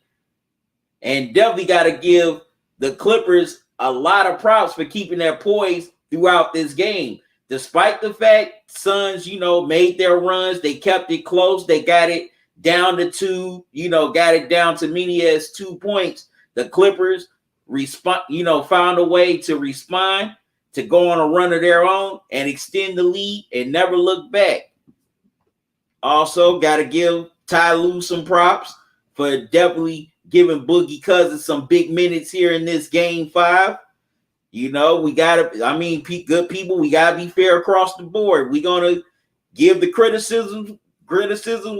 A: And definitely got to give the Clippers a lot of props for keeping their poise throughout this game. Despite the fact Suns, made their runs, they kept it close. They got it down to 2, got it down to many as 2 points. The Clippers found a way to respond, to go on a run of their own and extend the lead and never look back. Also, got to give Ty Lue some props for definitely giving Boogie Cousins some big minutes here in this game 5. We got to, good people, we got to be fair across the board. We're going to give the criticism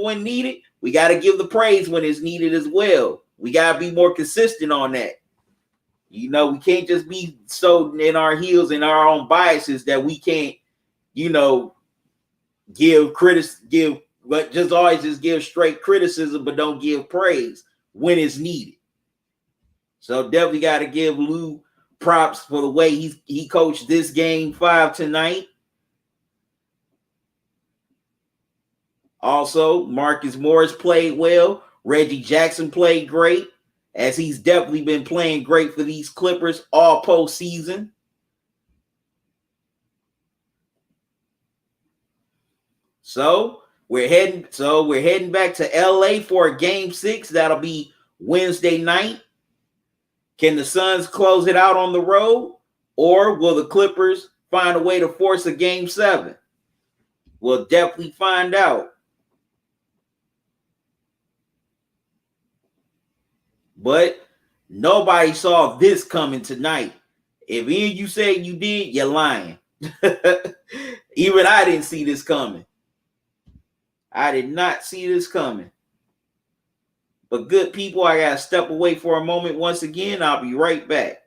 A: when needed. We got to give the praise when it's needed as well. We got to be more consistent on that. We can't just be so in our heels and our own biases that we can't, give but just always just give straight criticism, but don't give praise when it's needed. So definitely got to give Lou props for the way he coached this game 5 tonight. Also, Marcus Morris played well. Reggie Jackson played great, as he's definitely been playing great for these Clippers all postseason. So we're heading back to LA for a game 6. That'll be Wednesday night. Can the Suns close it out on the road, or will the Clippers find a way to force a game 7? We'll definitely find out. But nobody saw this coming tonight. If any of you say you did, you're lying. Even I didn't see this coming. I did not see this coming. But good people, I gotta step away for a moment once again. I'll be right back.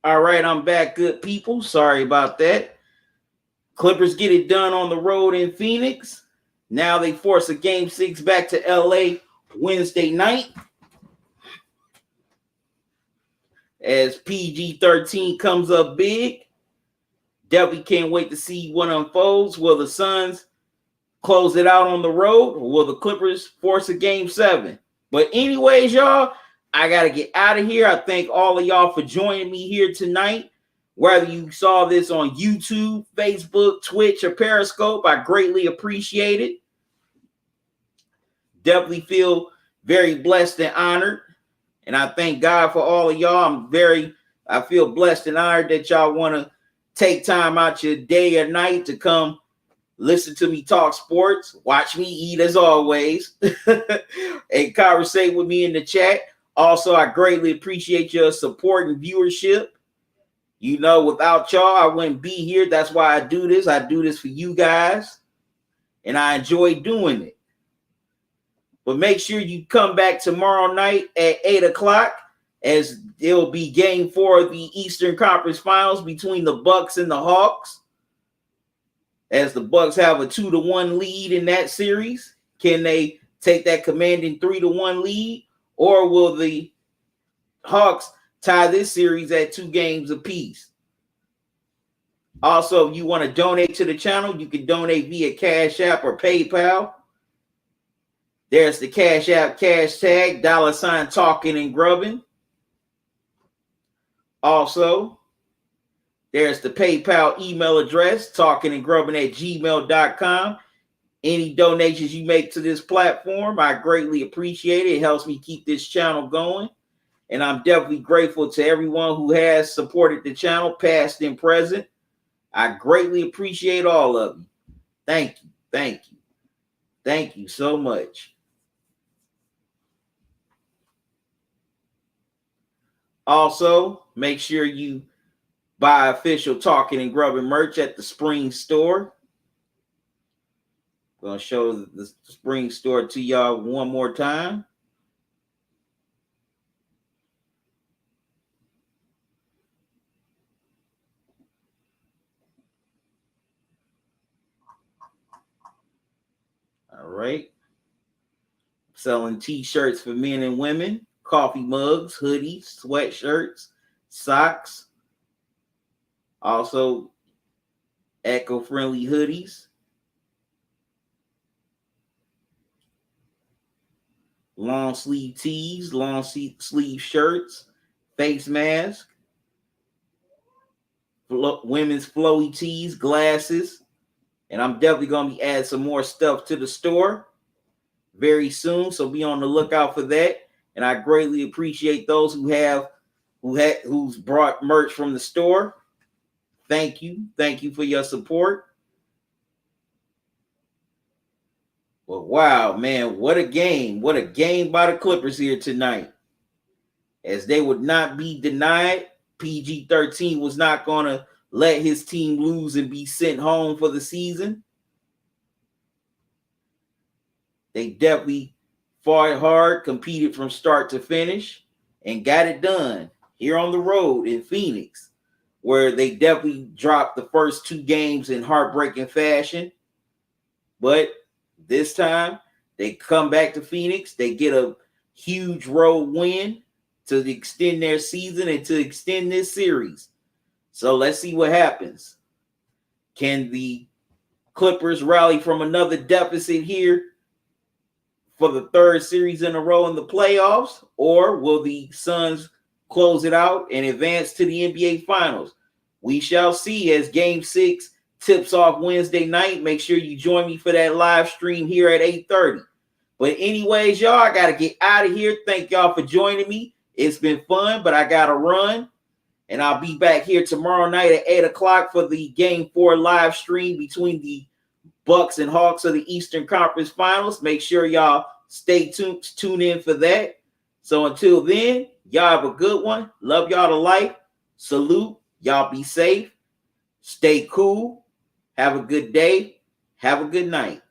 A: All right, I'm back, good people. Sorry about that. Clippers get it done on the road in Phoenix. Now they force a game 6 back to LA Wednesday night. As PG-13 comes up big. Definitely can't wait to see what unfolds. Will the Suns close it out on the road, or will the Clippers force a game 7? But anyways, y'all, I got to get out of here. I thank all of y'all for joining me here tonight. Whether you saw this on YouTube, Facebook, Twitch, or Periscope, I greatly appreciate it. Definitely feel very blessed and honored. And I thank God for all of y'all. I feel blessed and honored that y'all want to take time out your day or night to come listen to me talk sports, watch me eat as always, and conversate with me in the chat. Also, I greatly appreciate your support and viewership. You know, without y'all, I wouldn't be here. That's why I do this. I do this for you guys, and I enjoy doing it. But make sure you come back tomorrow night at 8 o'clock, as it'll be game 4 of the Eastern Conference Finals between the Bucks and the Hawks. As the Bucks have a 2-1 lead in that series. Can they take that commanding 3-1 lead? Or will the Hawks tie this series at 2 games apiece? Also, if you want to donate to the channel, you can donate via Cash App or PayPal. There's the Cash App cash tag, $ Talkin and Grubbin. Also, there's the PayPal email address, talkinandgrubbin@gmail.com. Any donations you make to this platform, I greatly appreciate it. It helps me keep this channel going. And I'm definitely grateful to everyone who has supported the channel, past and present. I greatly appreciate all of you. Thank you. Thank you. Thank you so much. Also, make sure you buy official Talkin and Grubbin merch at the Spring Store. I'm going to show the Spring Store to y'all one more time. All right. Selling t-shirts for men and women, coffee mugs, hoodies, sweatshirts, socks. Also, eco-friendly hoodies. Long sleeve tees, long sleeve shirts, face mask, women's flowy tees, glasses. And I'm definitely going to be adding some more stuff to the store very soon. So be on the lookout for that. And I greatly appreciate those who's brought merch from the store. Thank you. Thank you for your support. Well, wow, man, what a game. What a game by the Clippers here tonight. As they would not be denied, PG-13 was not going to let his team lose and be sent home for the season. They definitely fought hard, competed from start to finish, and got it done here on the road in Phoenix, where they definitely dropped the first 2 games in heartbreaking fashion. But this time, they come back to Phoenix. They get a huge road win to extend their season and to extend this series. So let's see what happens. Can the Clippers rally from another deficit here for the 3rd series in a row in the playoffs? Or will the Suns close it out and advance to the NBA Finals? We shall see as Game 6 tips off Wednesday night. Make sure you join me for that live stream here at 8:30. But anyways, y'all, I got to get out of here. Thank y'all for joining me. It's been fun, but I got to run. And I'll be back here tomorrow night at 8 o'clock for the Game 4 live stream between the Bucks and Hawks of the Eastern Conference Finals. Make sure y'all stay tuned in for that. So until then, y'all have a good one. Love y'all to life. Salute. Y'all be safe. Stay cool. Have a good day. Have a good night.